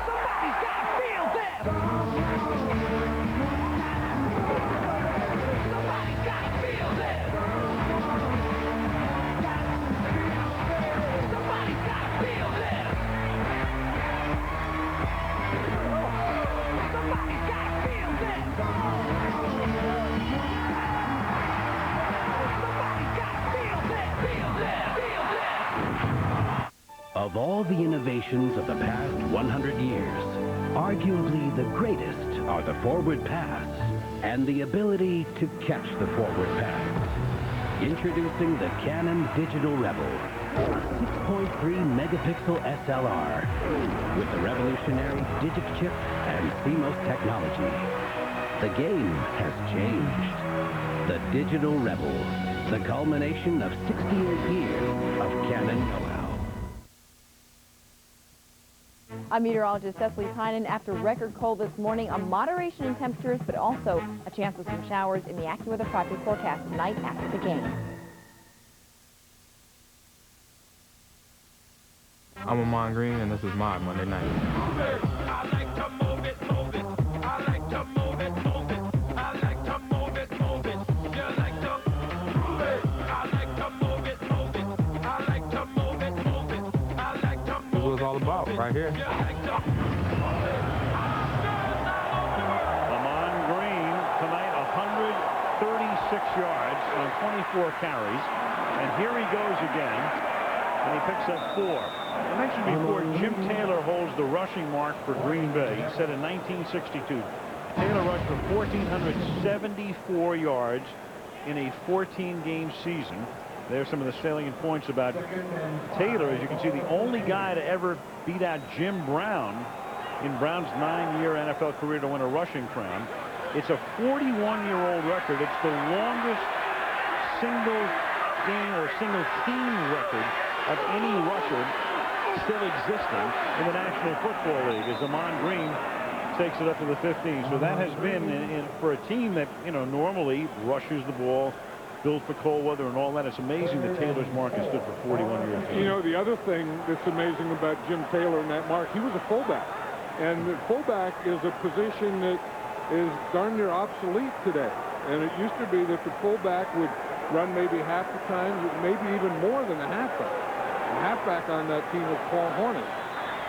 Somebody's gotta feel this! Somebody's gotta feel this! Somebody's gotta feel this! Somebody's gotta feel this! Somebody's gotta feel this! Feel this! Feel this! Of all the innovations of the past 100 years, arguably the greatest are the forward pass and the ability to catch the forward pass. Introducing the Canon Digital Rebel, 6.3 megapixel SLR with the revolutionary DigicChip and CMOS technology. The game has changed. The Digital Rebel, the culmination of 68 years of Canon know-how. I'm meteorologist Cecily Tynan. After record cold this morning, a moderation in temperatures, but also a chance of some showers in the AccuWeather Project forecast tonight after the game. I'm Amon Green, and this is my Monday Night. I like to move it, move it. I like to move it, move it. I like to move it, move it. You like to move it. I like to move it, move it. I like to move it, move it. I like to move it. This is what it's all about, right here. Amon Green tonight 136 yards on 24 carries. And here he goes again. And he picks up 4. I mentioned before, Jim Taylor holds the rushing mark for Green Bay. He said in 1962, Taylor rushed for 1,474 yards in a 14-game season. There's some of the salient points about Taylor. As you can see, the only guy to ever beat out Jim Brown in Brown's 9-year NFL career to win a rushing crown. It's a 41-year-old record. It's the longest single game or single team record of any rusher still existing in the National Football League, as Amon Green takes it up to the 15. So that has been, for a team that, you know, normally rushes the ball, built for cold weather and all that, it's amazing that Taylor's mark has stood for 41 years. You know, the other thing that's amazing about Jim Taylor and that mark, he was a fullback. And the fullback is a position that is darn near obsolete today. And it used to be that the fullback would run maybe half the time, maybe even more than a halfback. The halfback on that team was Paul Hornung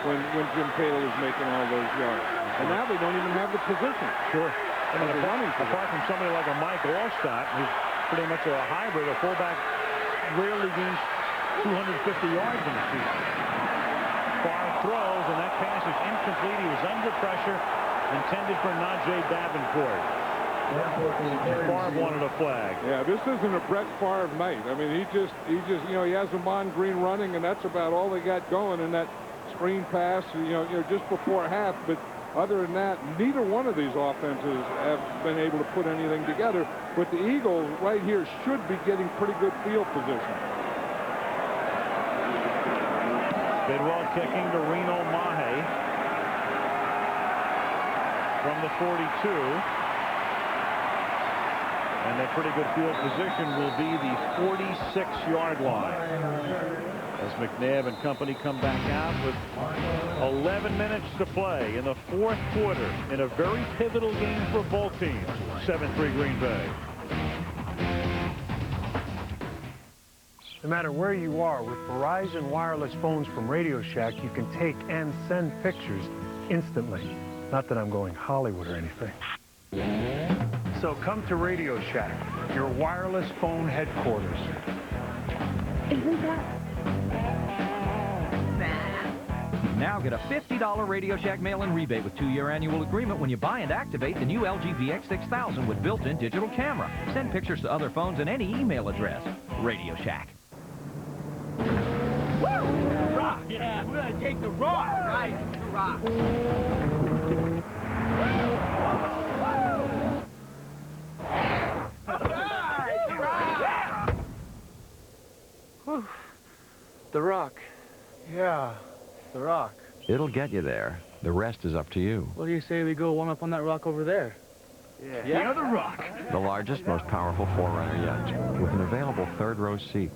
when Jim Taylor was making all those yards. And now they don't even have the position. Sure. I mean, apart from somebody like a Mike Allstott, who's pretty much a hybrid, a fullback rarely gains 250 yards in a season. Far throws, and that pass is incomplete. He was under pressure, intended for Najee Davenport. Favre wanted a flag. Yeah, this isn't a Brett Favre night. I mean, he just, you know, he has Ahman Green running, and that's about all they got going in that screen pass, you know, just before half. But other than that, neither one of these offenses have been able to put anything together. But the Eagles right here should be getting pretty good field position. Bidwell kicking to Reno Mahe from the 42. And that pretty good field position will be the 46-yard line. As McNabb and company come back out with 11 minutes to play in the fourth quarter in a very pivotal game for both teams. 7-3 Green Bay. No matter where you are, with Verizon wireless phones from Radio Shack, you can take and send pictures instantly. Not that I'm going Hollywood or anything. So come to Radio Shack, your wireless phone headquarters. Isn't that... Now get a $50 Radio Shack mail-in rebate with 2-year annual agreement when you buy and activate the new LG VX6000 with built-in digital camera. Send pictures to other phones and any email address. Radio Shack. Woo! Rock! Yeah, we're gonna take the rock! Right, the rock. The Rock. Yeah, The Rock. It'll get you there. The rest is up to you. What do you say we go warm up on that rock over there? Yeah, The Rock. The largest, most powerful 4Runner yet, with an available third-row seat.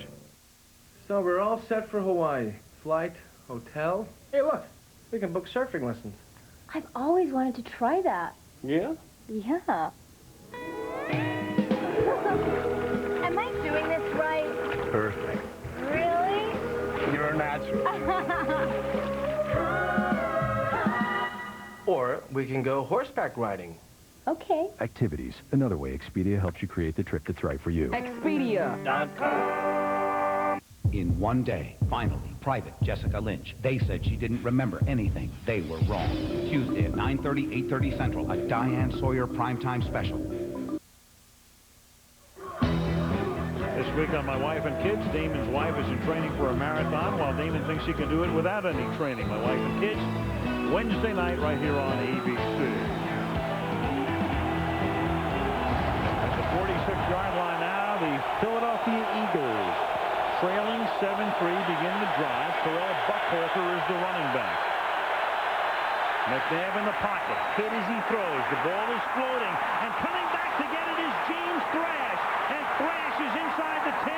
So we're all set for Hawaii. Flight, hotel. Hey, look. We can book surfing lessons. I've always wanted to try that. Yeah? Yeah. Am I doing this right? Perfect. Really? You're natural. Or we can go horseback riding. Okay. Activities, another way Expedia helps you create the trip that's right for you. Expedia.com. In one day, finally, Private Jessica Lynch. They said she didn't remember anything. They were wrong. Tuesday at 9:30, 8:30 Central, a Diane Sawyer primetime special. This week on My Wife and Kids, Damon's wife is in training for a marathon while Damon thinks she can do it without any training. My Wife and Kids, Wednesday night right here on ABC. At the 46-yard line now, the Philadelphia Eagles, trailing 7-3, begin the drive. Terrell Buckhalter is the running back. McNabb in the pocket, hit as he throws. The ball is floating, and coming back to get it is James Thrash. And Thrash is inside the 10,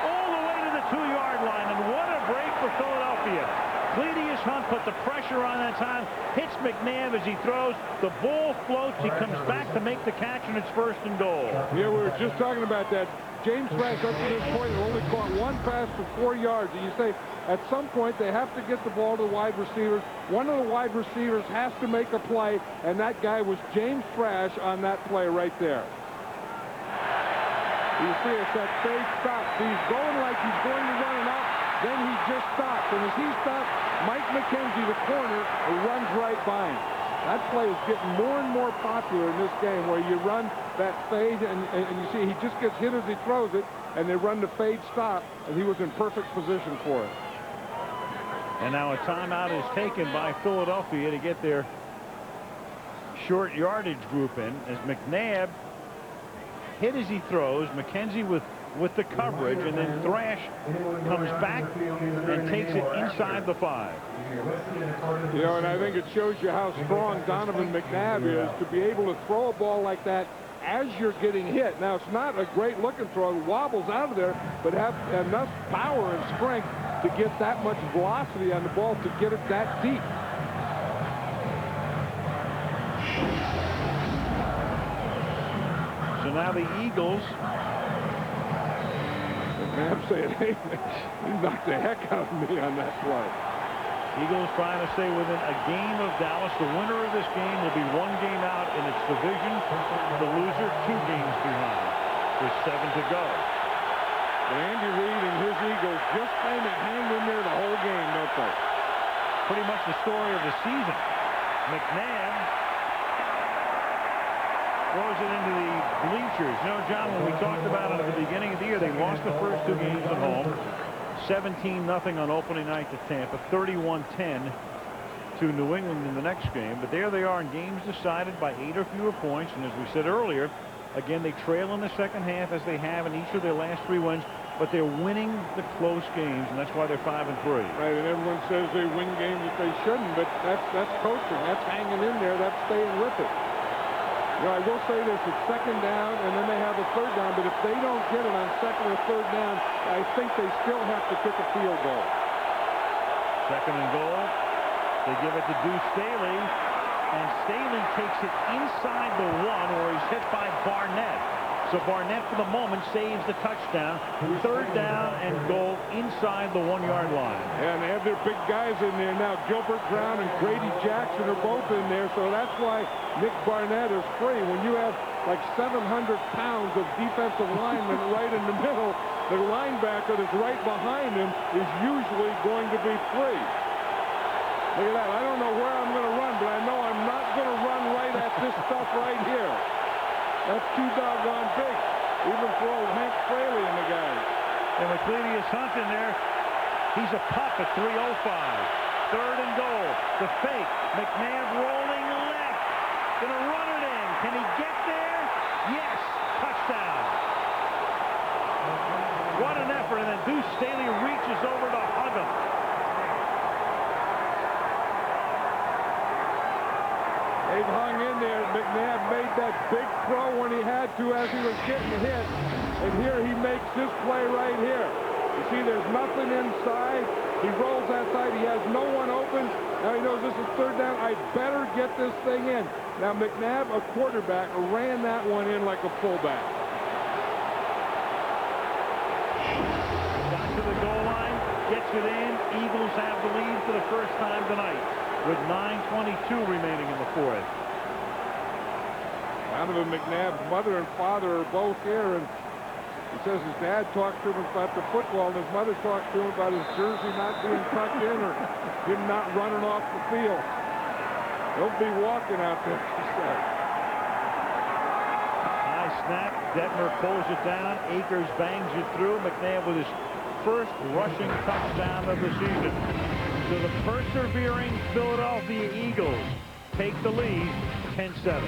all the way to the 2-yard line. And what a break for Philadelphia. Cledius Hunt put the pressure on that time, hits McNabb as he throws. The ball floats. He comes back to make the catch, and it's 1st and goal. Yeah, we were just talking about that. James Thrash, up to this point, only caught one pass for 4 yards. And you say, at some point, they have to get the ball to the wide receivers. One of the wide receivers has to make a play, and that guy was James Thrash on that play right there. You see, it's that fake stop. He's going like he's going to run it up, then he just stops. And as he stops, Mike McKenzie, the corner, runs right by him. That play is getting more and more popular in this game, where you run that fade, and you see he just gets hit as he throws it, and they run the fade stop, and he was in perfect position for it. And now a timeout is taken by Philadelphia to get their short yardage group in, as McNabb hit as he throws. McKenzie with the coverage, and then Thrash comes back and takes it inside the 5. You know, and I think it shows you how strong Donovan McNabb is to be able to throw a ball like that as you're getting hit. Now, it's not a great looking throw. It wobbles out of there, but have enough power and strength to get that much velocity on the ball to get it that deep. So now the Eagles. McNabb saying, hey, he knocked the heck out of me on that play. Eagles trying to stay within a game of Dallas. The winner of this game will be 1 game out in its division. The loser 2 games behind with 7 to go. And Andy Reid and his Eagles just kind of hang in there the whole game, don't they? Pretty much the story of the season. McNabb throws it into the bleachers. You know, John, when we talked about it at the beginning of the year, they lost the first 2 games at home. 17-0 on opening night to Tampa. 31-10 to New England in the next game. But there they are in games decided by 8 or fewer points. And as we said earlier, again, they trail in the second half as they have in each of their last 3 wins. But they're winning the close games, and that's why they're 5-3. Right, and everyone says they win games that they shouldn't, but that's coaching. That's hanging in there. That's staying with it. You know, I will say this, it's second down, and then they have a third down, but if they don't get it on second or third down, I think they still have to kick a field goal. Second and goal. They give it to Deuce Staley, and Staley takes it inside the 1, or he's hit by Barnett. So Barnett, for the moment, saves the touchdown. Third down and goal inside the 1-yard line. Yeah, and they have their big guys in there now. Gilbert Brown and Grady Jackson are both in there, so that's why Nick Barnett is free. When you have like 700 pounds of defensive linemen right in the middle, the linebacker that's right behind him is usually going to be free. Look at that. I don't know where I'm going to run, but I know I'm not going to run right at this stuff right here. That's too doggone big, even for old Hank Fraley and the guys. And with Cledius Hunt in there, he's a pup at 3:05. Third and goal. The fake. McNabb rolling left. Gonna run it in. Can he get there? Yes. Touchdown. What an effort. And then Deuce Staley reaches over to hug him. They've hung in there. McNabb made that big throw when he had to as he was getting hit. And here he makes this play right here. You see, there's nothing inside. He rolls that side. He has no one open. Now he knows this is third down. I better get this thing in. Now McNabb, a quarterback, ran that one in like a fullback. Got to the goal line. Gets it in. Eagles have the lead for the first time tonight, with 9:22 remaining in the fourth. Donovan McNabb's mother and father are both here, and he says his dad talked to him about the football, and his mother talked to him about his jersey not being tucked in or him not running off the field. He'll be walking out there, she said. High snap. Detmer pulls it down. Akers bangs it through. McNabb with his first rushing touchdown of the season. So the persevering Philadelphia Eagles take the lead 10-7.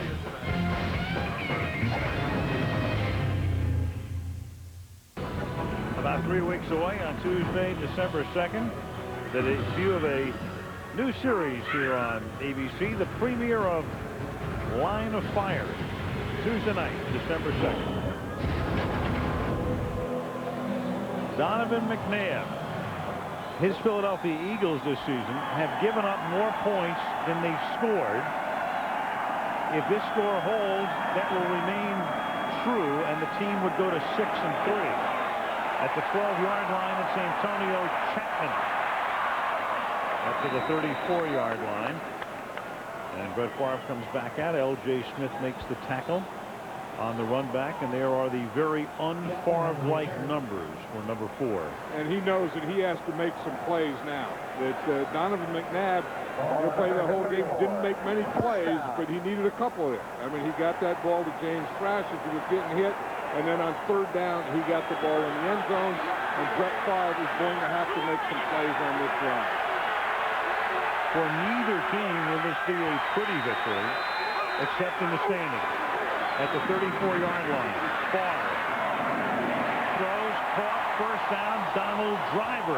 About 3 weeks away on Tuesday, December 2nd, the debut of a new series here on ABC, the premiere of Line of Fire, Tuesday night, December 2nd. Donovan McNabb. His Philadelphia Eagles this season have given up more points than they've scored. If this score holds, that will remain true, and the team would go to 6-3. At the 12-yard line, it's Antonio Chapman. Up to the 34-yard line. And Brett Favre comes back out. L.J. Smith makes the tackle on the run back, and there are the very un-Favre-like numbers for number 4. And he knows that he has to make some plays now. That Donovan McNabb, who played the whole game, didn't make many plays, but he needed a couple of it. I mean, he got that ball to James Thrash as he was getting hit, and then on third down, he got the ball in the end zone, and Brett Favre is going to have to make some plays on this drive. For neither team will this be a pretty victory, except in the standings. At the 34-yard line, Favre throws, caught, first down. Donald Driver,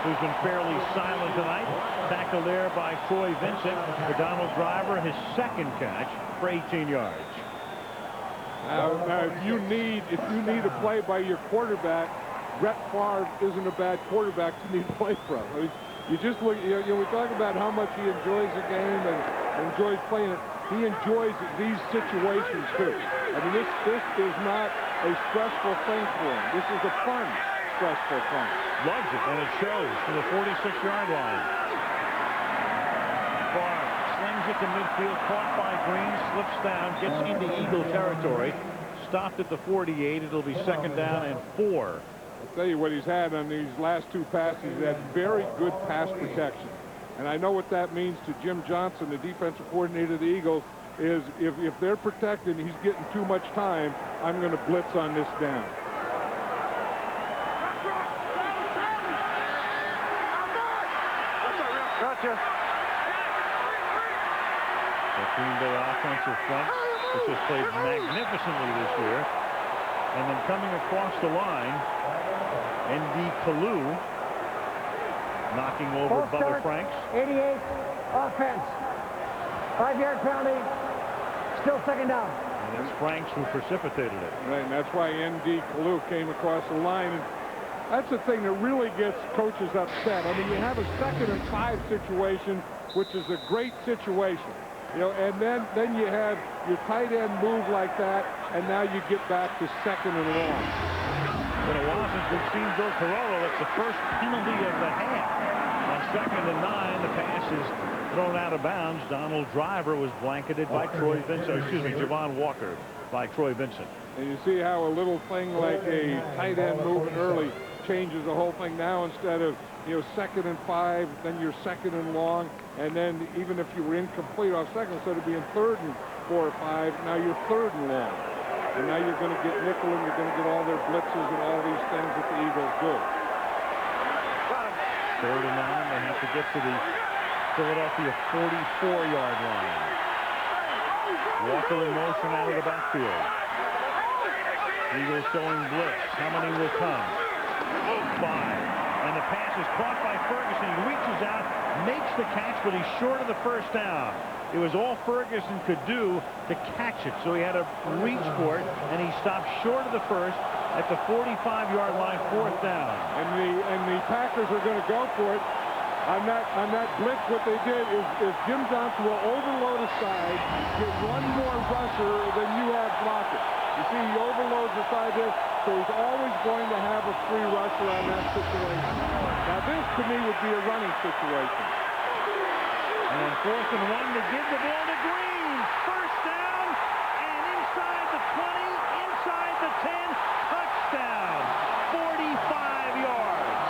who's been fairly silent tonight, tackled there by Troy Vincent. For Donald Driver, his second catch for 18 yards. Now if you need a play by your quarterback, Brett Favre isn't a bad quarterback to need a play from. I mean, you just look. You know, we talk about how much he enjoys the game and enjoys playing it. He enjoys these situations too. I mean, this is not a stressful thing for him. This is a fun, stressful thing. Loves it, and it shows to the 46-yard line. Favre slings it to midfield, caught by Green, slips down, gets into Eagle territory, stopped at the 48. It'll be second down and 4. I'll tell you what he's had on these last 2 passes. He's had very good pass protection. And I know what that means to Jim Johnson, the defensive coordinator of the Eagles. is if they're protected and he's getting too much time, I'm going to blitz on this down. Gotcha. The Green Bay offensive front, which has played magnificently this year. And then coming across the line, N.D. Kalu knocking over Bubba Franks. 88 offense. 5-yard penalty. Still second down. And it's Franks who precipitated it. Right, and that's why N.D. Kalu came across the line. And that's the thing that really gets coaches upset. I mean, you have a 2nd and 5 situation, which is a great situation. You know, and then you have your tight end move like that, and now you get back to 2nd and long. Been a while since we've seen Bill Carollo. That's the first penalty of the half. On 2nd and 9, the pass is thrown out of bounds. Donald Driver was blanketed by Troy Vincent. Excuse me, Javon Walker by Troy Vincent. And you see how a little thing like a tight end moving early changes the whole thing. Now instead of, you know, 2nd and 5, then you're 2nd and long, and then even if you were incomplete off 2nd, instead of being 3rd and 4 or 5, now you're 3rd and long. And now you're going to get nickel, and you're going to get all their blitzes and all these things that the Eagles do. 3rd and 9, they have to get to the Philadelphia 44-yard line. Walker in motion out of the backfield. Eagles showing blitz. How many will come? 5. And the pass is caught by Ferguson. He reaches out, makes the catch, but he's short of the first down. It was all Ferguson could do to catch it, so he had to reach for it, and he stopped short of the first at the 45-yard line, 4th down. And the Packers are going to go for it. On that blitz, what they did is Jim Johnson will overload a side, get one more rusher than you have blocking. You see, he overloads the side there, so he's always going to have a free rusher on that situation. Now, this, to me, would be a running situation. And 4th and 1 to give the ball to Green. First down, and inside the 20, inside the 10, touchdown. 45 yards.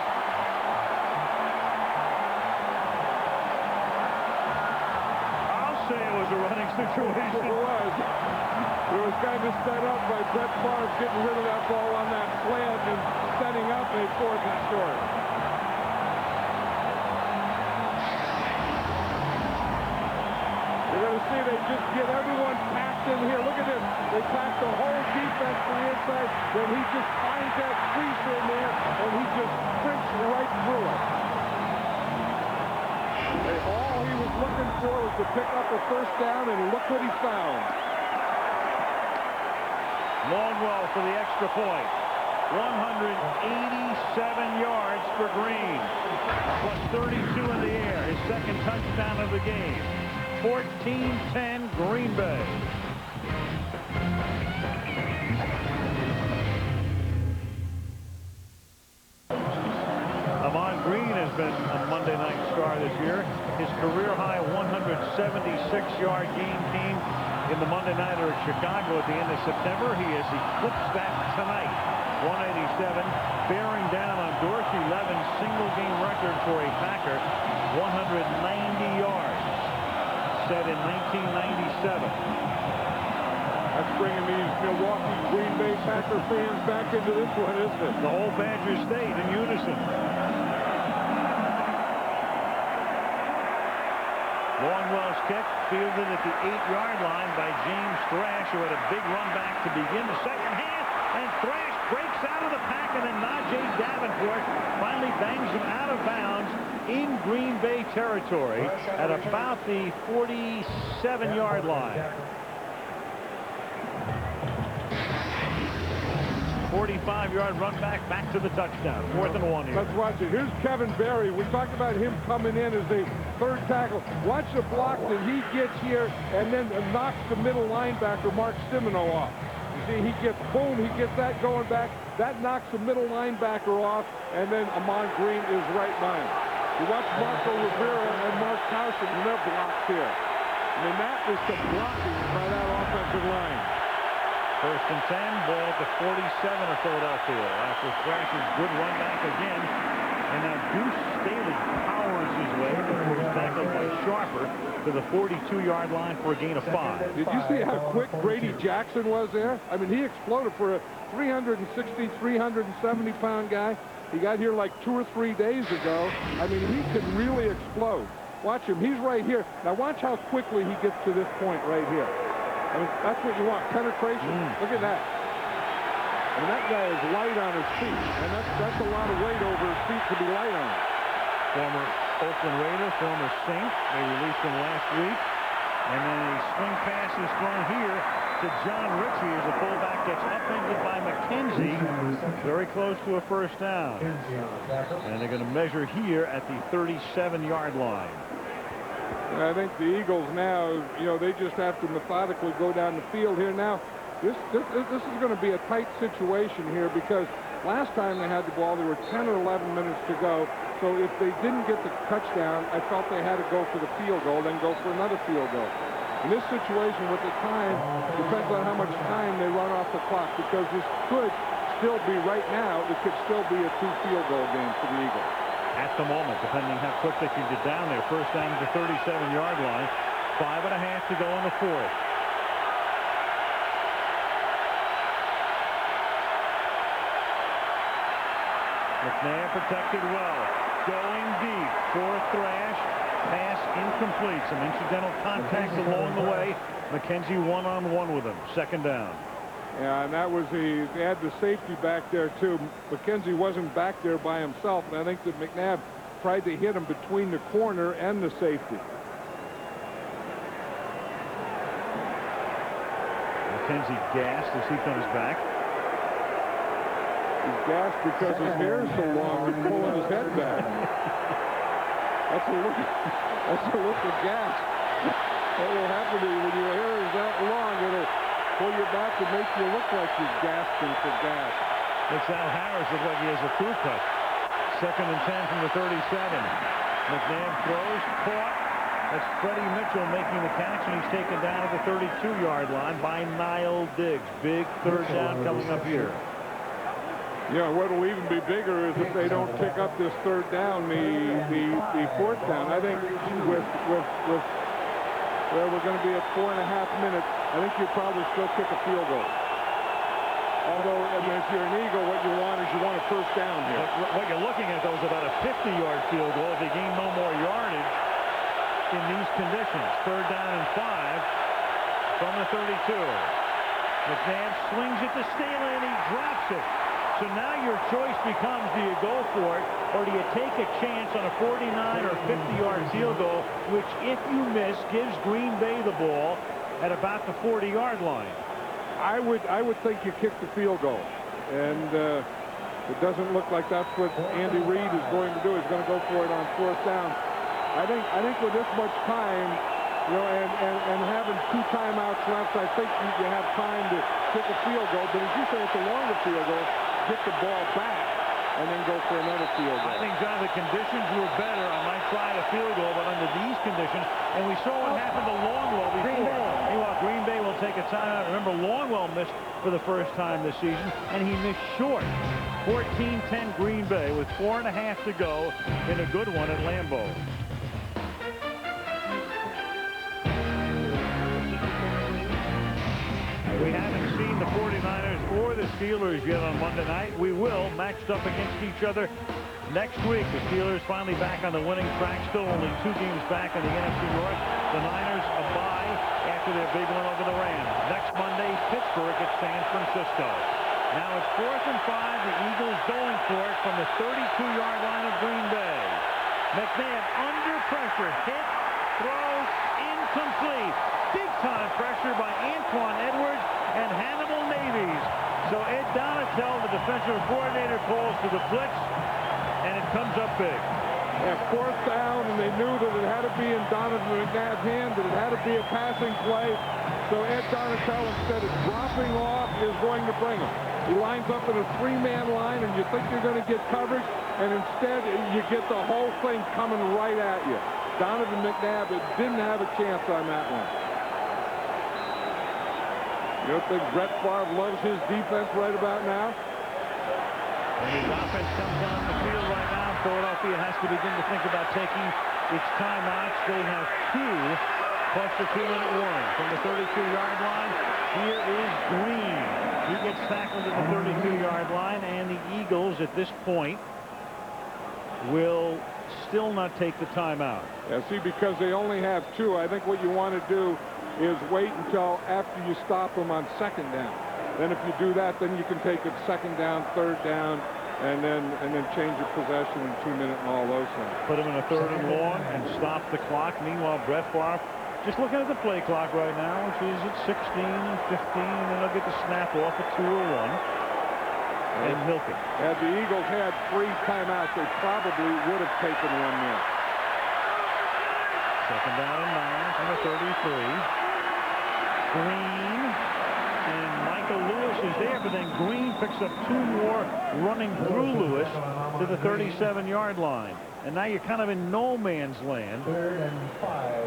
I'll say it was a running situation. It was. It was kind of set up by Brett Favre getting rid of that ball on that slant and setting up a 4th and short. You're going to see they just get everyone packed in here. Look at this. They pack the whole defense to the inside. Then he just finds that crease in there, and he just sprints right through it. All he was looking for was to pick up a first down, and look what he found. Longwell for the extra point. 187 yards for Green. Plus 32 in the air. His 2nd touchdown of the game. 14-10 Green Bay. Ahman Green has been a Monday night star this year. His career-high 176-yard game came in the Monday Nighter at Chicago at the end of September. He has eclipsed that tonight. 187, bearing down on Dorsey Levin's single-game record for a Packer. 190 yards, set in 1997. That's bringing these Milwaukee Green Bay Packer fans back into this one, isn't it? The whole Badger State in unison. Longwell's kick fielded at the 8-yard line by James Thrash, who had a big run back to begin the second half. And Thrash breaks out of the pack, and then Najee Davenport finally bangs him out of bounds in Green Bay territory at about the 47-yard line. 45-yard run back to the touchdown. 4th and 1 here. Let's watch it. Here's Kevin Berry. We talked about him coming in as a 3rd tackle. Watch the block that he gets here and then knocks the middle linebacker, Mark Simoneau, off. You see, he gets, boom, he gets that going back. That knocks the middle linebacker off, and then Ahman Green is right by him. You watch Marco Rivera and Mark Towson and their blocks here. I mean, that is some blocking by that offensive line. 1st and 10, ball at the 47 of Philadelphia. After Thrash's good run back again And now Deuce Staley powers his way before he's tackled by Sharper to the 42-yard line for a gain of 5. Did you see how quick Grady Jackson was there? I mean, he exploded for a 360, 370-pound guy. He got here like 2 or 3 days ago. I mean, he could really explode. Watch him. He's right here. Now watch how quickly he gets to this point right here. I mean, that's what you want, penetration. Look at that. I mean, that guy is light on his feet, and that's a lot of weight over his feet to be light on. Former Oakland Raider, former Saint. They released him last week. And then a swing pass is thrown here to John Ritchie as the fullback gets upended by McKenzie. Very close to a first down. And they're going to measure here at the 37-yard line. And I think the Eagles now, you know, they just have to methodically go down the field here now. This is going to be a tight situation here because last time they had the ball, there were 10 or 11 minutes to go. So if they didn't get the touchdown, I felt they had to go for the field goal, then go for another field goal. In this situation with the time, depends on how much time they run off the clock because this could still be right now, it could still be a 2 field goal game for the Eagles. At the moment, depending how quick they can get down there. First down to the 37-yard line. 5.5 to go in the 4th. McNabb protected well. Going deep for Thrash. Pass incomplete. Some incidental contact along the way. McKenzie one-on-one with him. 2nd down. Yeah, and that was they had the safety back there, too. McKenzie wasn't back there by himself, and I think that McNabb tried to hit him between the corner and the safety. McKenzie gassed as he comes back. He's gassed because his hair is so long, he's pulling his head back. That's a look of gas. What will happen to you when your hair is that long? It'll pull you back and make you look like you're gasping for gas. Makes Al Harris look like he has a crew cut. 2nd and 10 from the 37. McNabb throws, caught. That's Freddie Mitchell making the catch, and he's taken down at the 32-yard line by Niall Diggs. Big 3rd down coming up here. Yeah, what'll even be bigger is if they don't pick up this 3rd down, the 4th down. I think with we're going to be at 4.5 minutes, I think you'd probably still kick a field goal. Although, I mean, if you're an Eagle, what you want is you want a 1st down here. What you're looking at, though, is about a 50-yard field goal if they gain no more yardage in these conditions. 3rd down and 5 from the 32. McNabb swings it to Staley, and he drops it. So now your choice becomes, do you go for it, or do you take a chance on a 49 or 50-yard field goal, which, if you miss, gives Green Bay the ball at about the 40-yard line? I would think you kick the field goal, and it doesn't look like that's what Andy Reid is going to do. He's going to go for it on 4th down. I think with this much time, you know, and having 2 timeouts left, I think you have time to kick a field goal. But as you say, it's a longer field goal. Get the ball back and then go for another field goal. I think, John, the conditions were better. I might try a field goal, but under these conditions, and we saw what happened to Longwell before. Meanwhile, Green Bay will take a timeout. Remember, Longwell missed for the first time this season, and he missed short. 14-10 Green Bay with 4.5 to go in a good one at Lambeau. We haven't seen the 49ers or the Steelers yet on Monday night. We will, matched up against each other next week. The Steelers finally back on the winning track, still only 2 games back in the NFC North. The Niners a bye after their big win over the Rams. Next Monday, Pittsburgh at San Francisco. Now it's 4th and 5. The Eagles going for it from the 32-yard line of Green Bay. McNabb under pressure, hit, throws, incomplete. Big-time pressure by Antoine Edwards and Hannibal Navies. So Ed Donatel, the defensive coordinator, calls for the blitz, and it comes up big. Yeah, 4th down, and they knew that it had to be in Donovan McNabb's hand, that it had to be a passing play. So Ed Donatel, instead of dropping off, is going to bring him. He lines up in a 3-man line, and you think you're going to get coverage, and instead you get the whole thing coming right at you. Donovan McNabb didn't have a chance on that one. You don't think Brett Favre loves his defense right about now? And his offense comes down the field right now Philadelphia has to begin to think about taking its timeouts. They have 2 plus the 2-minute warning. From the 32-yard line, here is Green. He gets tackled at the 32-yard line, and the Eagles at this point will still not take the timeout. Yeah, see, because they only have 2, I think what you want to do is wait until after you stop them on 2nd down. Then if you do that, then you can take it 2nd down, 3rd down, and then change your possession in 2-minute and all those things. Put them in a 3rd and long and stop the clock. Meanwhile, Brett Favre just looking at the play clock right now, which is at 16 and 15, and then they'll get the snap off at 2 or 1 and milk it. Had the Eagles had 3 timeouts, they probably would have taken 1 more. 2nd down and 9 from the 33. Green and Michael Lewis is there, but then Green picks up 2 more running through Lewis to the 37-yard line. And now you're kind of in no man's land.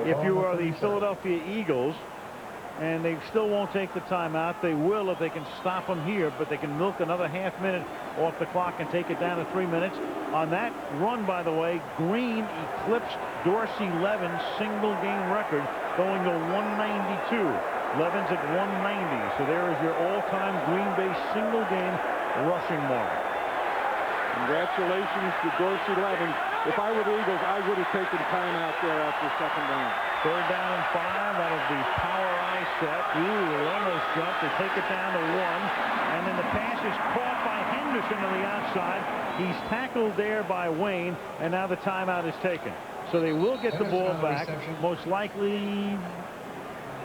If you are the Philadelphia Eagles, and they still won't take the timeout, they will if they can stop them here, but they can milk another half minute off the clock and take it down to 3 minutes. On that run, by the way, Green eclipsed Dorsey Levin's single game record, going to 192. Levin's at 190, so there is your all-time Green Bay single game rushing mark. Congratulations to Dorsey Levin. If I were the Eagles, I would have taken timeout there after 2nd down. 3rd down and 5 out of the power I set. Ooh, they almost jumped. They take it down to 1. And then the pass is caught by Henderson on the outside. He's tackled there by Wayne, and now the timeout is taken. So they will get the ball back, most likely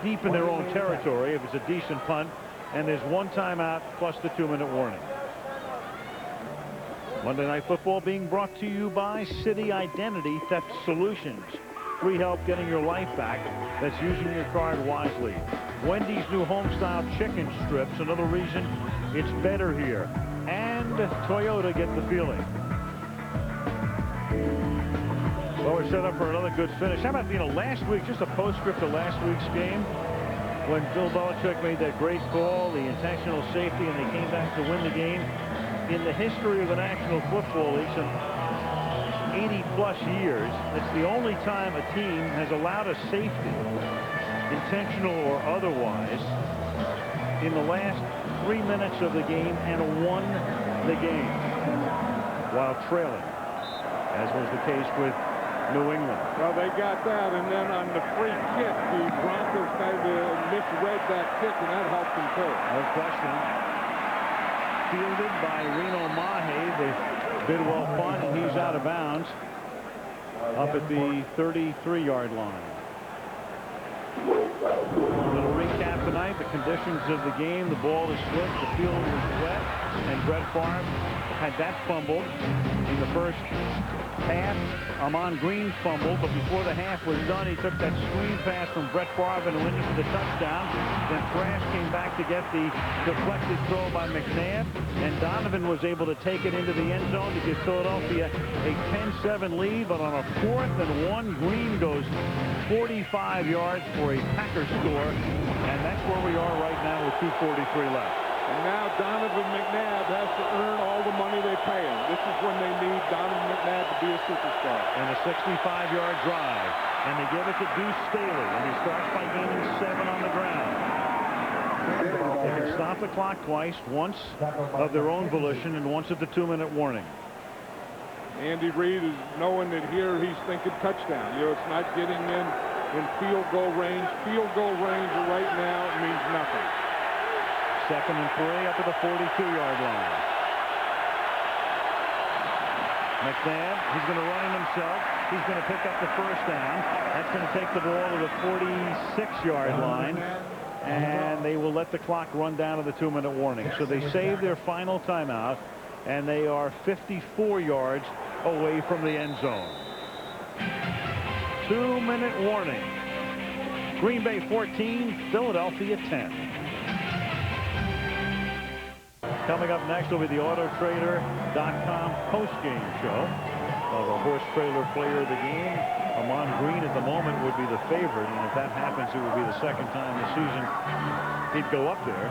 deep in their own territory if it's a decent punt. And there's 1 timeout plus the 2-minute warning. Monday Night Football being brought to you by City Identity Theft Solutions. Free help getting your life back. That's using your card wisely. Wendy's new home-style chicken strips, another reason it's better here. And Toyota, get the feeling. Well, we're set up for another good finish. How about, last week, just a postscript to last week's game, when Bill Belichick made that great call, the intentional safety, and they came back to win the game. In the history of the National Football League, some 80-plus years, it's the only time a team has allowed a safety, intentional or otherwise, in the last 3 minutes of the game and won the game while trailing, as was the case with New England. Well, they got that, and then on the free kick, the Broncos kind of misread that kick, and that helped them too. No question. Fielded by Reno Mahe, the Bidwell punt, and he's out of bounds up at the 33-yard line. A little recap tonight, the conditions of the game. The ball is slipped, the field was wet, and Brett Favre had that fumbled in the first half. Amon Green fumbled, but before the half was done, he took that screen pass from Brett Favre and went into the touchdown. Then Thrash came back to get the deflected throw by McNabb, and Donovan was able to take it into the end zone to give Philadelphia a 10-7 lead. But on a 4th and 1, Green goes 45 yards for a Packers score, and that's where we are right now with 2:43 left. And now Donovan McNabb has to earn all the money they pay him. This is when they need Donovan McNabb to be a superstar. And a 65-yard drive. And they give it to Deuce Staley, and he starts by gaining 7 on the ground. They can stop the clock twice, once of their own volition and once at the 2-minute warning. Andy Reid is knowing that here he's thinking touchdown. It's not getting in field goal range. Field goal range right now means nothing. 2nd and 3 up to the 42-yard line. McNabb, he's going to run it himself. He's going to pick up the 1st down. That's going to take the ball to the 46-yard line. And they will let the clock run down to the 2-minute warning. So they save their final timeout, and they are 54 yards away from the end zone. 2-minute warning. Green Bay 14, Philadelphia 10. Coming up next will be the AutoTrader.com post-game show of a horse trailer player of the game. Amon Green at the moment would be the favorite, and if that happens, it would be the 2nd time this season he'd go up there.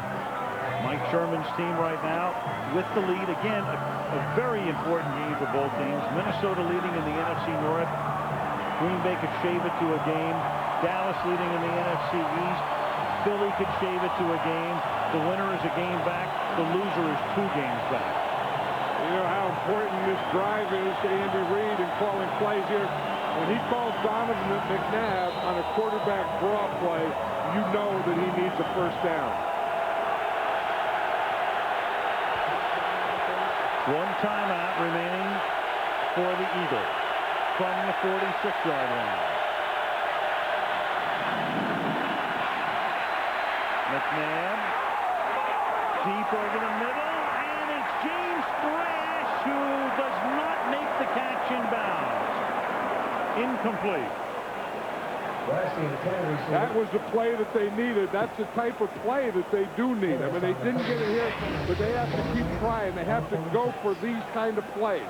Mike Sherman's team right now with the lead. Again, a very important game for both teams. Minnesota leading in the NFC North. Green Bay could shave it to a game. Dallas leading in the NFC East. Philly could shave it to a game. The winner is a game back. The loser is 2 games back. You know how important this drive is to Andy Reid in calling plays here. When he calls Donovan McNabb on a quarterback draw play, you know that he needs a first down. 1 timeout remaining for the Eagles from the 46-yard line. McNabb deep over the middle, and it's James Thrash who does not make the catch in bounds. Incomplete. That was the play that they needed. That's the type of play that they do need. I mean, they didn't get it here, but they have to keep trying. They have to go for these kind of plays.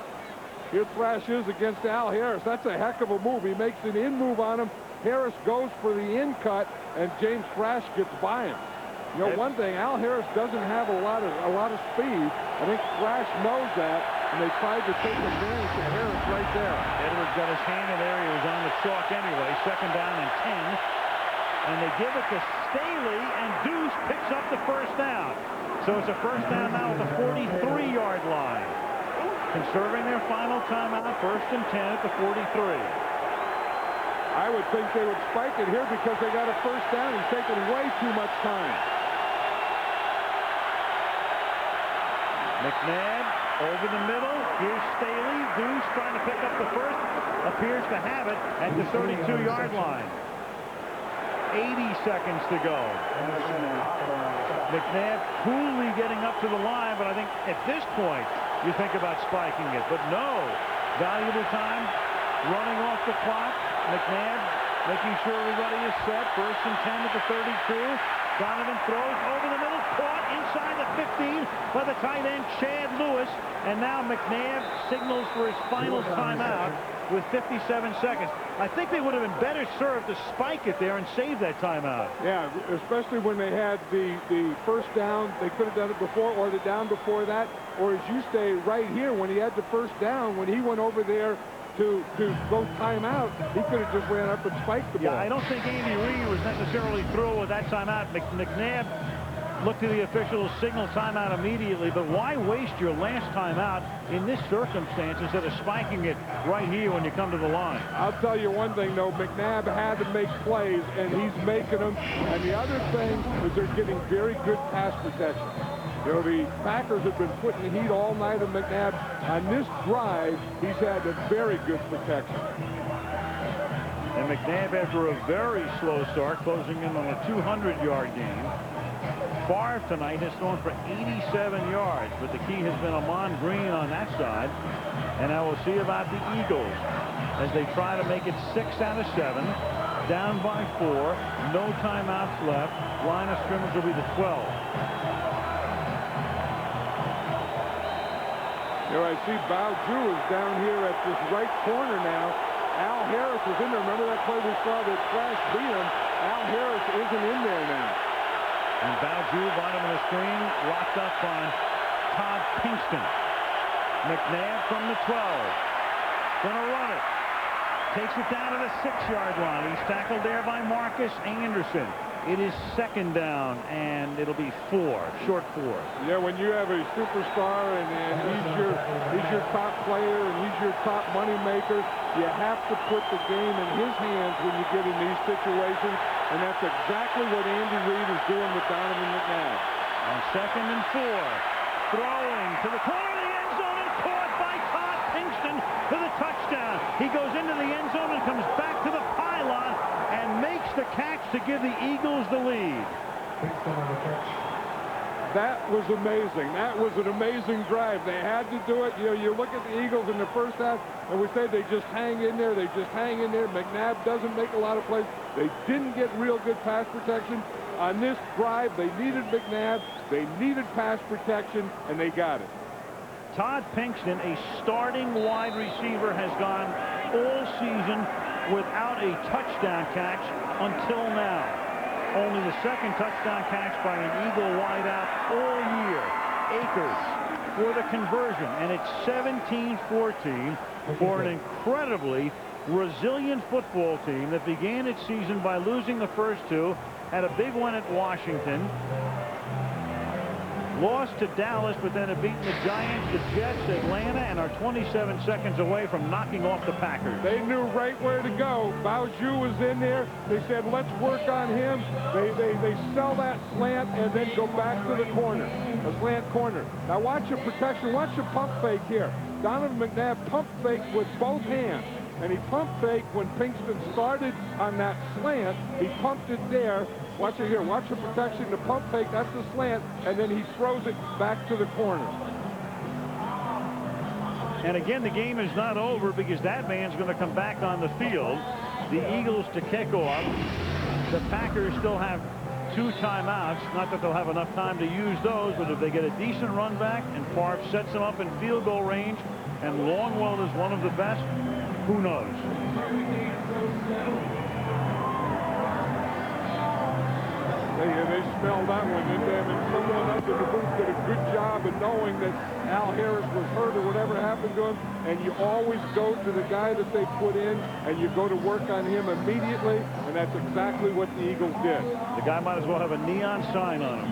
Here Thrash is against Al Harris. That's a heck of a move. He makes an in move on him. Harris goes for the in cut, and James Thrash gets by him. You know, one thing, Al Harris doesn't have a lot of speed. I think Thrash knows that, and they tried to take advantage of Harris right there. Edwards got his hand in there. He was on the chalk anyway. 2nd down and 10. And they give it to Staley, and Deuce picks up the first down. So it's a first down now at the 43-yard line. Conserving their final timeout, 1st and 10 at the 43. I would think they would spike it here because they got a first down. He's taking way too much time. McNabb over the middle. Here's Staley. Deuce trying to pick up the first. Appears to have it at the 32-yard line. 80 seconds to go. McNabb coolly getting up to the line, but I think at this point you think about spiking it. But no. Valuable time running off the clock. McNabb making sure everybody is set. 1st and 10 at the 32. Donovan throws over the middle, caught inside the 15 by the tight end Chad Lewis, and now McNabb signals for his final timeout with 57 seconds. I think they would have been better served to spike it there and save that timeout. Yeah, especially when they had the first down. They could have done it before, or the down before that, or as you say right here, when he had the first down, when he went over there to go timeout, he could have just ran up and spiked the ball. Yeah, I don't think Andy Reid was necessarily through with that timeout. McNabb looked to the officials, signal timeout immediately, but why waste your last timeout in this circumstance instead of spiking it right here when you come to the line? I'll tell you one thing, though. McNabb had to make plays, and he's making them. And the other thing is they're getting very good pass protection. You know, the Packers have been putting the heat all night on McNabb. On this drive, he's had a very good protection. And McNabb, after a very slow start, closing in on a 200-yard game. Favre tonight has thrown for 87 yards, but the key has been Ahman Green on that side. And now we'll see about the Eagles as they try to make it 6 out of 7. Down by 4. No timeouts left. Line of scrimmage will be the 12. Here I see Bowju is down here at this right corner now. Al Harris is in there. Remember that play we saw that Thrash beat him? Al Harris isn't in there now. And Bowju, bottom of the screen, locked up on Todd Pinkston. McNabb from the 12. Gonna run it. Takes it down to the 6-yard line. He's tackled there by Marcus Anderson. It is 2nd down, and it'll be 4, short 4. Yeah, when you have a superstar and he's your top player and he's your top money maker, you have to put the game in his hands when you get in these situations, and that's exactly what Andy Reid is doing with Donovan McNabb. On 2nd and 4, throwing to the corner of the end zone and caught by Todd Pinkston for the touchdown. He goes into the end zone and comes back to the pylon and makes the catch to give the Eagles the lead. That was amazing. That was an amazing drive. They had to do it. You know, you look at the Eagles in the first half, and we say they just hang in there. They just hang in there. McNabb doesn't make a lot of plays. They didn't get real good pass protection. On this drive, they needed McNabb. They needed pass protection, and they got it. Todd Pinkston, a starting wide receiver, has gone all season without a touchdown catch until now. only the second touchdown catch by an Eagle wideout all year. Akers for the conversion, and it's 17-14 for an incredibly resilient football team that began its season by losing the first two, had a big one at Washington, lost to Dallas, but then have beaten the Giants, the Jets, Atlanta, and are 27 seconds away from knocking off the Packers. They knew right where to go. Baoju was in there. They said, let's work on him. They sell that slant and then go back to the corner, a slant corner. Now watch your protection. Watch your pump fake here. Donovan McNabb pump fake with both hands. And he pump faked when Pinkston started on that slant. He pumped it there. Watch it here. Watch the protection. The pump fake, that's the slant. And then he throws it back to the corner. And again, the game is not over because that man's going to come back on the field. The Eagles to kick off. The Packers still have 2 timeouts. Not that they'll have enough time to use those, but if they get a decent run back and Favre sets them up in field goal range and Longwell is one of the best, who knows? They smelled that one in them, and someone up in the booth did a good job of knowing that Al Harris was hurt or whatever happened to him, and you always go to the guy that they put in, and you go to work on him immediately, and that's exactly what the Eagles did. The guy might as well have a neon sign on him.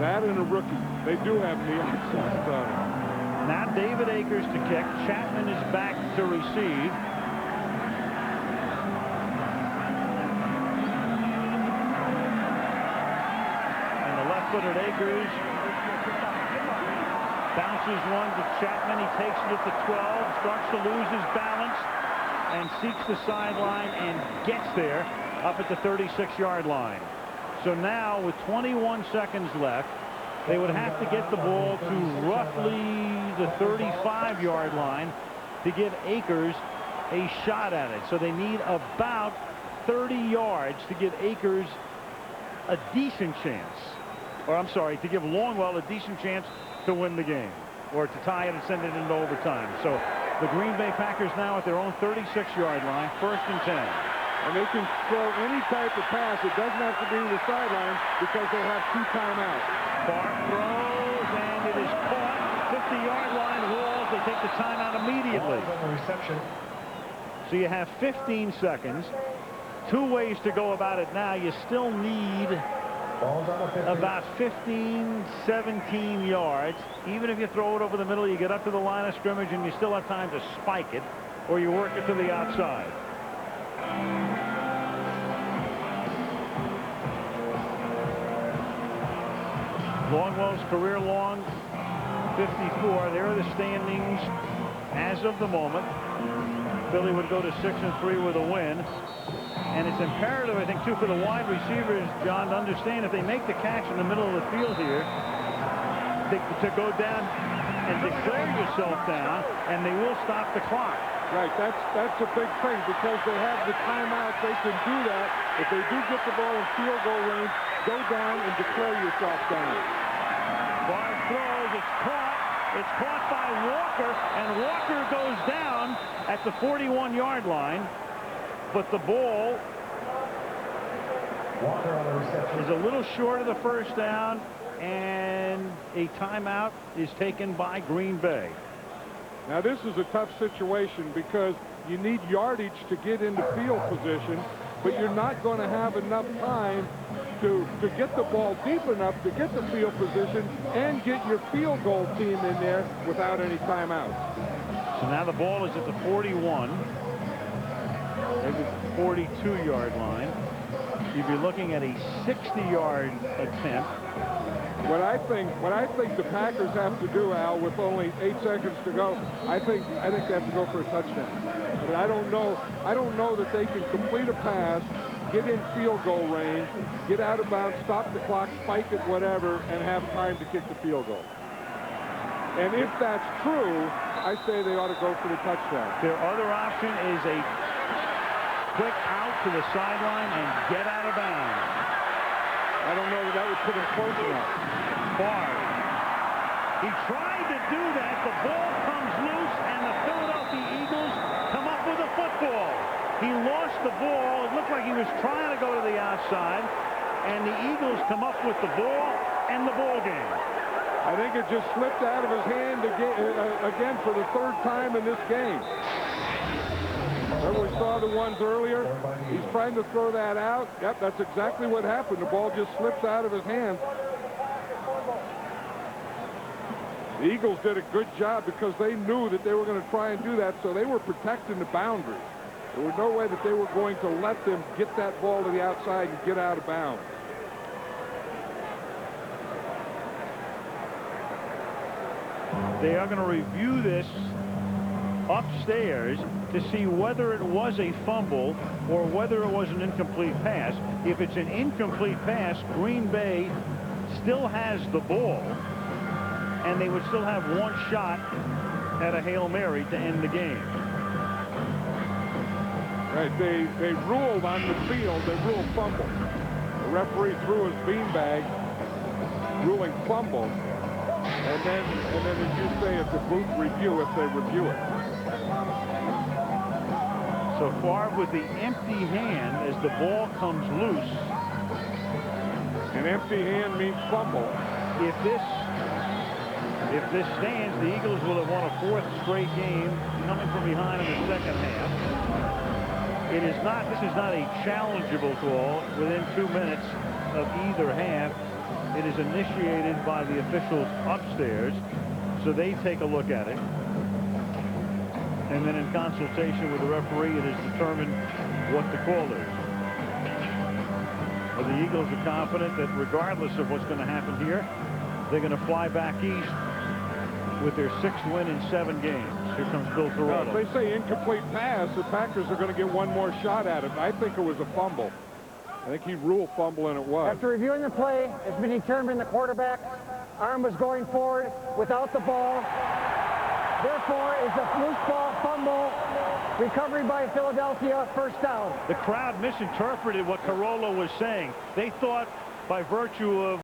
That and a rookie. They do have neon signs on him. Now David Akers to kick. Chapman is back to receive. And the left-footed Akers bounces one to Chapman. He takes it at the 12, starts to lose his balance, and seeks the sideline and gets there up at the 36-yard line. So now with 21 seconds left, they would have to get the ball to roughly the 35-yard line to give Akers a shot at it. So they need about 30 yards to give Akers a decent chance. Or I'm sorry, to give Longwell a decent chance to win the game or to tie it and send it into overtime. So the Green Bay Packers now at their own 36-yard line, 1st and 10. And they can throw any type of pass. It doesn't have to be to the sideline because they have 2 timeouts. Favre throws, and it is caught. 50-yard line rolls. They take the timeout immediately. So you have 15 seconds. 2 ways to go about it now. You still need about 15, 17 yards. Even if you throw it over the middle, you get up to the line of scrimmage, and you still have time to spike it, or you work it to the outside. Longwell's career long 54. There are the standings as of the moment. Philly would go to 6-3 with a win. And it's imperative, I think, too, for the wide receivers, John, to understand if they make the catch in the middle of the field here, to go down and declare yourself down, and they will stop the clock. Right, that's a big thing because they have the timeout. They can do that. If they do get the ball in field goal range, go down and declare yourself down. Favre throws, it's caught. It's caught by Walker, and Walker goes down at the 41-yard line. But the ball is a little short of the first down, and a timeout is taken by Green Bay. Now this is a tough situation because you need yardage to get into field position, but you're not going to have enough time to get the ball deep enough to get the field position and get your field goal team in there without any timeouts. So now the ball is at the 41. Maybe the 42-yard line. You'd be looking at a 60-yard attempt. What I think the Packers have to do, Al, with only 8 seconds to go, I think they have to go for a touchdown. But I don't know that they can complete a pass, get in field goal range, get out of bounds, stop the clock, spike it, whatever, and have time to kick the field goal. And if that's true, I say they ought to go for the touchdown. Their other option is a quick out to the sideline and get out of bounds. I don't know that would put him close enough. Favre. He tried to do that. The ball comes loose, and the Philadelphia Eagles come up with a football. He lost the ball. It looked like he was was trying to go to the outside, and the Eagles come up with the ball and the ball game. I think it just slipped out of his hand again for the third time in this game. Remember we saw the ones earlier? He's trying to throw that out. Yep, that's exactly what happened. The ball just slips out of his hand. The Eagles did a good job because they knew that they were going to try and do that, so they were protecting the boundaries. There was no way that they were going to let them get that ball to the outside and get out of bounds. They are going to review this upstairs to see whether it was a fumble or whether it was an incomplete pass. If it's an incomplete pass, Green Bay still has the ball, and they would still have one shot at a Hail Mary to end the game. Right, they ruled on the field, they ruled fumble. The referee threw his beanbag, ruling fumble. And then as you say, it's a booth review if they review it. So Favre with the empty hand as the ball comes loose. An empty hand means fumble. If this stands, the Eagles will have won a fourth straight game coming from behind in the second half. This is not a challengeable call within 2 minutes of either half. It is initiated by the officials upstairs, so they take a look at it. And then in consultation with the referee, it is determined what the call is. Well, the Eagles are confident that regardless of what's going to happen here, they're going to fly back east with their 6th win in 7 games. Here comes Bill Carollo. If they say incomplete pass, the Packers are going to get one more shot at it. I think it was a fumble. I think he ruled fumble, and it was. After reviewing the play, it's been determined the quarterback's arm was going forward without the ball. Therefore, it's a loose ball fumble. Recovery by Philadelphia, first down. The crowd misinterpreted what Carollo was saying. They thought by virtue of